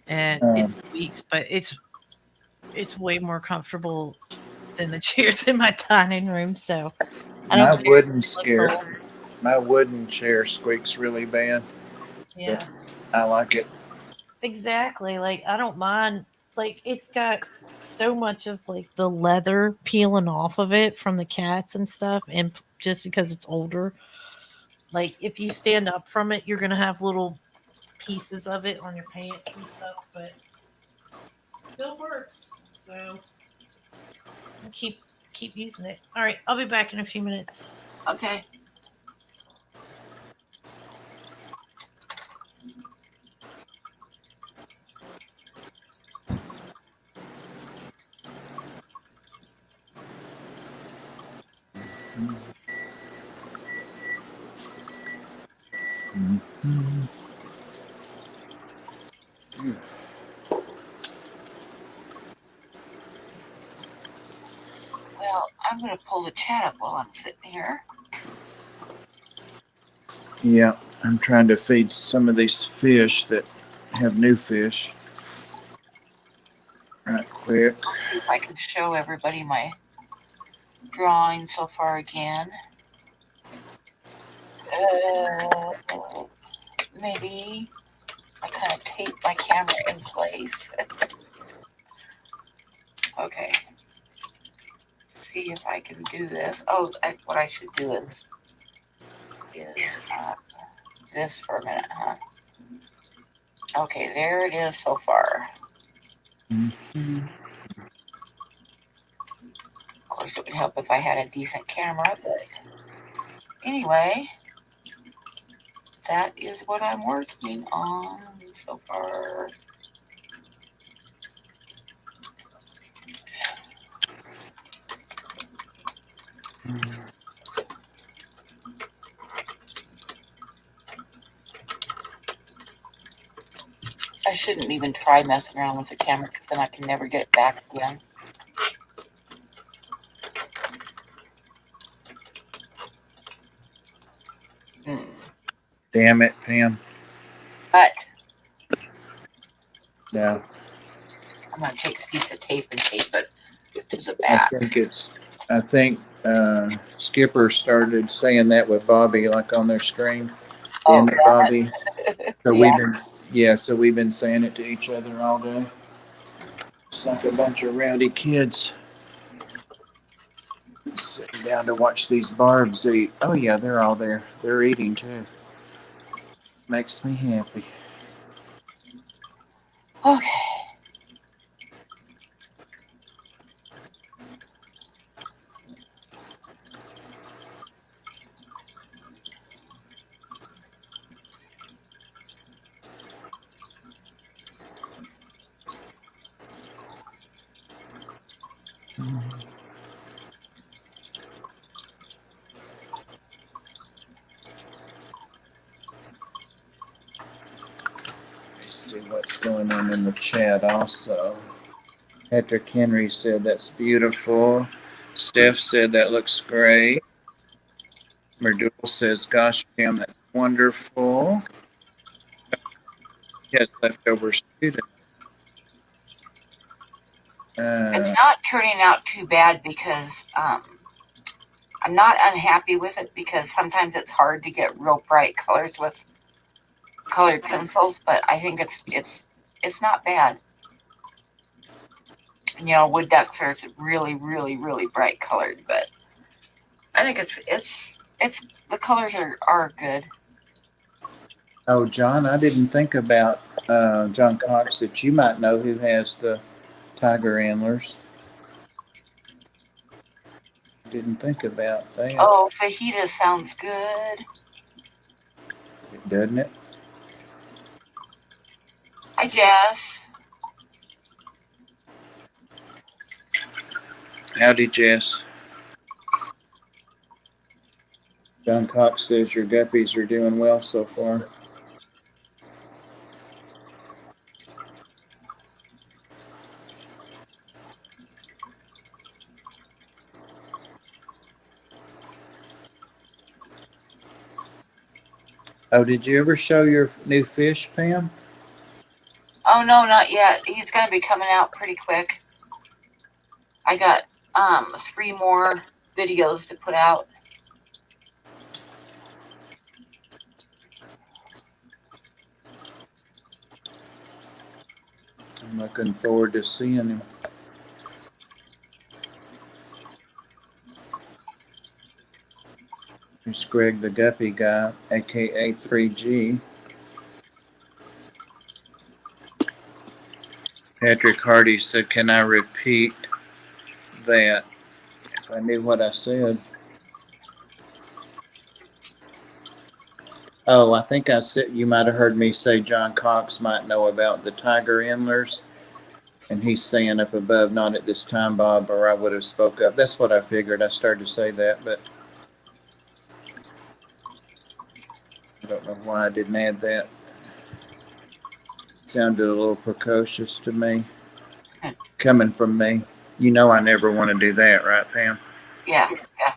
and it squeaks, but it's way more comfortable than the chairs in my dining room. So I don't my care. wooden It looks old. my wooden chair squeaks really bad. Yeah, I like it. exactly. Like I don't mind. Like it's got so much of like the leather peeling off of it from the cats and stuff, and just because it's older, like if you stand up from it, you're gonna have little pieces of it on your pants and stuff, but still works. So I'll keep using it. All right, I'll be back in a few minutes. Okay. Well, I'm going to pull the chat up while I'm sitting here. Yeah, I'm trying to feed some of these fish that have new fish. Right quick. I'll see if I can show everybody my drawing so far again. Maybe I kind of tape my camera in place. Okay. See if I can do this. Oh, what I should do is this for a minute, huh? Okay, there it is so far. Mm-hmm. Of course, it would help if I had a decent camera, but anyway, that is what I'm working on so far. I shouldn't even try messing around with the camera because then I can never get it back again. Damn it, Pam. But No, I'm going to take a piece of tape and tape it to the I back. think Skipper started saying that with Bobby, like on their screen. Oh, Damn it, Bobby. So yeah. we've been saying it to each other all day. It's like a bunch of rowdy kids sitting down to watch these barbs eat. Oh yeah, they're all there. They're eating too. Makes me happy. Okay. Let's see what's going on in the chat also. Patrick Henry said that's beautiful. Steph said that looks great. Merdul says, gosh, Pam, that's wonderful. He has leftover student. It's not turning out too bad because I'm not unhappy with it because sometimes it's hard to get real bright colors with colored pencils, but I think it's not bad. And, wood ducks are really, really, really bright colored, but I think it's the colors are good. Oh, John, I didn't think about John Cox that you might know who has the tiger antlers. Didn't think about that. Oh, fajita sounds good. Doesn't it? Hi, Jess. Howdy, Jess. John Cox says your guppies are doing well so far. Oh, did you ever show your new fish, Pam? Oh no, not yet. He's gonna be coming out pretty quick. I got 3 more videos to put out. I'm looking forward to seeing him. There's Greg the Guppy Guy, aka 3G. Patrick Hardy said, can I repeat that? If I knew what I said. Oh, I think I said, you might have heard me say John Cox might know about the tiger antlers. And he's saying up above, not at this time, Bob, or I would have spoke up. That's what I figured. I started to say that, but I don't know why I didn't add that. Sounded a little precocious to me. Coming from me. You know I never want to do that, right, Pam? Yeah, yeah.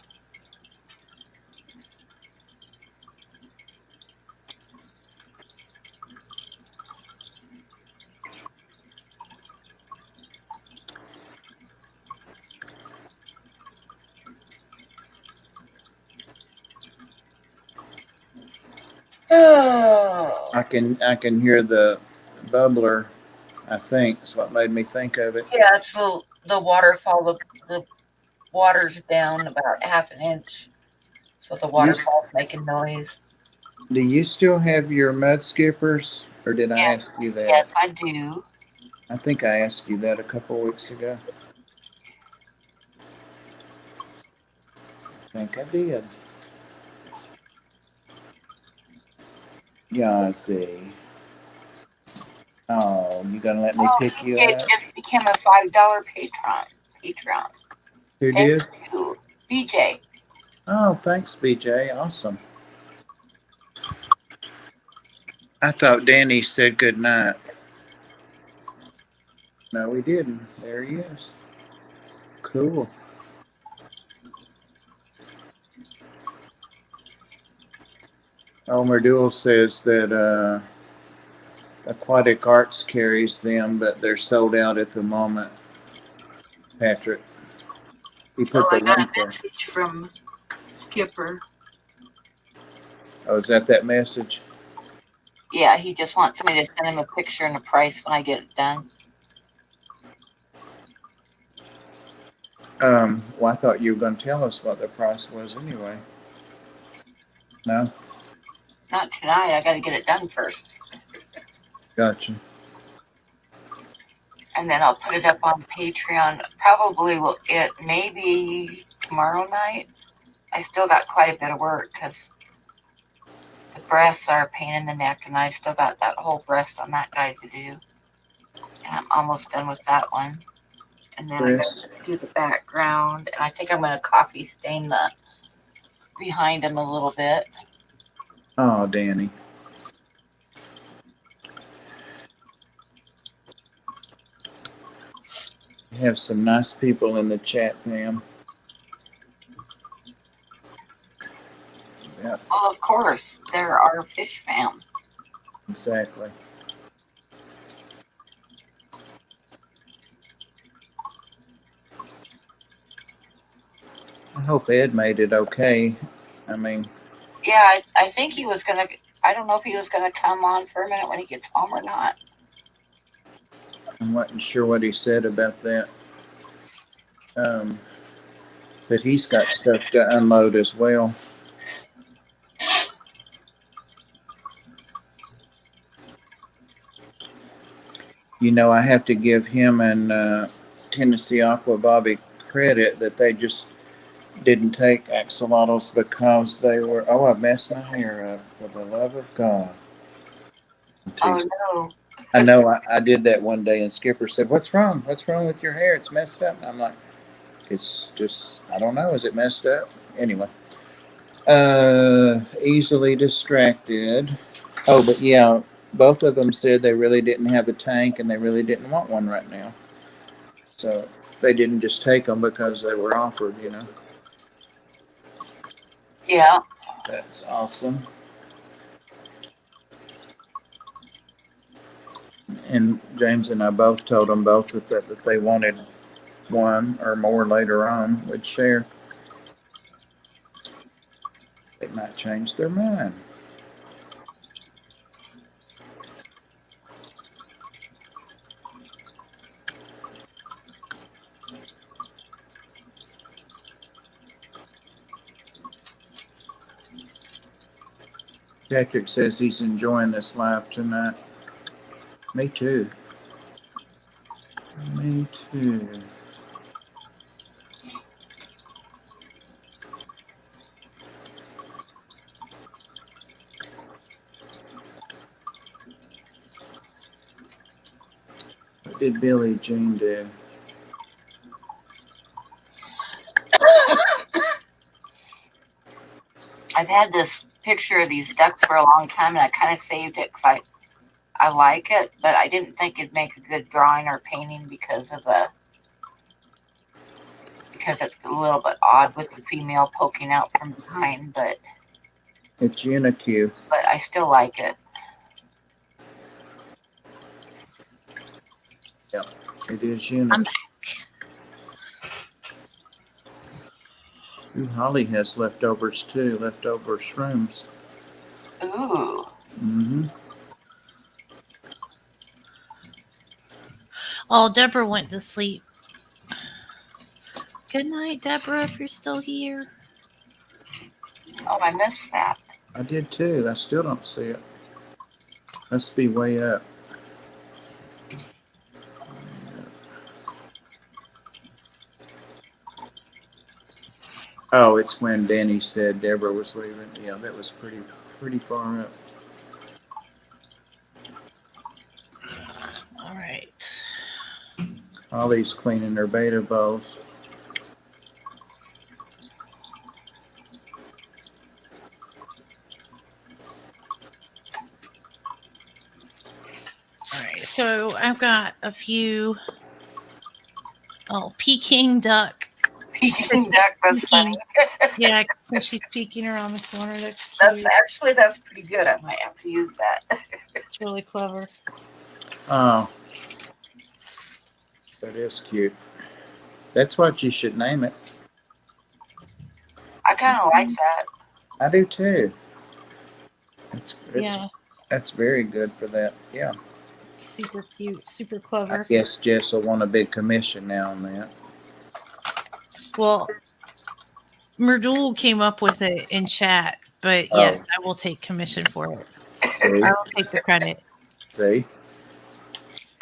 Oh, I can hear the bubbler. I think is what made me think of it. yeah. It's the waterfall. The water's down about half an inch, so the You, waterfall's making noise. do you still have your mud skippers, or did I Yes, ask you that? yes, I do. I think I asked you that a couple weeks ago. I think I did. Yeah, I see. Oh, you gonna let me Oh, pick you BJ up? just became a $5 patron. Patron. Who Thank did? you, BJ. Oh, thanks, BJ. Awesome. I thought Danny said good night. No, he didn't. There he is. Cool. Elmer Duell says that Aquatic Arts carries them, but they're sold out at the moment. Patrick, he Oh, put the I got a link there. message from Skipper. Oh, is that message? Yeah, he just wants me to send him a picture and a price when I get it done. Well, I thought you were going to tell us what the price was anyway. No, Not tonight. I got to get it done first, gotcha. and then I'll put it up on Patreon. Probably will it maybe tomorrow night. I still got quite a bit of work because the breasts are a pain in the neck, and I still got that whole breast on that guy to do, and I'm almost done with that one. And then I got Chris. to do the background, and I think I'm going to coffee stain the behind him a little bit. Oh, Danny. You have some nice people in the chat, Pam. Yeah, Well, of course, they're our fish fam. exactly. I hope Ed made it okay. I mean, Yeah, I think he was going to, I don't know if he was going to come on for a minute when he gets home or not. I wasn't sure what he said about that. But he's got stuff to unload as well. You know, I have to give him and Tennessee Aqua Bobby credit that they just didn't take axolotls because they were. Oh, I messed my hair up. For the love of God! Oh, no. I know I did that one day, and Skipper said, "What's wrong? What's wrong with your hair? It's messed up." And I'm like, "It's just I don't know. Is it messed up?" Anyway, easily distracted. Oh, but yeah, both of them said they really didn't have a tank and they really didn't want one right now. So they didn't just take them because they were offered, you know. Yeah. That's awesome. And James and I both told them both that they wanted one or more later on, we'd share. They might change their mind. Patrick says he's enjoying this live tonight. Me too. Me too. What did Billie Jean do? I've had this picture of these ducks for a long time, and I kind of saved it because I like it, but I didn't think it'd make a good drawing or painting because it's a little bit odd with the female poking out from behind, but It's Unique. I still like it. Yep, it is I'm Unique. back. Ooh, Holly has leftovers too, leftover shrooms. Ooh. Mm-hmm. Oh, Deborah went to sleep. Good night, Deborah, if you're still here. Oh, I missed that. I did too. I still don't see it. Must be way up. Oh, it's when Danny said Deborah was leaving. Yeah, that was pretty far up. All right. Holly's cleaning her beta bowls. All right. So I've got a few. Oh, Peking duck. Peking duck, that's funny. Yeah, since she's peeking around the corner, that's cute. That's pretty good. I might have to use that. It's really clever. Oh, that is cute. That's what you should name it. I kind of like that. I do too. Yeah, That's very good for that. Yeah. super cute, super I clever. guess Jess will want a big commission now on that. Well, Merdul came up with it in chat, but Oh. yes, I will take commission for it. See, I will take the credit. see,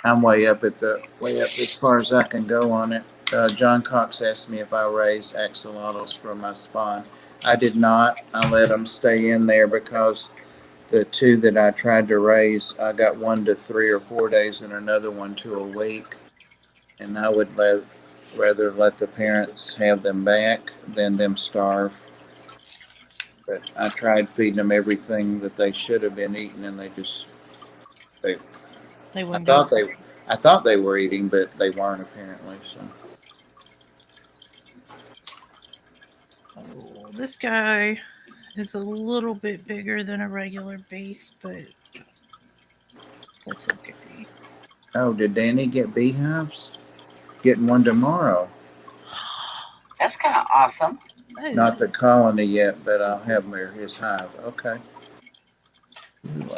I'm way up as far as I can go on it. John Cox asked me if I raise axolotls from my spawn. I did not. I let them stay in there because the two that I tried to raise, I got one to 3 or 4 days and another one to a week. And I would rather let the parents have them back than them starve. But I tried feeding them everything that they should have been eating, and they They I wouldn't thought they were eating, but they weren't apparently. So Oh, this guy is a little bit bigger than a regular base, but that's okay. oh, did Danny get beehives? Getting one tomorrow. That's kind of awesome. That is, Not the colony yet, but I'll have his hive. Okay.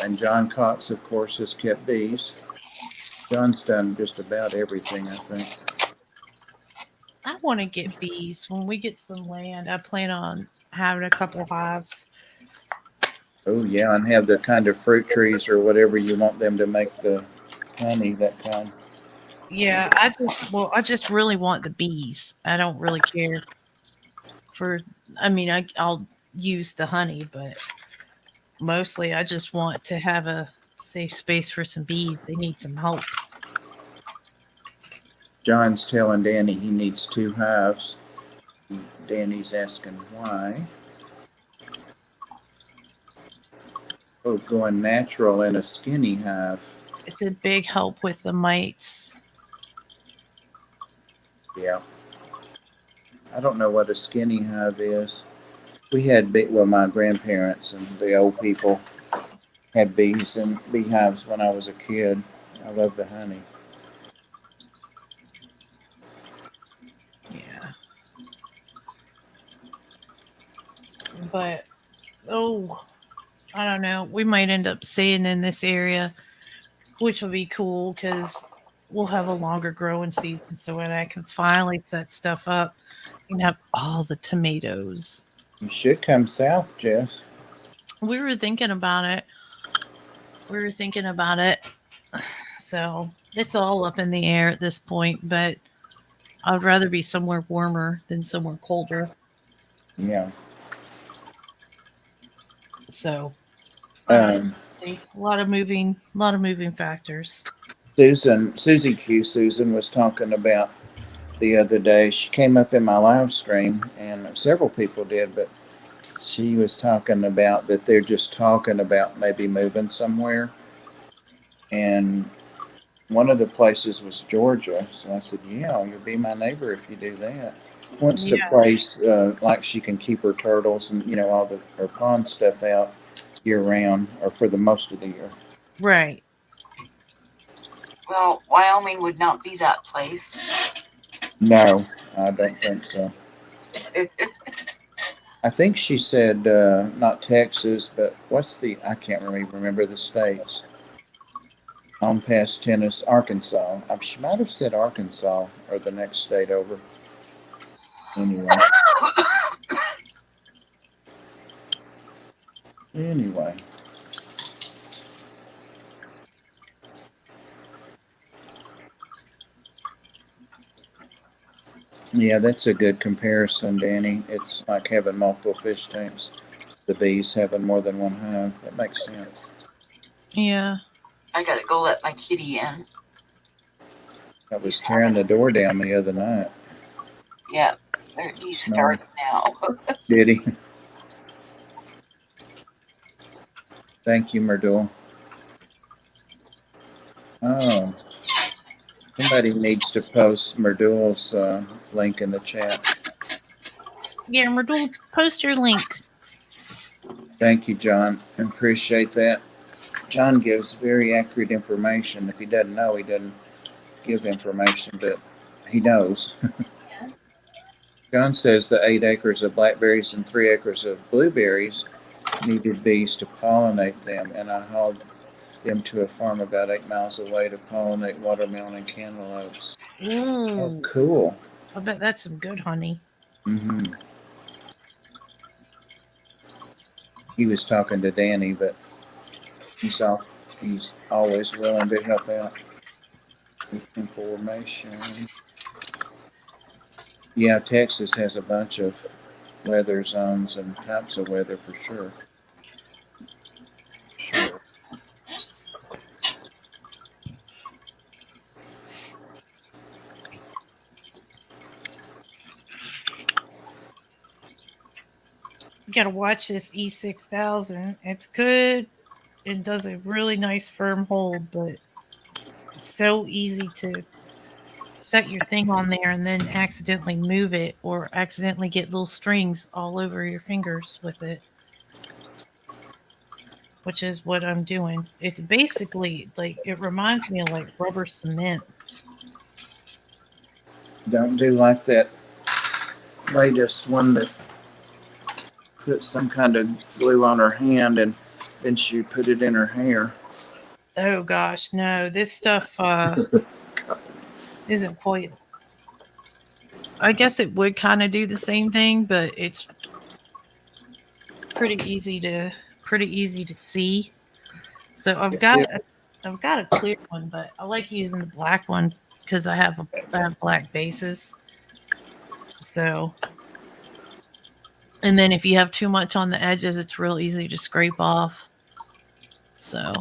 And John Cox, of course, has kept bees. John's done just about everything, I think. I want to get bees. When we get some land, I plan on having a couple hives. Oh yeah, and have the kind of fruit trees or whatever you want them to make the honey. That kind. Yeah, I just really want the bees. I don't really care for. I mean, I'll use the honey, but mostly I just want to have a safe space for some bees. They need some help. John's telling Danny he needs 2 hives. Danny's asking why. Oh, going natural in a skinny hive. It's a big help with the mites. Yeah. I don't know what a skinny hive is. We had my grandparents and the old people had bees and beehives when I was a kid. I love the honey. Yeah. But I don't know. We might end up staying in this area, which will be cool because we'll have a longer growing season. So when I can finally set stuff up and have all the tomatoes. You should come south, Jess. We were thinking about it. So it's all up in the air at this point, but I'd rather be somewhere warmer than somewhere colder. Yeah. So Um, a lot of moving factors. Susie Q. Susan was talking about the other day. She came up in my live stream, and several people did, but she was talking about that they're just talking about maybe moving somewhere. And one of the places was Georgia. So I said, yeah, you'll be my neighbor if you do that. Wants to Yeah. place like she can keep her turtles and, all her pond stuff out year round or for the most of the year. Right. Well, Wyoming would not be that place. No, I don't think so. I think she said not Texas, but I can't remember the states. On past tennis, Arkansas. She might have said Arkansas or the next state over. Anyway. Anyway. Yeah, that's a good comparison, Danny. It's like having multiple fish tanks. The bees having more than one hive. That makes sense. Yeah. I gotta go let my kitty in. I was tearing the door down the other night. Yeah, he's starting now. Did he? Thank you, Merdul. Oh, somebody needs to post Merdul's link in the chat. Yeah, Merdul, post your link. Thank you, John. I appreciate that. John gives very accurate information. If he doesn't know, he doesn't give information, but he knows. John says the 8 acres of blackberries and 3 acres of blueberries needed bees to pollinate them, and I hauled them to a farm about 8 miles away to pollinate watermelon and cantaloupes. Ooh. Oh, cool. I bet that's some good honey. Mm-hmm. He was talking to Danny, but he's always willing to help out with information. Yeah, Texas has a bunch of weather zones and types of weather for sure. Sure. You gotta watch this E6000. It's good. It does a really nice firm hold, but it's so easy to set your thing on there and then accidentally move it or accidentally get little strings all over your fingers with it, which is what I'm doing. It's basically like, it reminds me of like rubber cement. Don't do like that latest one that put some kind of glue on her hand and then she put it in her hair. Oh gosh, no, this stuff isn't quite. I guess it would kind of do the same thing, but it's pretty easy to see. So I've got a clear one, but I like using the black one because I have black bases. So, and then if you have too much on the edges, it's real easy to scrape off. So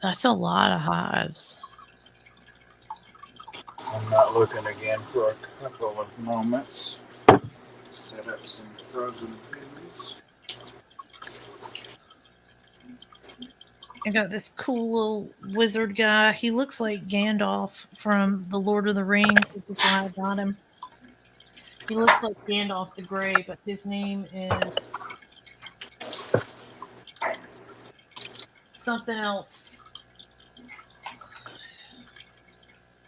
that's a lot of hives. I'm not looking again for a couple of moments. Set up some frozen foods. I got this cool little wizard guy. He looks like Gandalf from The Lord of the Rings, which is why I got him. He looks like Gandalf the Grey, but his name is something else.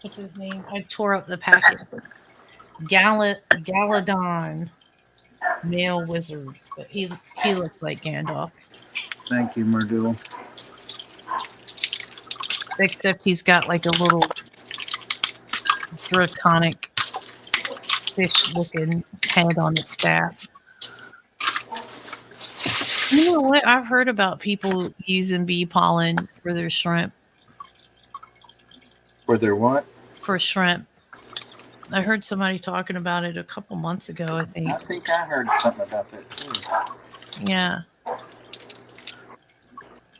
What's his name? I tore up the packet. Galadon, male wizard, but he looks like Gandalf. Thank you, Merdul. Except he's got like a little draconic fish-looking head on his staff. You know what? I've heard about people using bee pollen for their shrimp. For their what? For shrimp. I heard somebody talking about it a couple months ago, I think. I think I heard something about that too. Yeah.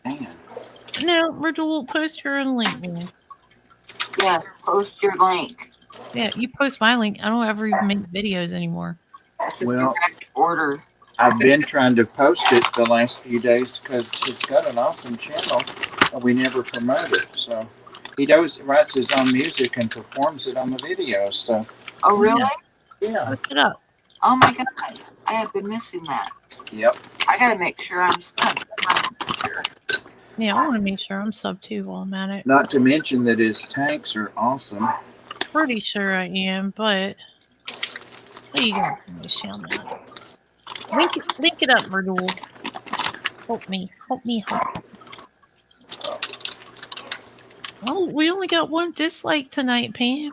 Man. No, Myrtle, post your own link, man. Yeah, post your link. Yeah, you post my link. I don't ever even make videos anymore. As if Well- you're back to order. I've been trying to post it the last few days because he's got an awesome channel, and we never promote it. So he writes his own music and performs it on the videos. So Oh, really? yeah, Post it up. Oh my God. I have been missing that. yep. I gotta make sure I'm subbed. Yeah, I want to make sure I'm sub too while I'm at it. Not to mention that his tanks are awesome. Pretty sure I am, but what are you gonna do, Michelle? Link it up, Verdul. Help me. Help me. Oh, we only got one dislike tonight, Pam.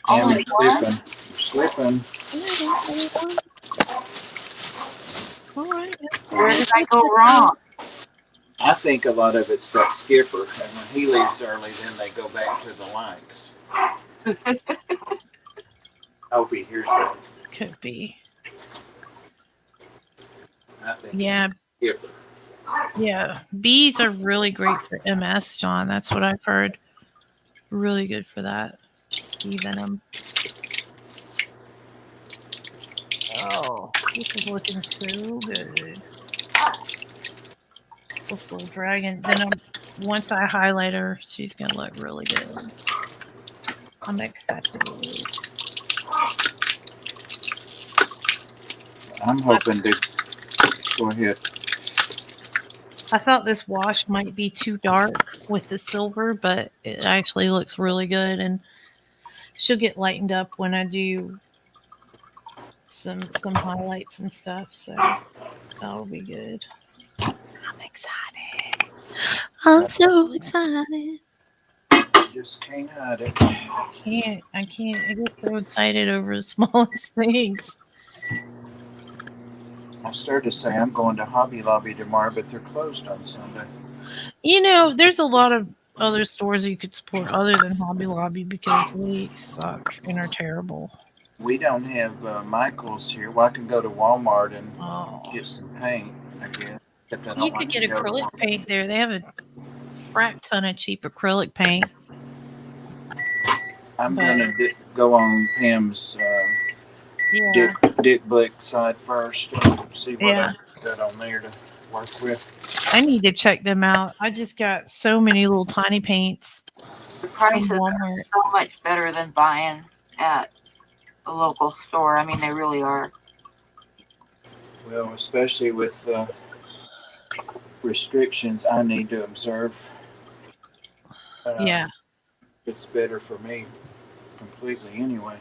Oh And my we're God. slipping. All right. Where did I go wrong? I think a lot of it's that skipper, and when he leaves early, then they go back to the likes. I hope he hears that. Could be. I think Yeah. it's skipper. Yeah. Bees are really great for MS, John. That's what I've heard. Really good for that. Bee venom. Oh, this is looking so good. This little dragon. Then once I highlight her, she's gonna look really good. I'm excited. I'm hoping to go ahead. I thought this wash might be too dark with the silver, but it actually looks really good, and she'll get lightened up when I do some highlights and stuff. So that'll be good. I'm excited. I'm so excited. Just can't hide it. I can't. I get so excited over the smallest things. I started to say I'm going to Hobby Lobby tomorrow, but they're closed on Sunday. You know, there's a lot of other stores you could support other than Hobby Lobby because they suck and are terrible. We don't have Michael's here. Well, I can go to Walmart and Oh. get some paint, I guess. Except I don't You like could to get go to acrylic Walmart. paint there. They have a frack ton of cheap acrylic paint. I'm but- going to go on Pam's Yeah. Dick Blick side first and see what Yeah. I got on there to work with. I need to check them out. I just got so many little tiny paints The from prices are Walmart. so much better than buying at a local store. I mean, they really are. Well, especially with restrictions I need to observe. Yeah. It's better for me completely anyway.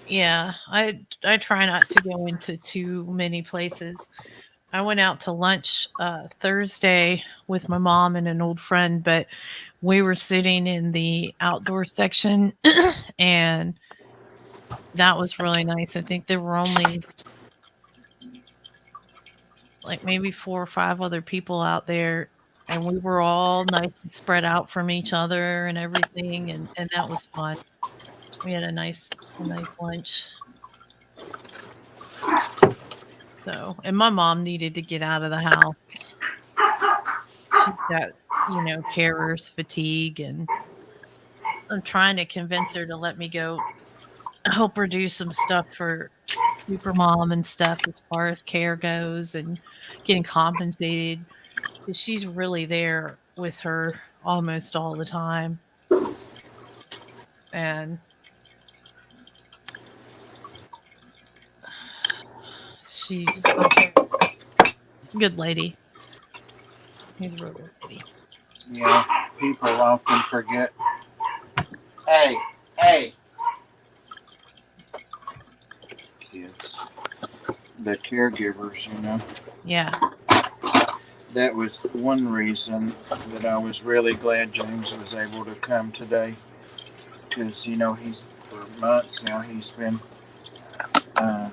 Yeah. I try not to go into too many places. I went out to lunch Thursday with my mom and an old friend, but we were sitting in the outdoor section and that was really nice. I think there were only like maybe 4 or 5 other people out there and we were all nice and spread out from each other and everything and that was fun. We had a nice lunch. So, and my mom needed to get out of the house. She's got, carer's fatigue, and I'm trying to convince her to let me go help her do some stuff for Supermom and stuff as far as care goes and getting compensated. 'Cause she's really there with her almost all the time. And she's a good lady. She's a real good lady. Yeah, people often forget. Hey. Kids. The caregivers, Yeah. That was one reason that I was really glad James was able to come today. Because, he's, for months now, he's been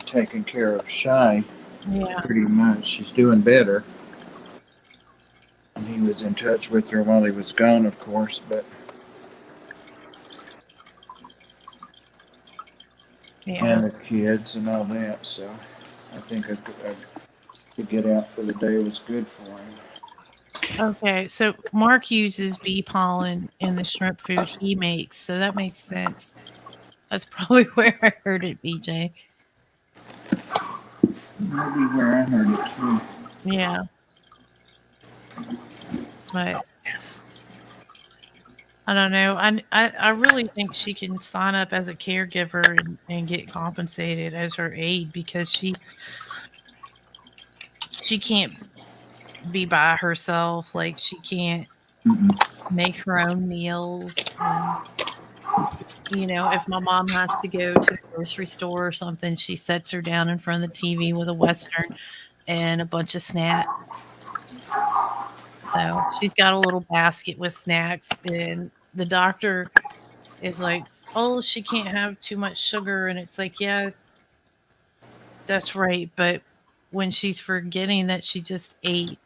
taking care of Shy Yeah. pretty much. She's doing better. And he was in touch with her while he was gone, of course, but Yeah. and the kids and all that. So I think I could get out for the day was good for him. Okay, so Mark uses bee pollen in the shrimp food he makes, so that makes sense. That's probably where I heard it, BJ. Maybe where I heard it too. Yeah, but I don't know. I really think she can sign up as a caregiver and get compensated as her aide because she can't be by herself. Like she can't Mm-mm. make her own meals. And, if my mom has to go to the grocery store or something, she sets her down in front of the TV with a Western and a bunch of snacks. So she's got a little basket with snacks, and the doctor is like, "Oh, she can't have too much sugar." And it's like, "Yeah, that's right." But when she's forgetting that she just ate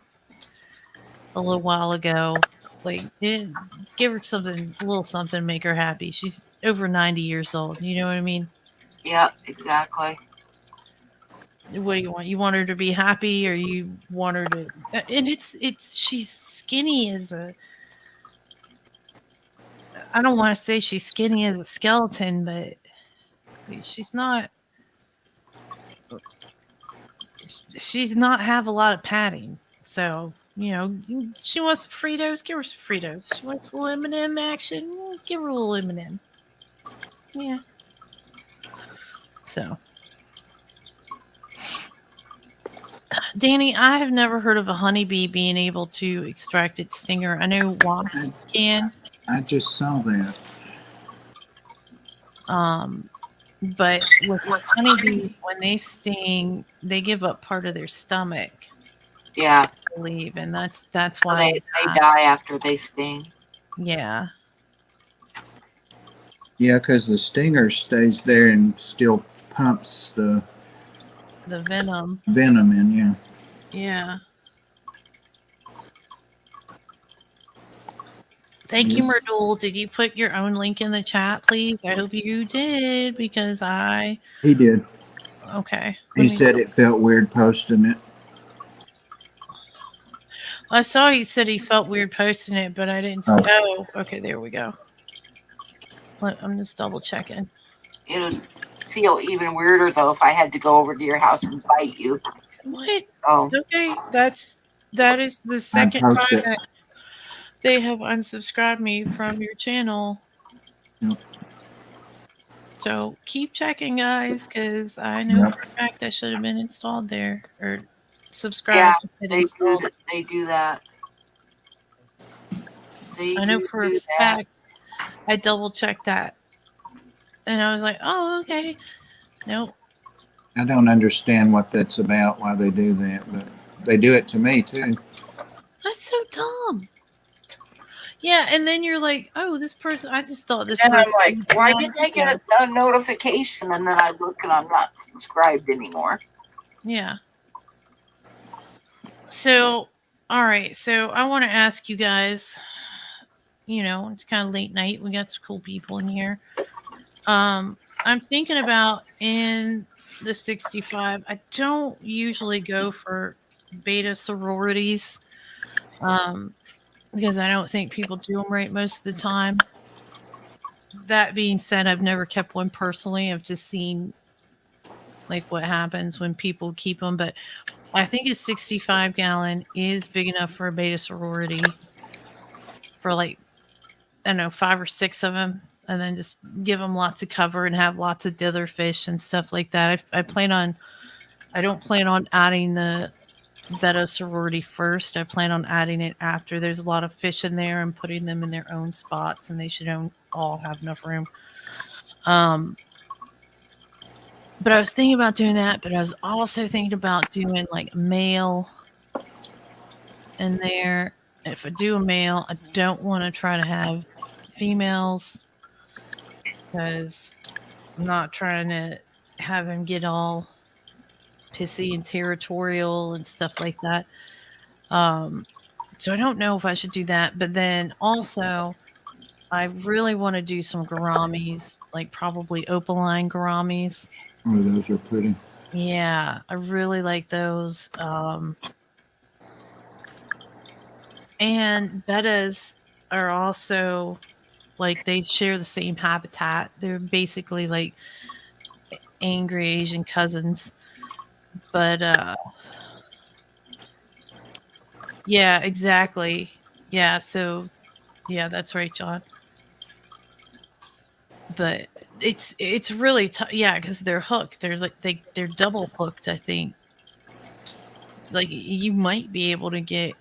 a little while ago, like, give her something, a little something, to make her happy. She's over 90 years old. You know what I mean? Yeah, exactly. What do you want? You want her to be happy, or you want her to? And she's skinny as a. I don't want to say she's skinny as a skeleton, but she's not. She's not have a lot of padding. So she wants some Fritos. Give her some Fritos. She wants a little M&M action. Give her a little M&M. Yeah. So, Danny, I have never heard of a honeybee being able to extract its stinger. I know wasps can. I just saw that. But with honeybees, when they sting, they give up part of their stomach, Yeah, I believe, and that's so why. they die after they sting. Yeah. Yeah, because the stinger stays there and still pumps the The venom. venom in. Yeah. Yeah. Thank Yeah. you, Myrtle. Did you put your own link in the chat, please? I hope you did because He did. okay. He said it felt weird posting it. I saw he said he felt weird posting it, but I didn't see. Oh, okay, there we go. I'm just double checking. It would feel even weirder though if I had to go over to your house and bite you. What? Oh, Okay, that is the second post time it. that they have unsubscribed me from your channel. Yep. So keep checking, guys, because I know Yep. for a fact that should have been installed there or yeah, subscribed. they do that. They do that. I know for a fact. I double checked that, and I was like, "Oh, okay." Nope. I don't understand what that's about, why they do that, but they do it to me too. That's so dumb. Yeah, and then you're like, "Oh, this person." I just thought this And person. I'm like, why didn't I get a notification? And then I look and I'm not subscribed anymore. Yeah. So, all right. So I want to ask you guys. It's kind of late night. We got some cool people in here. I'm thinking about in the 65. I don't usually go for beta sororities because I don't think people do them right most of the time. That being said, I've never kept one personally. I've just seen like what happens when people keep them, but I think a 65-gallon is big enough for a beta sorority for like, I don't know, 5 or 6 of them, and then just give them lots of cover and have lots of dither fish and stuff like that. I don't plan on adding the beta sorority first. I plan on adding it after. There's a lot of fish in there and putting them in their own spots, and they should all have enough room. But I was thinking about doing that, but I was also thinking about doing like male in there. If I do a male, I don't want to try to have females because I'm not trying to have him get all pissy and territorial and stuff like that. So I don't know if I should do that. But then also, I really want to do some gouramis, like probably opaline gouramis. Oh, those are pretty. Yeah, I really like those. And bettas are also Like they share the same habitat. They're basically like angry Asian cousins. But yeah, exactly. Yeah, so yeah, that's right, John. But it's really yeah, because they're hooked. They're like they're double hooked. I think like you might be able to get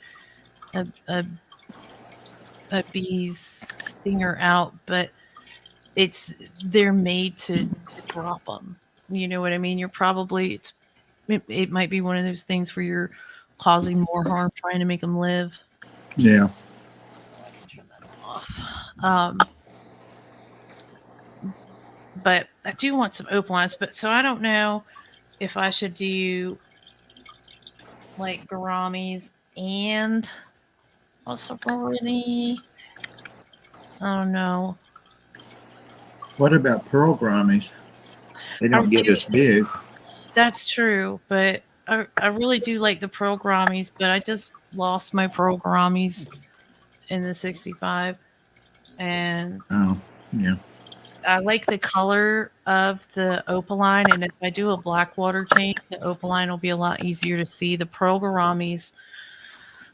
a a bee's stinger out, but they're made to drop them. You know what I mean? You're probably it might be one of those things where you're causing more harm trying to make them live. Yeah. Oh, I can turn this off. But I do want some opalines. But so I don't know if I should do like gouramis and also already. I don't know. What about pearl grammies? They I don't get really, as big. that's true, but I really do like the pearl gouramis. But I just lost my pearl gouramis in the 65, and Oh, yeah. I like the color of the opaline. And if I do a black water tank, the opaline will be a lot easier to see. The pearl gouramis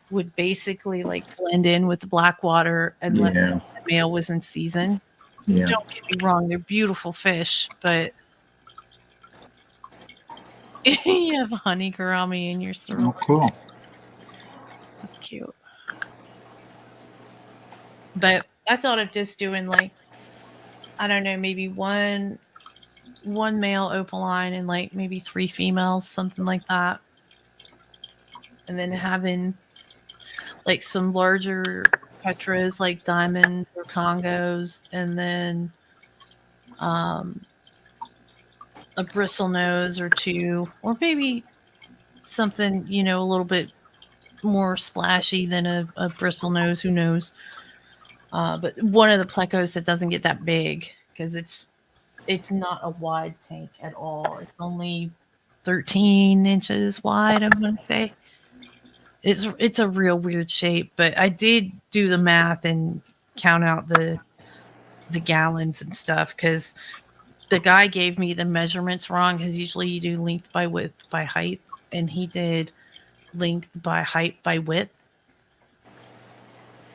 would basically like blend in with the black water unless Yeah. the male was in season. Yeah. Don't get me wrong, they're beautiful fish, but you have a honey gourami in your Oh, circle. cool. That's cute. But I thought of just doing like, I don't know, maybe one male opaline and like maybe 3 females, something like that. And then having like some larger petras like diamonds or congos, and then um, a bristle nose or two, or maybe something, a little bit more splashy than a bristle nose. Who knows? But one of the plecos that doesn't get that big because it's not a wide tank at all. It's only 13 inches wide. I'm gonna say it's a real weird shape. But I did do the math and count out the gallons and stuff because the guy gave me the measurements wrong because usually you do length by width by height, and he did length by height by width.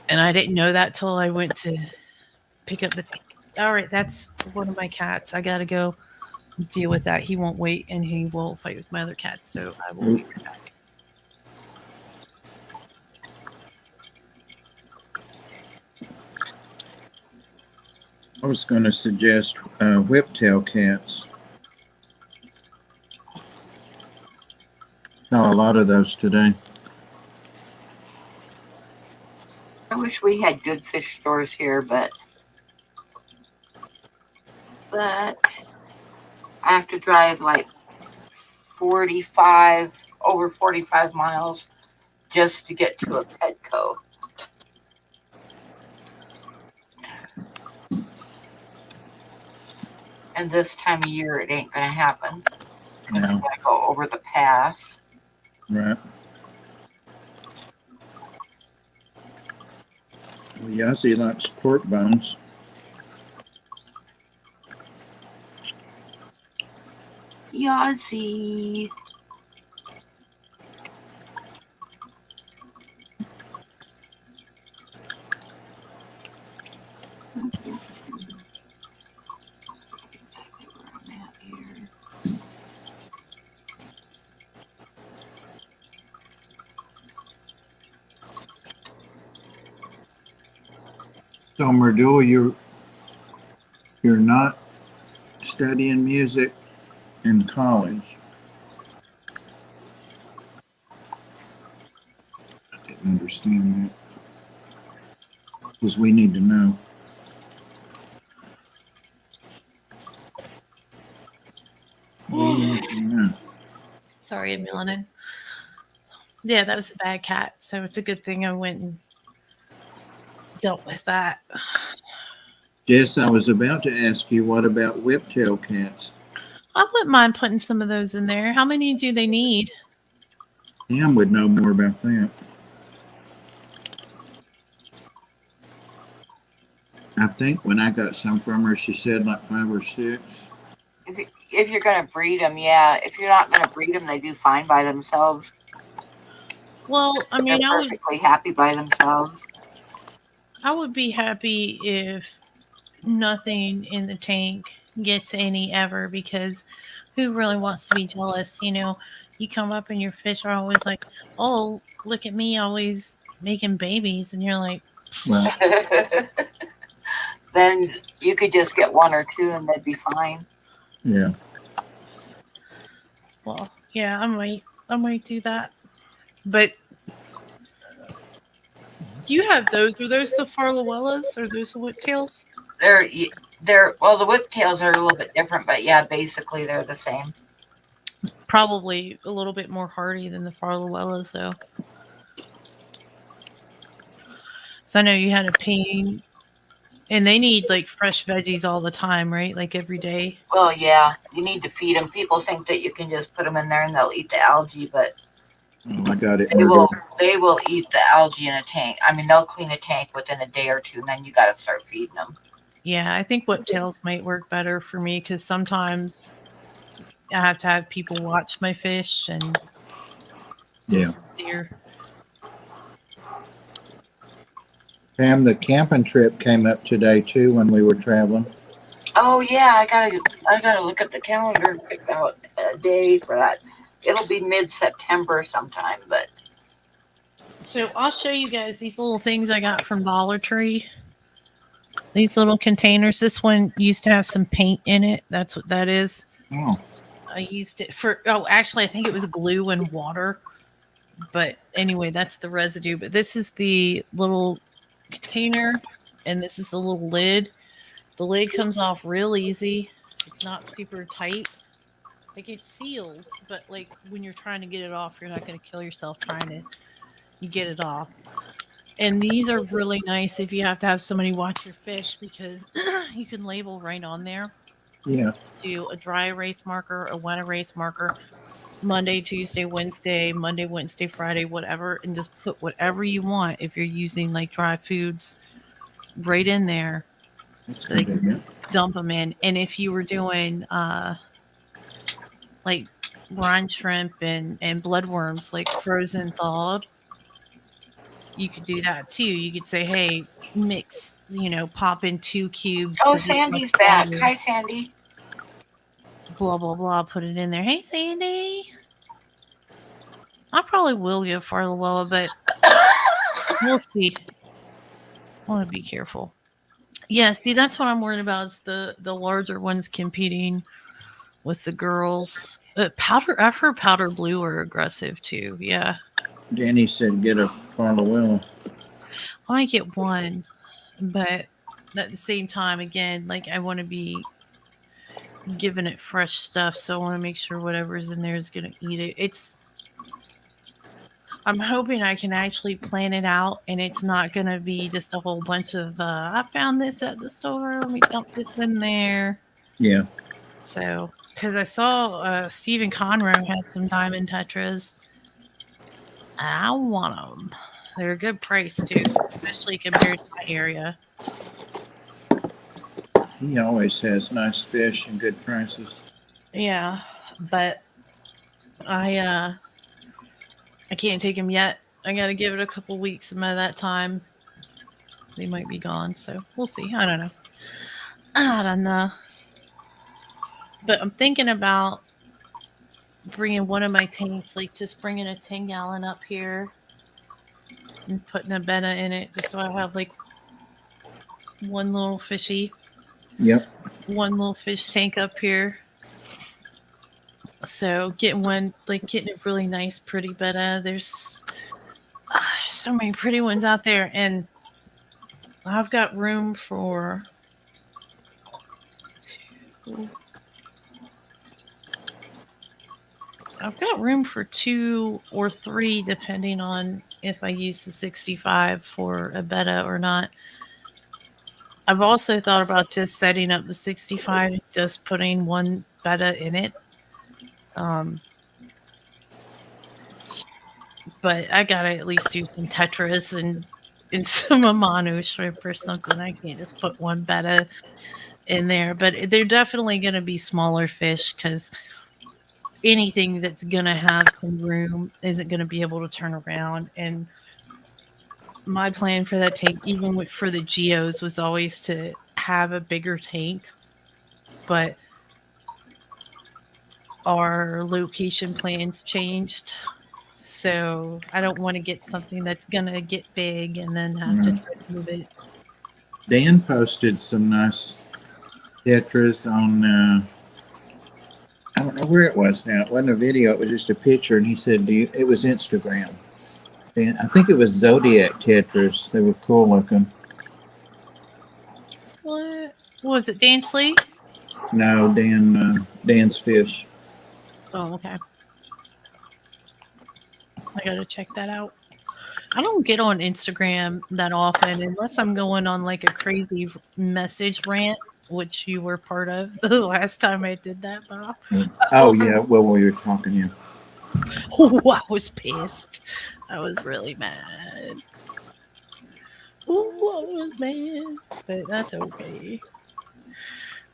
And I didn't know that till I went to pick up the tank. All right, that's one of my cats. I gotta go deal with that. He won't wait, and he will fight with my other cats. So I will be right back. I was going to suggest whiptail cats. Saw a lot of those today. I wish we had good fish stores here, but I have to drive like 45 miles just to get to a Petco. And this time of year, it ain't gonna happen because No. I'm gonna go over the pass. Right. Well, Yazzie likes pork bones. Yazzie. So, Merdula, you're not studying music in college. I didn't understand that because we need to know. We need to know. Sorry, Melanin. Yeah, that was a bad cat. So it's a good thing I went and dealt with that. Jess, I was about to ask you, what about whiptail cats? I wouldn't mind putting some of those in there. How many do they need? Pam would know more about that. I think when I got some from her, she said like 5 or 6. If you're gonna breed them, yeah. If you're not gonna breed them, they do fine by themselves. Well, I They're mean, perfectly happy by themselves. I would be happy if nothing in the tank gets any ever, because who really wants to be jealous? You come up and your fish are always like, "Oh, look at me, always making babies," and you're like, Well, Then you could just get one or two and they'd be fine. yeah. "Well, yeah, I might do that." But you have those? Are those the Farlowellas? Or those the whiptails? They're they're well, the whiptails are a little bit different, but yeah, basically they're the same. Probably a little bit more hardy than the Farlowellas, though. So I know you had a pain, and they need like fresh veggies all the time, right? Like every day. Well, yeah, you need to feed them. People think that you can just put them in there and they'll eat the algae, but Oh, I got it they in will her. they will eat the algae in a tank. I mean, they'll clean a tank within a day or two, and then you got to start feeding them. Yeah, I think whiptails might work better for me because sometimes I have to have people watch my fish, and Yeah. just easier. Pam, the camping trip came up today too when we were traveling. Oh yeah, I gotta look at the calendar and pick out a day for that. It'll be mid-September sometime, but So I'll show you guys these little things I got from Dollar Tree. These little containers. This one used to have some paint in it. That's what that is. Oh, I used it for, oh, actually, I think it was glue and water. But anyway, that's the residue. But this is the little container, and this is the little lid. The lid comes off real easy. It's not super tight. Like it seals, but like when you're trying to get it off, you're not going to kill yourself trying to get it off. And these are really nice if you have to have somebody watch your fish, because you can label right on there. yeah. Do a dry erase marker, a wet erase marker, Monday, Tuesday, Wednesday, Monday, Wednesday, Friday, whatever, and just put whatever you want if you're using like dry foods right in there. That's So they can convenient. dump them in. And if you were doing like brine shrimp and bloodworms, like frozen thawed, you could do that too. You could say, hey, mix, pop in 2 cubes oh, to this much Sandy's back. water, Hi, Sandy. blah, blah, blah, put it in there. Hey, Sandy. I probably will give Farlowella, but we'll see. I want to be careful. Yeah, see, that's what I'm worried about is the larger ones competing with the girls. I've heard powder blue are aggressive too. Yeah, Danny said get a Farlowella. I might get one, but at the same time, again, like I want to be giving it fresh stuff, so I want to make sure whatever's in there is gonna eat it. I'm hoping I can actually plan it out, and it's not gonna be just a whole bunch of I found this at the store. Let me dump this in there. Yeah. So, because I saw Stephen Conroe had some diamond tetras. I want them. They're a good price too, especially compared to my area. He always has nice fish and good prices. Yeah, but I can't take them yet. I got to give it a couple weeks. By that time, they might be gone. So we'll see. I don't know. I don't know. But I'm thinking about bringing one of my tanks, like just bringing a 10-gallon up here and putting a betta in it, just so I have like one little fishy, Yep. one little fish tank up here. So getting a really nice, pretty betta. There's so many pretty ones out there, and I've got room for two. I've got room for 2 or 3, depending on if I use the 65 for a betta or not. I've also thought about just setting up the 65 and just putting one betta in it. But I gotta at least do some tetras, and and some Amano shrimp or something. I can't just put one betta in there, but they're definitely going to be smaller fish because anything that's going to have some room isn't going to be able to turn around. And my plan for that tank, even for the geos, was always to have a bigger tank, but our location plans changed. So I don't want to get something that's going to get big and then have to Mm. try to move it. Dan posted some nice tetras on, I don't know where it was now. It wasn't a video, it was just a picture. And he said, it was Instagram. And I think it was Zodiac tetras. They were cool looking. What was it, Dansley? No, Dan's Fish. Oh, okay. I got to check that out. I don't get on Instagram that often unless I'm going on like a crazy message rant, which you were part of the last time I did that, Bob. Oh, yeah. Well, we were talking, yeah. Oh, I was pissed. I was really mad. Oh, I was mad. But that's okay.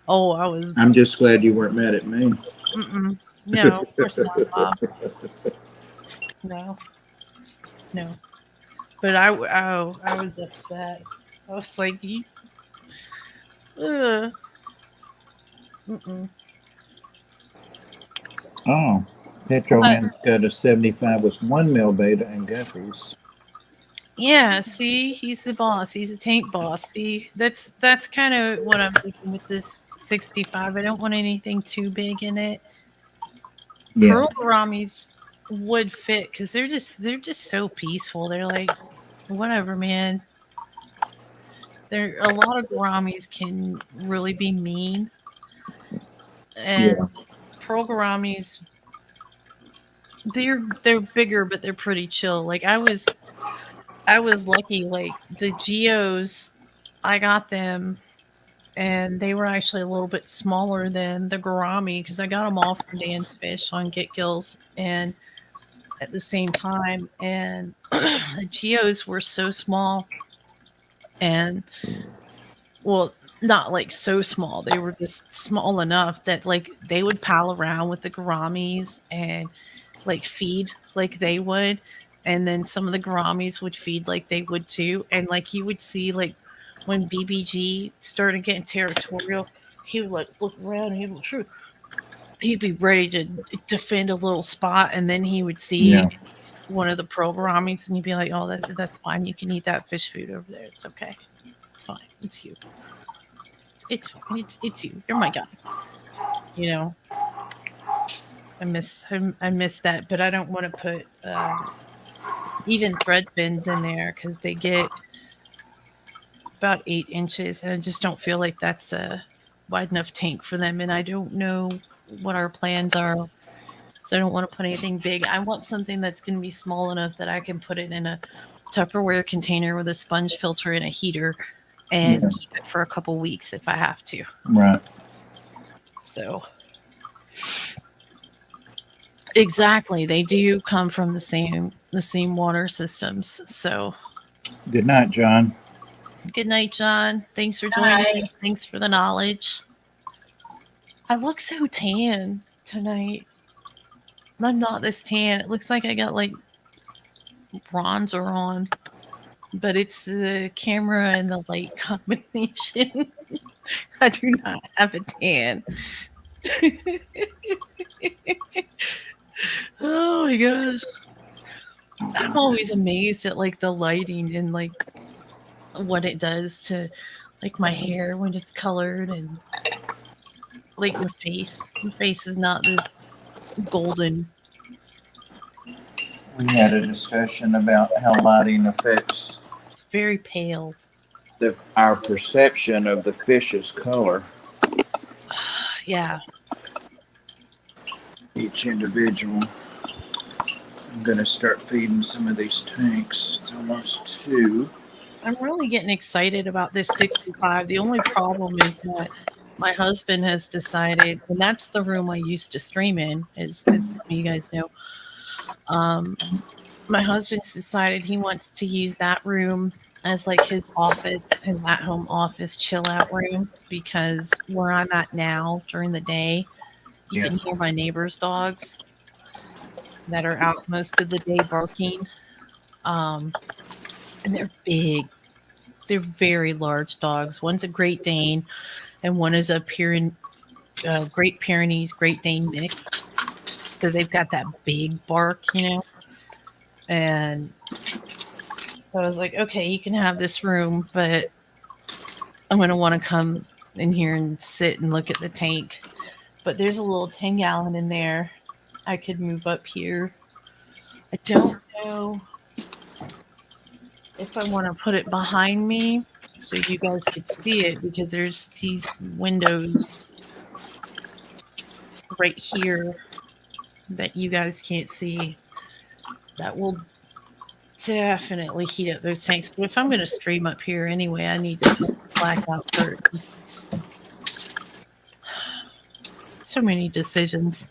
Oh, I was. I'm just glad you weren't mad at me. Mm-mm. No, of course not, Bob. No. No. But I was upset. I was like, ugh. Mm-mm. Oh, Petro But Man's got a 75 with 1 mil beta and guppies. yeah, see, he's the boss. He's a tank boss. See, that's kind of what I'm thinking with this 65. I don't want anything too big in it. Yeah. Pearl gouramis would fit because they're just so peaceful. They're like, whatever, man. There a lot of gouramis can really be mean, and Yeah. pearl gouramis they're bigger, but they're pretty chill. Like I was lucky. Like the geos, I got them, and they were actually a little bit smaller than the gourami because I got them all from Dan's Fish on Get Gills, and at the same time, and the geos were so small, and well, not like so small. They were just small enough that like they would pal around with the gouramis and like feed like they would, and then some of the gouramis would feed like they would too, and like you would see like when BBG started getting territorial, he would like look around and he'd be ready to defend a little spot, and then he would see Yeah. one of the pearl gouramis and he'd be like, oh, that's fine, you can eat that fish food over there, it's okay, it's fine, it's you, it's fine, it's you, you're my guy, you know. I miss that, but I don't want to put even thread fins in there because they get about 8 inches, and I just don't feel like that's a wide enough tank for them. And I don't know what our plans are, so I don't want to put anything big. I want something that's going to be small enough that I can put it in a Tupperware container with a sponge filter and a heater, and Yeah. keep it for a couple weeks if I have to. Right. So. Exactly. They do come from the same water systems. So Good night, John. good night, John. Thanks for joining me. Thanks for the knowledge. I look so tan tonight. I'm not this tan. It looks like I got like bronzer on, but it's the camera and the light combination. I do not have a tan. Oh my gosh. I'm always amazed at like the lighting and like what it does to like my hair when it's colored, and like my face. My face is not this golden. We had a discussion about how lighting affects It's very pale. our perception of the fish's color. Yeah. Each individual. I'm going to start feeding some of these tanks. It's almost 2. I'm really getting excited about this 65. The only problem is that my husband has decided, and that's the room I used to stream in, as some of you guys know. My husband's decided he wants to use that room as like his office, his at-home office chill out room, because where I'm at now during the day, you Yeah. can hear my neighbors' dogs that are out most of the day barking. Um, and they're big. They're very large dogs. One's a Great Dane, and one is a Great Pyrenees Great Dane mix. So they've got that big bark, you know. And so I was like, okay, you can have this room, but I'm going to want to come in here and sit and look at the tank. But there's a little 10-gallon in there. I could move up here. I don't know if I want to put it behind me so you guys could see it, because there's these windows right here that you guys can't see that will definitely heat up those tanks. But if I'm going to stream up here anyway, I need to put blackout curtains. So many decisions.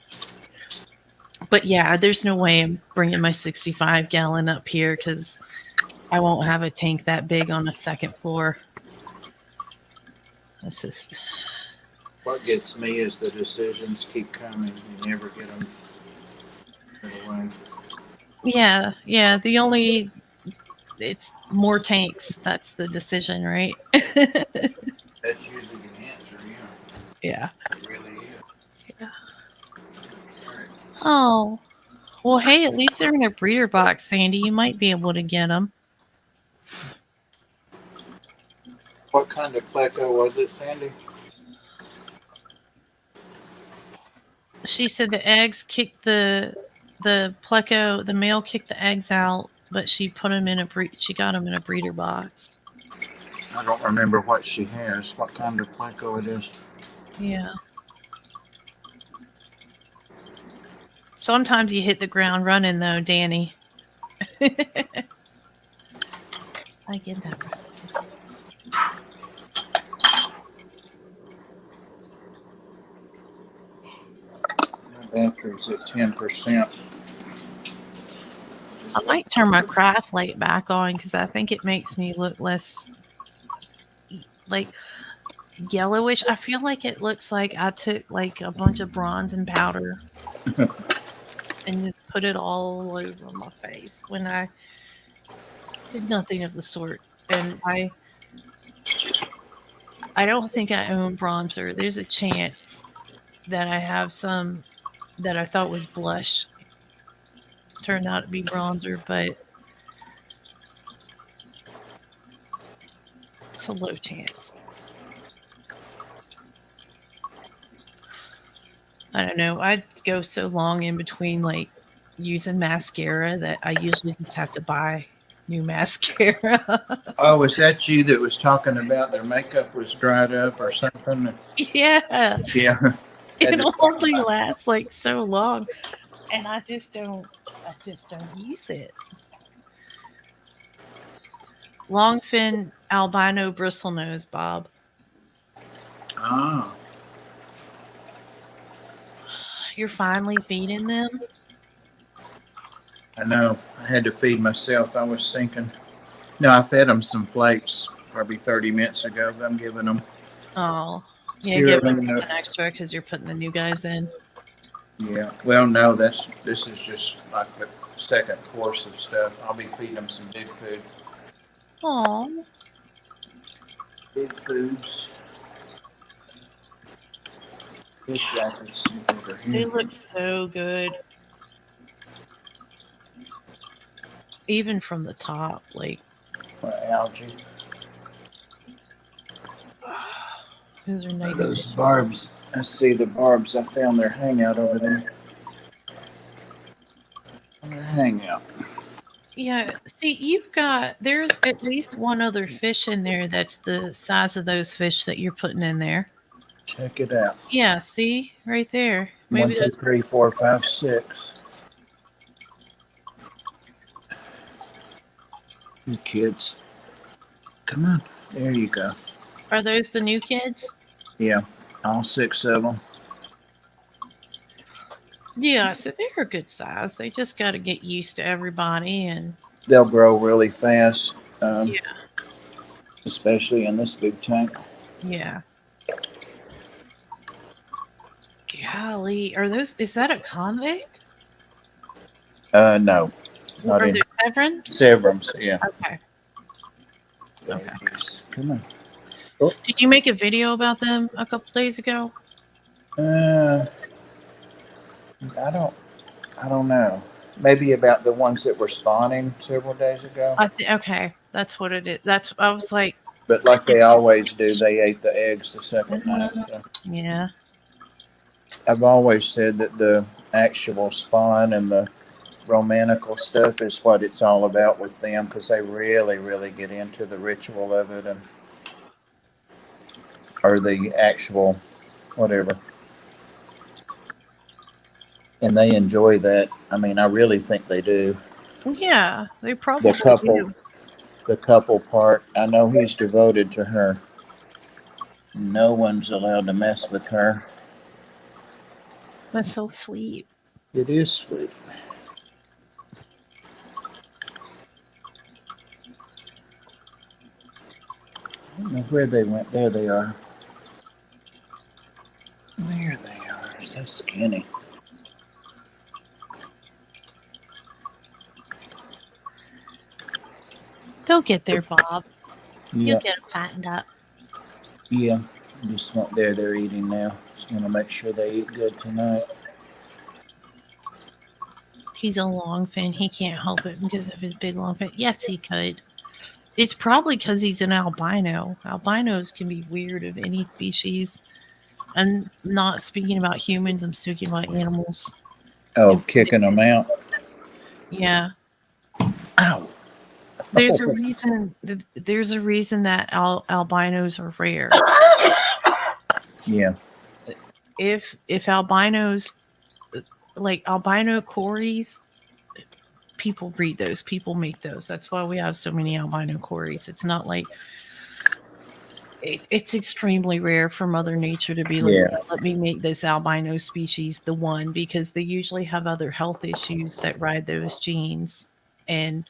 But yeah, there's no way I'm bringing my 65-gallon up here because I won't have a tank that big on a second floor. It's just, What gets me is the decisions keep coming. You never get them away. yeah. It's more tanks. That's the decision, right? That's usually the answer, Yeah. It really is. Yeah. Oh, well, hey, at least they're in a breeder box, Sandy. You might be able to get them. What kind of pleco was it, Sandy? She said the eggs kicked the pleco, the male kicked the eggs out, but she put them in she got them in a breeder box. I don't remember what she has. What kind of pleco it is? Yeah. Sometimes you hit the ground running, though, Danny. I get that reference. Battery's at 10%. I might turn my craft light back on because I think it makes me look less like yellowish. I feel like it looks like I took like a bunch of bronze and powder and just put it all over my face when I did nothing of the sort. And I don't think I own bronzer. There's a chance that I have some that I thought was blush turned out to be bronzer, but it's a low chance. I don't know. I'd go so long in between like using mascara that I usually just have to buy new mascara. Oh, was that you that was talking about their makeup was dried up or something? Yeah. Yeah. It only lasts like so long. And I just don't use it. Longfin albino bristlenose, Bob. Ah. You're finally feeding them? I know. I had to feed myself. I was sinking. No, I fed them some flakes probably 30 minutes ago. I'm giving them. Oh. Yeah, Here, give let them me know. an extra because you're putting the new guys in. Yeah. Well, no, this is just like the second course of stuff. I'll be feeding them some big food. Oh. Big foods. Fish rackets over They here. look so good. Even from the top, like Algae. those are nice. Those barbs. I see the barbs. I found their hangout over there. Their hangout. Yeah, see, there's at least one other fish in there that's the size of those fish that you're putting in there. Check it out. Yeah, see, right there. 1, Maybe 2, that's 3, 4, 5, 6. You kids. Come on. There you go. Are those the new kids? Yeah. All 6 of them. Yeah, so they're a good size. They just got to get used to everybody, and They'll grow really fast. Yeah. especially in this big tank. Yeah. Golly, is that a convict? No, Or not are in there severance? Severance. Yeah. Okay. Okay. Babies. Come on. Did you make a video about them a couple days ago? Uh, I don't. I don't know. Maybe about the ones that were spawning several days ago. Okay, that's what it is. I was like, But like they always do, they ate the eggs the second night. So yeah. I've always said that the actual spawn and the romantical stuff is what it's all about with them because they really, really get into the ritual of it and or the actual whatever. And they enjoy that. I mean, I really think they do. Yeah, they The probably couple, do. the couple part. I know he's devoted to her. No one's allowed to mess with her. That's so sweet. It is sweet. I don't know where they went. There they are. There they are. So skinny. They'll get there, Bob. You'll Yeah. get them fattened up. Yeah. Just want there. They're eating now. Just want to make sure they eat good tonight. He's a long fin. He can't help it because of his big long fin. Yes, he could. It's probably because he's an albino. Albinos can be weird of any species. I'm not speaking about humans. I'm speaking about animals. Oh, kicking them out. Yeah. Ow. There's a reason. There's a reason that albinos are rare. Yeah. If albinos, like albino cories, people breed those. People make those. That's why we have so many albino cories. It's not like it's extremely rare for Mother Nature to be like, Yeah. let me make this albino species the one, because they usually have other health issues that ride those genes, and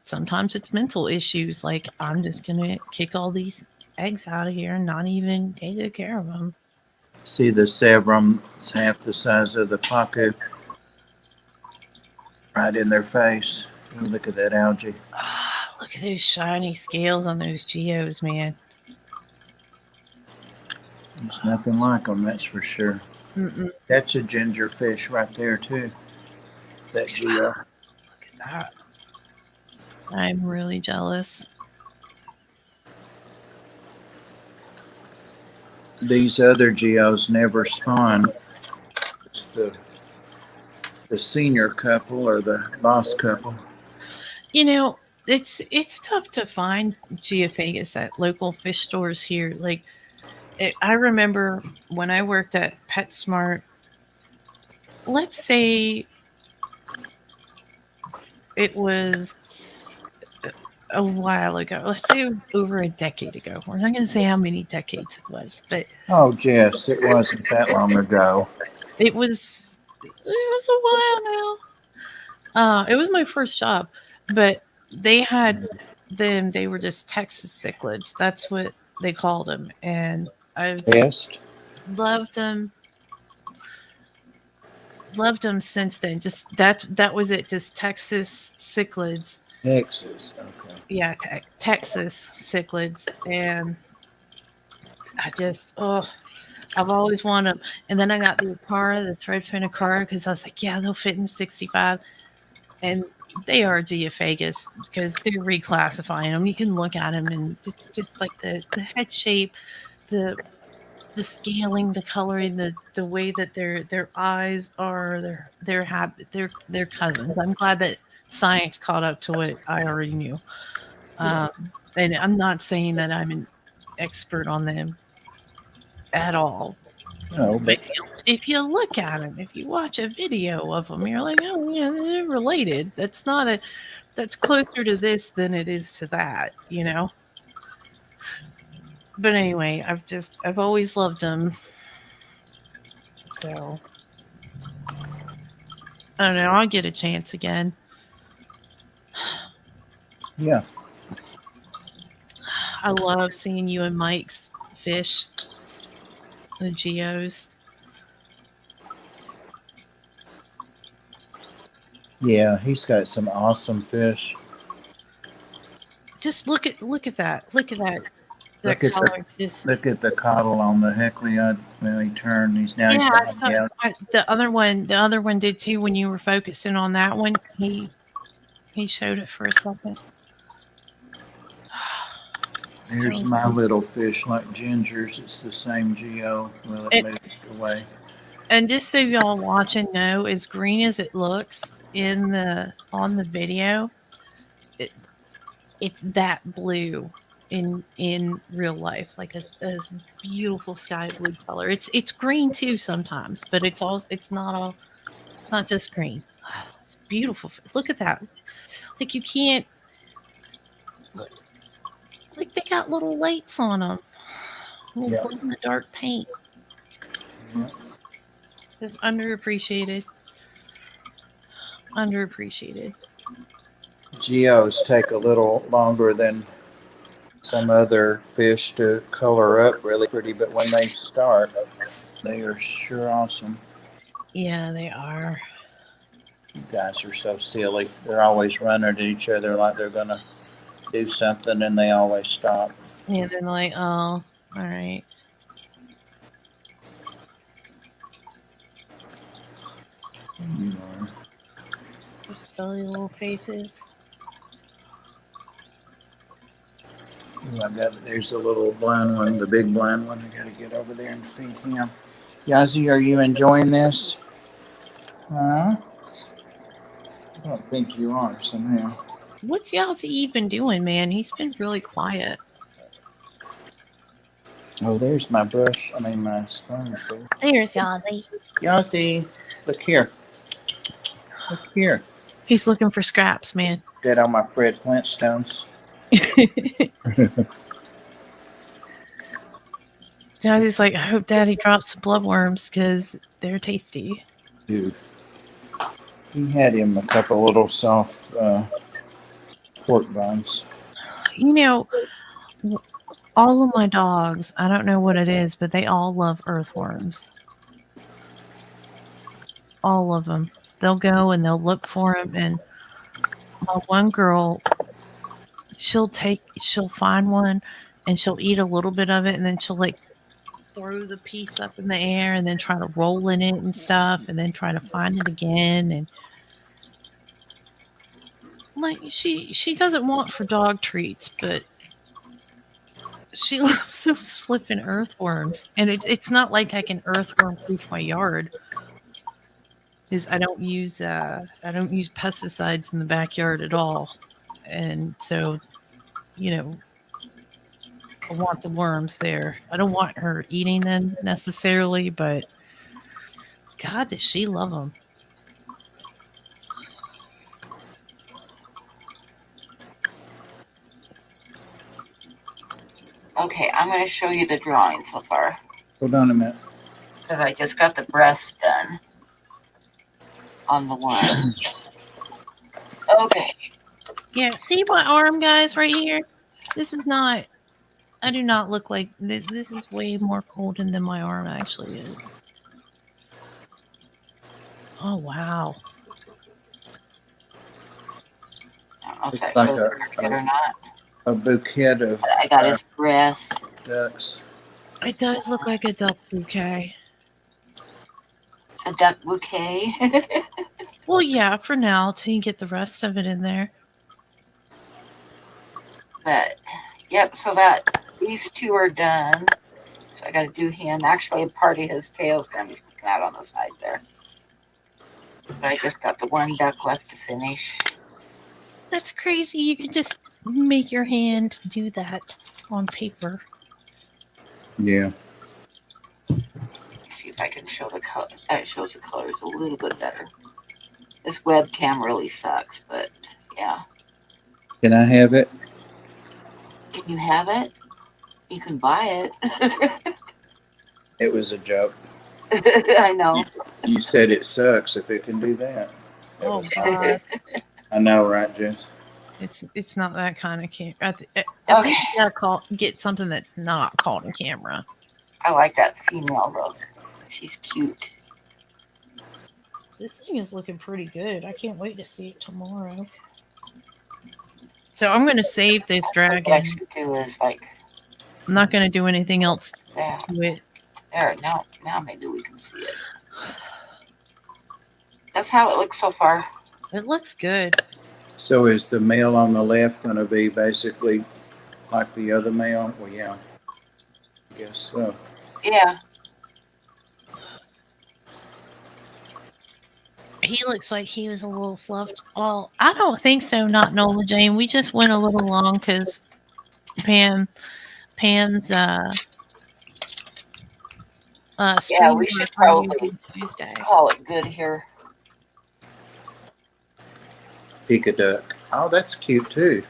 sometimes it's mental issues. Like, I'm just gonna kick all these eggs out of here and not even take good care of them. See the Sevrum, it's half the size of the Pacu right in their face. Look at that algae. Ah, look at those shiny scales on those geos, man. There's nothing like them, that's for sure. Mm-mm. That's a ginger fish right there, too. That geo. Look at that. I'm really jealous. These other geos never spawn. It's the senior couple or the boss couple. You know, it's tough to find geophagus at local fish stores here. Like, I remember when I worked at PetSmart, let's say it was a while ago. Let's say it was over a decade ago. We're not going to say how many decades it was, but Oh, Jess, it wasn't that long ago. it was a while now. It was my first job, but they had them. They were just Texas cichlids. That's what they called them, and I've Test? loved them. Loved them since then. Just that was it. Just Texas cichlids. Texas. Okay. Yeah, Texas cichlids, and I've always wanted them. And then I got the Acara, the threadfin Acara, because I was like, yeah, they'll fit in 65. And they are geophagus because they're reclassifying them. You can look at them, and it's just like the head shape, the scaling, the coloring, the way that their eyes are, their cousins. I'm glad that science caught up to what I already knew. And I'm not saying that I'm an expert on them at all. No, But but if you look at them, if you watch a video of them, you're like, oh yeah, they're related. That's closer to this than it is to that, you know. But anyway, I've always loved them. So I don't know. I'll get a chance again. yeah. I love seeing you and Mike's fish, the geos. Yeah, he's got some awesome fish. Just look at that. Look at that. That Look at the color. Just look at the coddle on the Hecleod when he turned. He's yeah. I behind saw the out. the other one. The other one did too. When you were focusing on that one, he showed it for a second. There's So my little fish like Ginger's. It's the same geo. Well, it it, moved away. and just so y'all watching know, as green as it looks on the video, it, it's that blue in real life, like a beautiful sky blue color. It's green too sometimes, but it's not just green. It's beautiful. Look at that. Like you can't look, like they got little lights on them, little Yeah. glow in the dark paint. Yeah. Just underappreciated. Underappreciated. Geos take a little longer than some other fish to color up really pretty, but when they start, they are sure awesome. Yeah, they are. You guys are so silly. They're always running at each other like they're gonna do something, and they always stop. And then like, oh, all right. You know. Their silly little faces. Ooh, there's the little blind one, the big blind one. I gotta get over there and feed him. Yazzie, are you enjoying this? Huh? I don't think you are somehow. What's Yossi even doing, man? He's been really quiet. Oh, there's my brush. My sponge there. There's Yossi. Yazzie, look here. Look here. He's looking for scraps, man. Get on my Fred Flintstones. Yossi's like, I hope Daddy drops some bloodworms because they're tasty. Dude. He had him a couple little soft pork buns. You know, all of my dogs, I don't know what it is, but they all love earthworms. All of them. They'll go and they'll look for them. And my one girl, she'll find one and she'll eat a little bit of it and then she'll like throw the piece up in the air and then try to roll in it and stuff and then try to find it again. And like she doesn't want for dog treats, but she loves those flipping earthworms. And it's not like I can earthworm proof my yard. Is I don't use pesticides in the backyard at all. And so, I want the worms there. I don't want her eating them necessarily, but God, does she love them? Okay, I'm going to show you the drawing so far. Hold on a minute. Because I just got the breast done on the one. Okay. Yeah, see my arm, guys, right here? I do not look like this. This is way more golden than my arm actually is. Oh, wow. I don't know if It's that like shows good or not. a bouquet of But I got his breast. ducks. It does look like a duck bouquet. A duck bouquet. Well, yeah, for now, till you get the rest of it in there. But, yep, so these two are done. So I got to do him. Actually, a part of his tail is going to be sticking out on the side there. But I just got the one duck left to finish. That's crazy. You can just make your hand do that on paper. Yeah. See if I can show the color. It shows the colors a little bit better. This webcam really sucks, but yeah. Can I have it? Can you have it? You can buy it. It was a joke. I know. You said it sucks if it can do that. Oh, God. I know, right, Jess? It's not that kind of camera. At Okay. least you gotta get something that's not called a camera. I like that female though. She's cute. This thing is looking pretty good. I can't wait to see it tomorrow. So I'm going to save this What I dragon. should do is like I'm not going to do anything else there. to it. There. Now maybe we can see it. That's how it looks so far. It looks good. So is the male on the left going to be basically like the other male? Well, yeah. I guess so. Yeah. He looks like he was a little fluffed. Well, I don't think so. Not Nola Jane. We just went a little long because Pam's Yeah, stream we should was probably on Tuesday. call it good here. Peek a duck. Oh, that's cute too.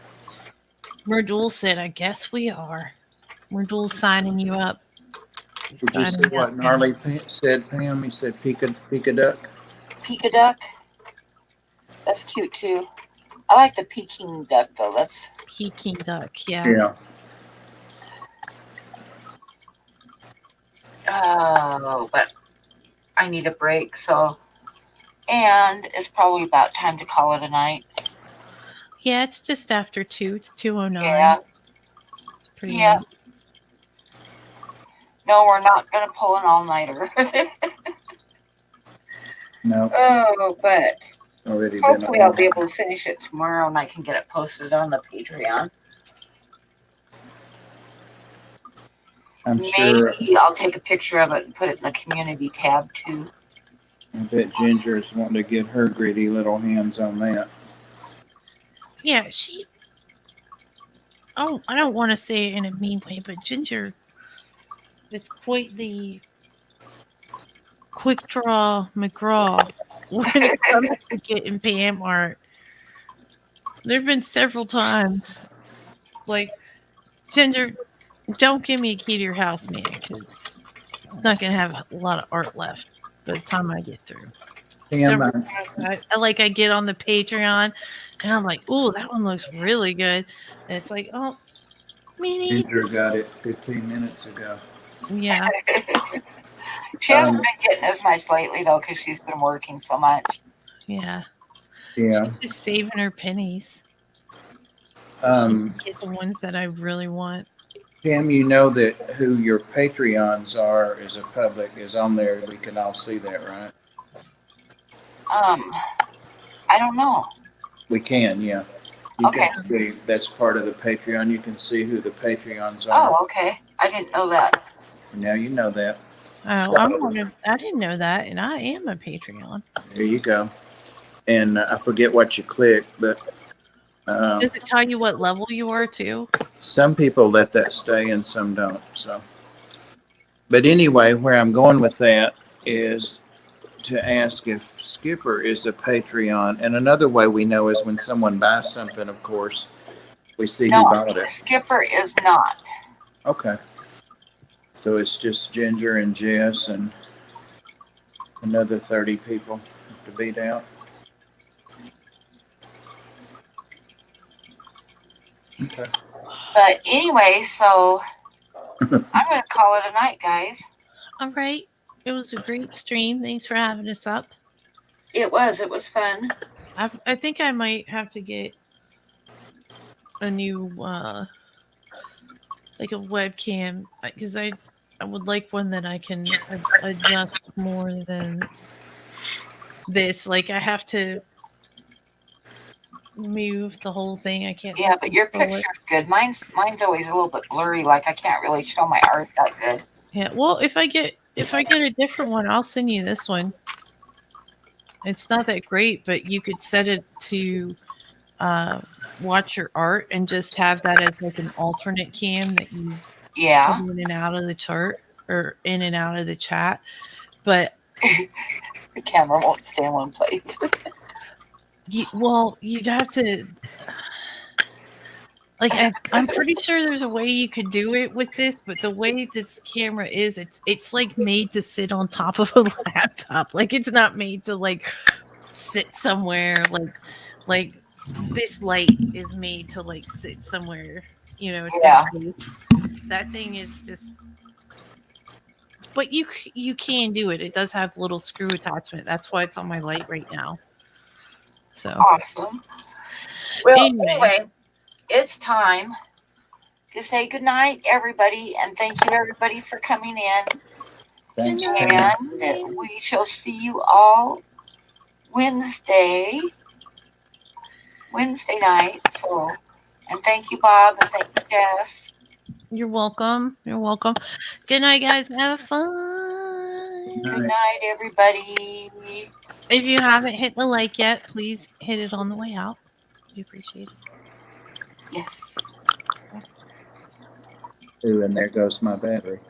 Merdul said, "I guess we are." Merdul's signing you up. He's Did you see signing what up now. Gnarly said, Pam? He said peek a duck. Peek a duck. That's cute too. I like the Peking duck though. That's Peking duck, yeah. Yeah. but I need a break, so and it's probably about time to call it a night. Yeah, it's just after 2. It's 2:09. Yeah. It's pretty Yeah. late. No, we're not gonna pull an all-nighter. No, Oh, but already been hopefully I'll on. be able to finish it tomorrow and I can get it posted on the Patreon. I'm sure. Maybe I'll take a picture of it and put it in the community tab too. I bet Ginger's wanting to get her greedy little hands on that. Yeah, oh, I don't want to say it in a mean way, but Ginger is quite the quick draw McGraw when it comes to getting Pam art. There have been several times, like, Ginger, don't give me a key to your house, man, because it's not going to have a lot of art left by the time I get through. Pam, Several times I get on the Patreon and I'm like, "Ooh, that one looks really good." And it's like, "Oh, Minnie." Ginger got it 15 minutes ago. Yeah. She hasn't been getting as much lately though because she's been working so much. Yeah. Yeah. She's just saving her pennies. Get the ones that I really want. Pam, you know that who your Patreons are is a public is on there. We can all see that, right? I don't know. We can, yeah. You Okay. can see that's part of the Patreon. You can see who the Patreons are. Oh, okay. I didn't know that. Now you know that. Oh, So- I didn't know that, and I am a Patreon. There you go. And I forget what you click, but Does it tell you what level you are too? some people let that stay and some don't. So, but anyway, where I'm going with that is to ask if Skipper is a Patreon. And another way we know is when someone buys something, of course, we see who No, bought it. Skipper is not. Okay. So it's just Ginger and Jess and another 30 people to beat out. Okay. But anyway, so I'm going to call it a night, guys. All right. It was a great stream. Thanks for having us up. It was fun. I think I might have to get a new like a webcam because I would like one that I can adjust more than this. Like I have to move the whole thing. I can't. Yeah, but your control it. picture's good. Mine's always a little bit blurry. Like I can't really show my art that good. Yeah. Well, if I get a different one, I'll send you this one. It's not that great, but you could set it to watch your art and just have that as like an alternate cam that you Yeah. put in and out of the chart or in and out of the chat. But The camera won't stay in one place. you'd have to. Like I'm pretty sure there's a way you could do it with this, but the way this camera is, it's like made to sit on top of a laptop. Like it's not made to like sit somewhere like this light is made to like sit somewhere, it's Yeah. got base. That thing is just, but you can do it. It does have little screw attachment. That's why it's on my light right now. So Awesome. Well, Anyway. anyway, it's time to say goodnight, everybody, and thank you, everybody, for coming in. Thanks, Good Tina. And we shall see you all Wednesday night. So, and thank you, Bob, and thank you, Jess. You're welcome. You're welcome. Good night, guys. Have fun. Good night, everybody. If you haven't hit the like yet, please hit it on the way out. We appreciate it. Yes. Ooh, and there goes my battery.